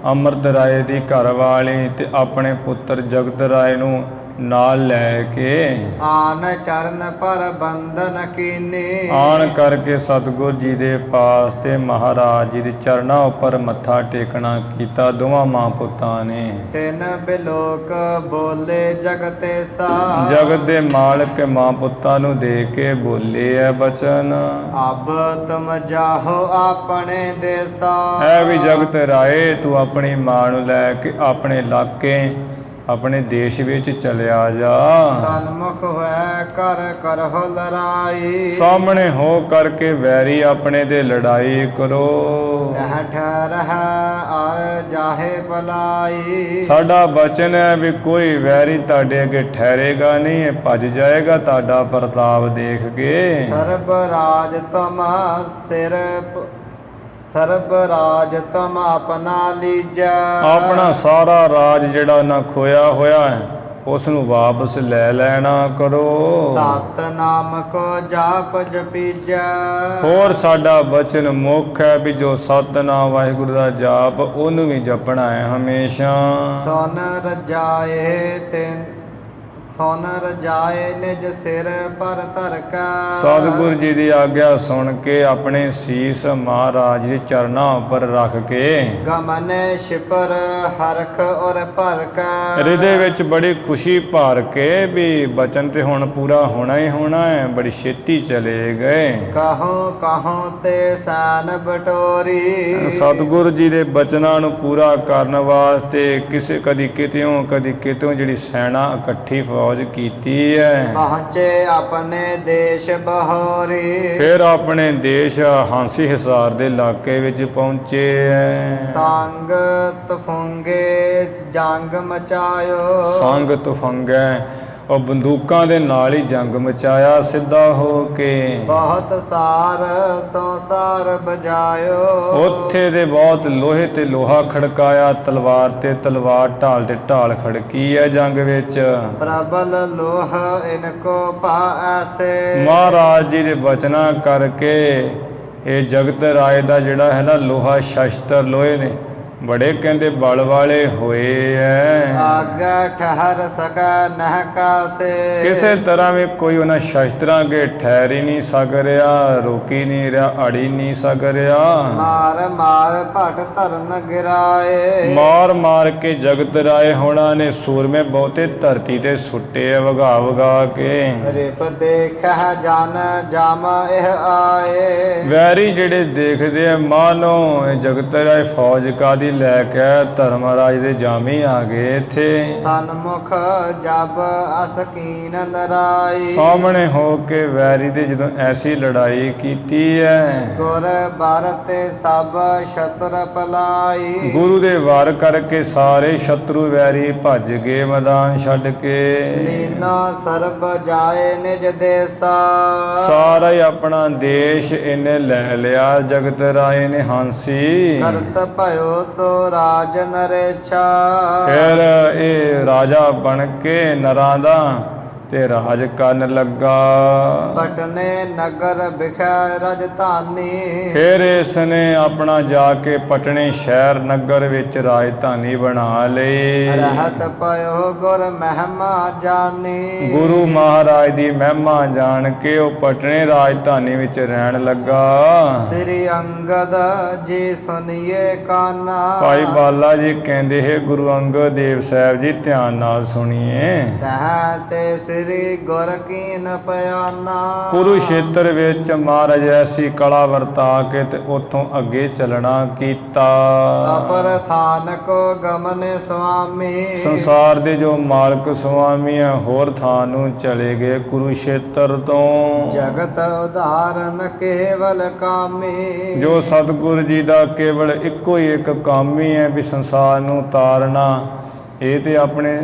ਅੰਮ੍ਰਿਤ ਰਾਏ ਦੀ ਘਰ ਵਾਲੀ, ਤੇ ਆਪਣੇ ਪੁੱਤਰ ਜਗਤ ਰਾਏ ਨੂੰ ਨਾਲ ਲੈ ਕੇ ਆਨ ਚਰਨ ਪਰ ਬੰਦਨ ਕੀਨੀ। ਆਣ ਕਰਕੇ ਸਤਿਗੁਰ ਜੀ ਦੇ ਪਾਸ ਤੇ ਮਹਾਰਾਜ ਜੀ ਦੇ ਚਰਨਾਂ ਉੱਪਰ ਮੱਥਾ ਟੇਕਣਾ ਕੀਤਾ ਦੋਵਾਂ ਮਾਂ ਪੁੱਤਾਂ ਨੇ। ਤਿਨ ਬਿਲੋਕ ਬੋਲੇ ਜਗਤੇ ਸਾ। ਜਗਤ ਦੇ ਮਾਲਕ ਮਾਂ ਪੁੱਤਾਂ ਨੂੰ ਦੇ ਕੇ ਬੋਲੇ ਐ ਬਚਨ, ਅਬ ਤੁਮ ਜਾਹੋ ਆਪਣੇ ਦੇਸਾ। ਐ ਵੀ ਜਗਤ ਰਾਏ ਤੂੰ ਆਪਣੀ ਮਾਂ ਨੂੰ ਲੈ ਕੇ ਆਪਣੇ ਇਲਾਕੇ ਆਪਣੇ ਦੇਸ਼ ਵਿੱਚ ਚਲਿਆ ਜਾ। ਸਨਮੁਖ ਹੋਇ ਕਰ ਕਰਹੁ ਲੜਾਈ। ਸਾਹਮਣੇ ਹੋ ਕਰਕੇ ਵੈਰੀ ਆਪਣੇ ਦੇ ਲੜਾਈ ਕਰੋ। ਤਹ ਠਹਿਰਹਿ ਅਰ ਜਾਹੇ ਭਲਾਈ। ਸਾਡਾ ਬਚਨ ਹੈ ਵੀ ਕੋਈ ਵੈਰੀ ਤੁਹਾਡੇ ਅੱਗੇ ਠਹਿਰੇਗਾ ਨਹੀਂ, ਇਹ ਭੱਜ ਜਾਏਗਾ ਤੁਹਾਡਾ ਪ੍ਰਤਾਪ ਦੇਖ ਕੇ। ਸਰਬ ਰਾਜ ਤੁਮ ਸਿਰ ਸਰਬ ਰਾਜ ਤੁਮ ਆਪਣਾ ਲੀਜੈ। ਆਪਣਾ ਸਾਰਾ ਰਾਜ ਜਿਹੜਾ ਨਾ ਖੋਇਆ ਹੋਇਆ ਹੈ ਉਸ ਨੂੰ ਵਾਪਸ ਲੈ ਲੈਣਾ ਕਰੋ। ਸਤ ਨਾਮ ਕੋ ਜਾਪ ਜਪੀਜੈ। ਹੋਰ ਸਾਡਾ ਬਚਨ ਮੁੱਖ ਹੈ ਵੀ ਜੋ ਸਤਿਨਾਮ ਵਾਹਿਗੁਰੂ ਦਾ ਜਾਪ ਉਹਨੂੰ ਵੀ ਜਪਣਾ ਹੈ ਹਮੇਸ਼ਾ। ਸੁਨ ਰਜਾਏ ਤਿਨ ਸੁਨ ਰਜਾਏ ਨਿਜ ਸਿਰ ਪਰ ਧਰਕੈ। ਸਤਿਗੁਰ ਜੀ ਦੀ ਆਗਿਆ ਸੁਣ ਕੇ ਆਪਣੇ ਸੀਸ ਮਹਾਰਾਜ ਦੇ ਚਰਨਾਂ ਉੱਪਰ ਰੱਖ ਕੇ ਗਮਨੇ ਛਿਪਰ ਹਰਖ ਔਰ ਭਰਕੈ। ਹਿਰਦੇ ਵਿੱਚ ਬੜੀ ਖੁਸ਼ੀ ਭਰ ਕੇ ਵੀ ਬਚਨ ਤੇ ਹੁਣ ਪੂਰਾ ਹੋਣਾ ਹੀ ਹੋਣਾ ਹੈ, ਬੜੀ ਛੇਤੀ ਚਲੇ ਗਏ। ਕਹੋ ਕਹੋ ਤੇ ਸੈਨ ਬਟੋਰੀ। ਸਤਿਗੁਰ ਜੀ ਦੇ ਬਚਨਾਂ ਨੂੰ ਪੂਰਾ ਕਰਨ ਵਾਸਤੇ ਕਿਸੇ ਕਦੀ ਕਿਤਿਓਂ ਜਿਹੜੀ ਸੈਨਾ ਇਕੱਠੀ ਫੌਜ ਕੀਤੀ ਹੈ। ਪਹੁੰਚੇ ਆਪਣੇ ਦੇਸ਼ ਬਹੋਰੀ। ਫਿਰ ਆਪਣੇ ਦੇਸ਼ ਹਾਂਸੀ ਹਿਸਾਰ ਦੇ ਇਲਾਕੇ ਵਿੱਚ ਪਹੁੰਚੇ ਹੈ। ਸੰਗ ਤਫੰਗੇ ਜੰਗ ਮਚਾਇਓ। ਸੰਗ ਤੁਫੰਗੈ ਉਹ ਬੰਦੂਕਾਂ ਦੇ ਨਾਲ ਹੀ ਜੰਗ ਮਚਾਇਆ ਸਿੱਧਾ ਹੋ ਕੇ। ਬਹੁਤ ਸਾਰ ਸੰਸਾਰ ਬਜਾਇਓ। ਉੱਥੇ ਦੇ ਬਹੁਤ ਲੋਹੇ ਤੇ ਲੋਹਾ ਖੜਕਾਇਆ, ਤਲਵਾਰ ਤੇ ਤਲਵਾਰ, ਢਾਲ ਤੇ ਢਾਲ ਖੜਕੀ ਹੈ ਜੰਗ ਵਿੱਚ। ਪ੍ਰਬਲ ਲੋਹ ਇਨਕੋ ਪਾਐਸੇ। ਮਹਾਰਾਜ ਜੀ ਦੇ ਬਚਨਾਂ ਕਰਕੇ ਇਹ ਜਗਤ ਰਾਏ ਦਾ ਜਿਹੜਾ ਹੈ ਨਾ ਲੋਹਾ ਸ਼ਸਤਰ ਲੋਹੇ ਨੇ ਬੜੇ ਕਹਿੰਦੇ ਬਲ ਵਾਲੇ ਹੋਏ ਐ। ਆਗੇ ਠਹਿਰ ਸਕੈ ਨਹਿ ਕਾਸੇ। ਕਿਸੇ ਤਰ੍ਹਾਂ ਵੀ ਕੋਈ ਉਹਨਾਂ ਸ਼ਸਤਰਾਂ ਅੱਗੇ ਠਹਿਰ ਹੀ ਨਹੀਂ ਸਕ ਰਿਹਾ, ਰੋਕੀ ਨਹੀਂ ਰਿਹਾ, ਅੜੀ ਨਹੀਂ ਸਕ ਰਿਹਾ। ਮਾਰ ਮਾਰ ਭਟ ਧਰਨ ਗਿਰਾਏ। ਮਾਰ ਮਾਰ ਕੇ ਜਗਤ ਰਾਏ ਹੋਣਾ ਨੇ ਸੂਰਮੇ ਬਹੁਤੇ ਧਰਤੀ ਤੇ ਸੁੱਟੇ ਵਗਾ ਵਗਾ ਕੇ। ਰਿਪ ਦੇਖਹਿ ਜਨ ਜਮ ਇਹ ਆਏ। ਵੈਰੀ ਜਿਹੜੇ ਦੇਖਦੇ ਆ ਮਾਨੋ ਇਹ ਜਗਤ ਰਾਏ ਫੌਜ ਕਾਦੀ ਲੈ ਕੇ ਧਰਮਰਾਜ ਦੇ ਜਾਮੀ ਆ ਗਏ ਇੱਥੇ। ਸਨਮੁਖ ਜਬ ਅਸਕੀਨ ਲੜਾਈ। ਸਾਹਮਣੇ ਹੋ ਕੇ ਵੈਰੀ ਦੇ ਜਦੋਂ ਐਸੀ ਲੜਾਈ ਕੀਤੀ ਹੈ। ਗੁਰ ਬਰ ਤੇ ਸਭ ਸ਼ਤਰ ਪਲਾਈ। ਗੁਰੂ ਦੇ ਵਾਰ ਕਰਕੇ ਸਾਰੇ ਸ਼ਤਰੂ ਵੈਰੀ ਭੱਜ ਗਏ ਮੈਦਾਨ ਛੱਡ ਕੇ। ਲੀਨਾ ਸਰਬ ਜਾਏ ਨਿਜ ਦੇਸਾ। ਸਾਰਾ ਹੀ ਆਪਣਾ ਦੇਸ਼ ਇਹਨੇ ਲੈ ਲਿਆ ਜਗਤ ਰਾਏ ਨੇ ਹਾਂਸੀ। ਕਰਤ ਭਇਓ ਸੋ ਰਾਜ ਨਰੇਛਾ। ਫਿਰ ਇਹ ਰਾਜਾ ਬਣ ਕੇ ਨਰਾਂ ਦਾ ਤੇ ਰਾਜ ਕਰਨ ਲੱਗਾ। ਪਟਨੇ ਨਗਰ ਵਿਖੇ ਰਾਜਧਾਨੀ। ਫਿਰ ਇਸ ਨੇ ਆਪਣਾ ਜਾ ਕੇ ਪਟਨੇ ਸ਼ਹਿਰ ਨਗਰ ਵਿੱਚ ਰਾਜਧਾਨੀ ਬਣਾ ਲਈ। ਰਹਿਤ ਪਇਓ ਗੁਰ ਮਹਿਮਾ ਜਾਨੀ। ਗੁਰੂ ਮਹਾਰਾਜ ਦੀ ਮਹਿਮਾ ਜਾਣ ਕੇ ਉਹ ਪਟਨੇ ਰਾਜਧਾਨੀ ਵਿੱਚ ਰਹਿਣ ਲੱਗਾ। ਸ੍ਰੀ ਅੰਗਦ ਜੀ ਸੁਣੀਏ ਕਾਨਾ। ਭਾਈ ਬਾਲਾ ਜੀ ਕਹਿੰਦੇ ਹੈ ਗੁਰੂ ਅੰਗਦ ਦੇਵ ਸਾਹਿਬ ਜੀ ਧਿਆਨ ਨਾਲ ਸੁਣੀਏ। ਤਹ ਤੇ ਸ੍ਰੀ ਗੁਰ ਕੀਨ ਪਿਆਨਾ। ਕੁਰੂਸ਼ੇਤਰ ਵਿੱਚ ਮਹਾਰਾਜ ਐਸੀ ਕਲਾ ਵਰਤਾ ਕੇ ਤੇ ਉੱਥੋਂ ਅੱਗੇ ਚੱਲਣਾ ਕੀਤਾ। ਅਪਰ ਥਾਨ ਕੋ ਗਮਨ ਸੁਆਮੀ। ਸੰਸਾਰ ਦੇ ਜੋ ਮਾਲਕ ਸੁਆਮੀ ਹੈ ਹੋਰ ਥਾਂ ਨੂੰ ਚਲੇ ਗਏ ਕੁਰੂਸ਼ੇਤਰ ਤੋਂ। ਜਗਤ ਉਧਾਰਨ ਕੇਵਲ ਕਾਮੀ। ਜੋ ਸਤਿਗੁਰ ਜੀ ਦਾ ਕੇਵਲ ਇੱਕੋ ਹੀ ਇੱਕ ਕੰਮ ਹੀ ਹੈ ਵੀ ਸੰਸਾਰ ਨੂੰ ਤਾਰਨਾ। ਇਹ ਤੇ ਆਪਣੇ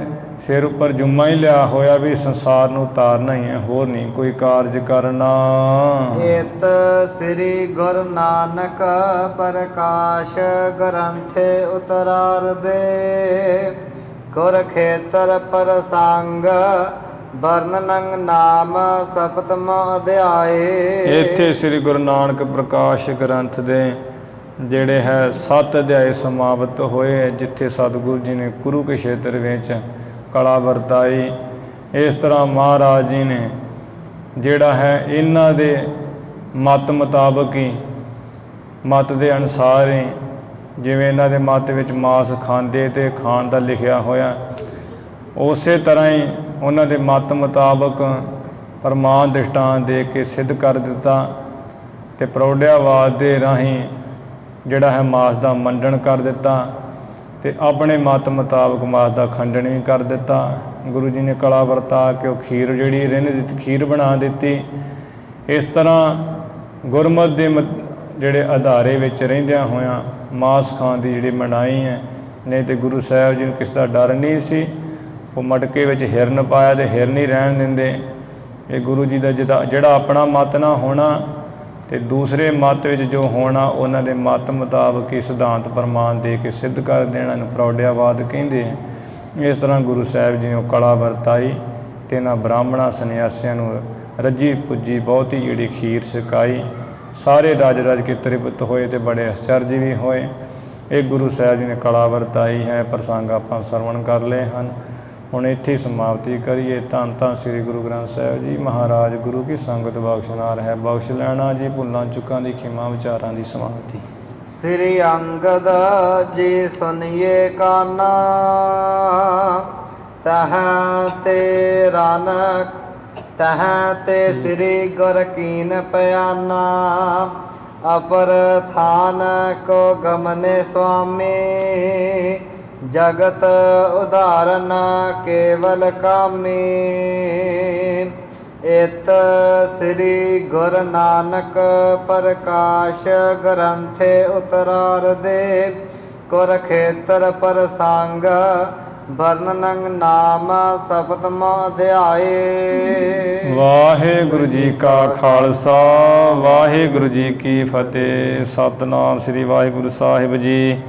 ਸਿਰ ਉੱਪਰ ਜੁੰਮਾ ਹੀ ਲਿਆ ਹੋਇਆ ਵੀ ਸੰਸਾਰ ਨੂੰ ਤਾਰਨਾ ਹੀ ਹੈ, ਹੋਰ ਨਹੀਂ ਕੋਈ ਕਾਰਜ ਕਰਨਾ। ਏਤ ਸ੍ਰੀ ਗੁਰੂ ਨਾਨਕ ਪ੍ਰਕਾਸ਼ ਗ੍ਰੰਥੇ ਉਤਰਾਰਦੇ। ਗੁਰ ਖੇਤਰ ਪ੍ਰਸੰਗ ਵਰਨਨੰ ਨਾਮ ਸਪਤਮ ਅਧਿਆਏ। ਇੱਥੇ ਸ੍ਰੀ ਗੁਰੂ ਨਾਨਕ ਪ੍ਰਕਾਸ਼ ਗ੍ਰੰਥ ਦੇ ਜਿਹੜੇ ਹੈ 7 ਅਧਿਆਏ ਸਮਾਪਤ ਹੋਏ, ਜਿੱਥੇ ਸਤਿਗੁਰੂ ਜੀ ਨੇ ਕੁਰੂਕਸ਼ੇਤਰ ਵਿੱਚ ਕਲਾ ਵਰਤਾਈ। ਇਸ ਤਰ੍ਹਾਂ ਮਹਾਰਾਜ ਜੀ ਨੇ ਜਿਹੜਾ ਹੈ ਇਹਨਾਂ ਦੇ ਮਤ ਮੁਤਾਬਕ ਹੀ, ਮਤ ਦੇ ਅਨੁਸਾਰ ਹੀ, ਜਿਵੇਂ ਇਹਨਾਂ ਦੇ ਮਤ ਵਿੱਚ ਮਾਸ ਖਾਂਦੇ ਤੇ ਖਾਣ ਦਾ ਲਿਖਿਆ ਹੋਇਆ, ਉਸੇ ਤਰ੍ਹਾਂ ਹੀ ਉਹਨਾਂ ਦੇ ਮਤ ਮੁਤਾਬਕ ਪ੍ਰਮਾਣ ਦ੍ਰਿਸ਼ਟਾਂਤ ਦੇ ਕੇ ਸਿੱਧ ਕਰ ਦਿੱਤਾ ਤੇ ਪ੍ਰੌੜਿਆਵਾਦ ਦੇ ਰਾਹੀਂ ਜਿਹੜਾ ਹੈ ਮਾਸ ਦਾ ਮੰਡਣ ਕਰ ਦਿੱਤਾ ਤੇ ਆਪਣੇ ਮਤ ਮੁਤਾਬਕ ਮਾਸ ਦਾ ਖੰਡਨ ਵੀ ਕਰ ਦਿੱਤਾ। ਗੁਰੂ ਜੀ ਨੇ ਕਲਾ ਵਰਤਾ ਕੇ ਉਹ ਖੀਰ ਜਿਹੜੀ ਰਿੰਨ ਦਿੱਤੀ, ਖੀਰ ਬਣਾ ਦਿੱਤੀ। ਇਸ ਤਰ੍ਹਾਂ ਗੁਰਮਤਿ ਦੇ ਜਿਹੜੇ ਅਧਾਰੇ ਵਿੱਚ ਰਹਿੰਦਿਆਂ ਹੋਇਆਂ ਮਾਸ ਖਾਣ ਦੀ ਜਿਹੜੀ ਮਨਾਹੀ ਹੈ। ਨਹੀਂ ਤੇ ਗੁਰੂ ਸਾਹਿਬ ਜੀ ਨੂੰ ਕਿਸ ਦਾ ਡਰ ਨਹੀਂ ਸੀ, ਉਹ ਮਟਕੇ ਵਿੱਚ ਹਿਰਨ ਪਾਇਆ ਤੇ ਹਿਰਨ ਹੀ ਰਹਿਣ ਦਿੰਦੇ। ਇਹ ਗੁਰੂ ਜੀ ਦਾ ਜਿਹੜਾ ਆਪਣਾ ਮਤ ਨਾ ਹੋਣਾ ਤੇ ਦੂਸਰੇ ਮਤ ਵਿੱਚ ਜੋ ਹੋਣਾ, ਉਹਨਾਂ ਦੇ ਮਤ ਮੁਤਾਬਕ ਹੀ ਸਿਧਾਂਤ ਪ੍ਰਮਾਣ ਦੇ ਕੇ ਸਿੱਧ ਕਰ ਦੇਣਾ ਨੂੰ ਪ੍ਰੌੜਿਆਵਾਦ ਕਹਿੰਦੇ ਆ। ਇਸ ਤਰ੍ਹਾਂ ਗੁਰੂ ਸਾਹਿਬ ਜੀ ਨੇ ਉਹ ਕਲਾ ਵਰਤਾਈ ਤੇ ਇਹਨਾਂ ਬ੍ਰਾਹਮਣਾਂ ਸੰਨਿਆਸੀਆਂ ਨੂੰ ਰੱਜੀ ਪੁੱਜੀ ਬਹੁਤੀ ਜਿਹੜੀ ਖੀਰ ਛਕਾਈ। ਸਾਰੇ ਰਜ ਕੇ ਤ੍ਰਿਪਤ ਹੋਏ ਤੇ ਬੜੇ ਅਚਰਜ ਵੀ ਹੋਏ। ਇਹ ਗੁਰੂ ਸਾਹਿਬ ਜੀ ਨੇ ਕਲਾ ਵਰਤਾਈ ਹੈ। ਪ੍ਰਸੰਗ ਆਪਾਂ ਸਰਵਣ ਕਰ ਲਏ ਹਨ। ਹੁਣ ਇੱਥੇ ਸਮਾਪਤੀ ਕਰੀਏ। ਧੰਨ ਧੰਨ ਸ੍ਰੀ ਗੁਰੂ ਗ੍ਰੰਥ ਸਾਹਿਬ ਜੀ ਮਹਾਰਾਜ। ਗੁਰੂ ਕੀ ਸੰਗਤ ਬਖਸ਼ਨਾਰ ਹੈ, ਬਖਸ਼ ਲੈਣਾ ਜੀ। ਭੁੱਲਾਂ ਚੁੱਕਾਂ ਦੀ ਖਿਮਾ, ਵਿਚਾਰਾਂ ਦੀ ਸਮਾਪਤੀ। ਸ੍ਰੀ ਅੰਗਦ ਜੀ ਸੁਨਿਏ ਕਾਨਾ, ਤਹ ਤੇ ਰਾਨਕ ਤਹ ਤੇ ਸ੍ਰੀ ਗੁਰ ਕੀਨ ਪਿਆਨਾ। ਅਪਰ ਥਾਨ ਕੋ ਗਮਨੇ ਸੁਆਮੀ, ਜਗਤ ਉਦਾਹਰਨ ਕੇਵਲ ਕਾਮੀ। ਇਤ ਸ੍ਰੀ ਗੁਰ ਨਾਨਕ ਪ੍ਰਕਾਸ਼ ਗ੍ਰੰਥੇ ਉਤਰਾਰ ਦੇ, ਕੁਰ ਖੇਤਰ ਪ੍ਰਸੰਗ ਵਰਨਨ ਨਾਮ ਸਪਤਮ ਅਧਿਆਏ। ਵਾਹਿਗੁਰੂ ਜੀ ਕਾ ਖਾਲਸਾ, ਵਾਹਿਗੁਰੂ ਜੀ ਕੀ ਫਤਿਹ। ਸਤਿਨਾਮ ਸ੍ਰੀ ਵਾਹਿਗੁਰੂ ਸਾਹਿਬ ਜੀ।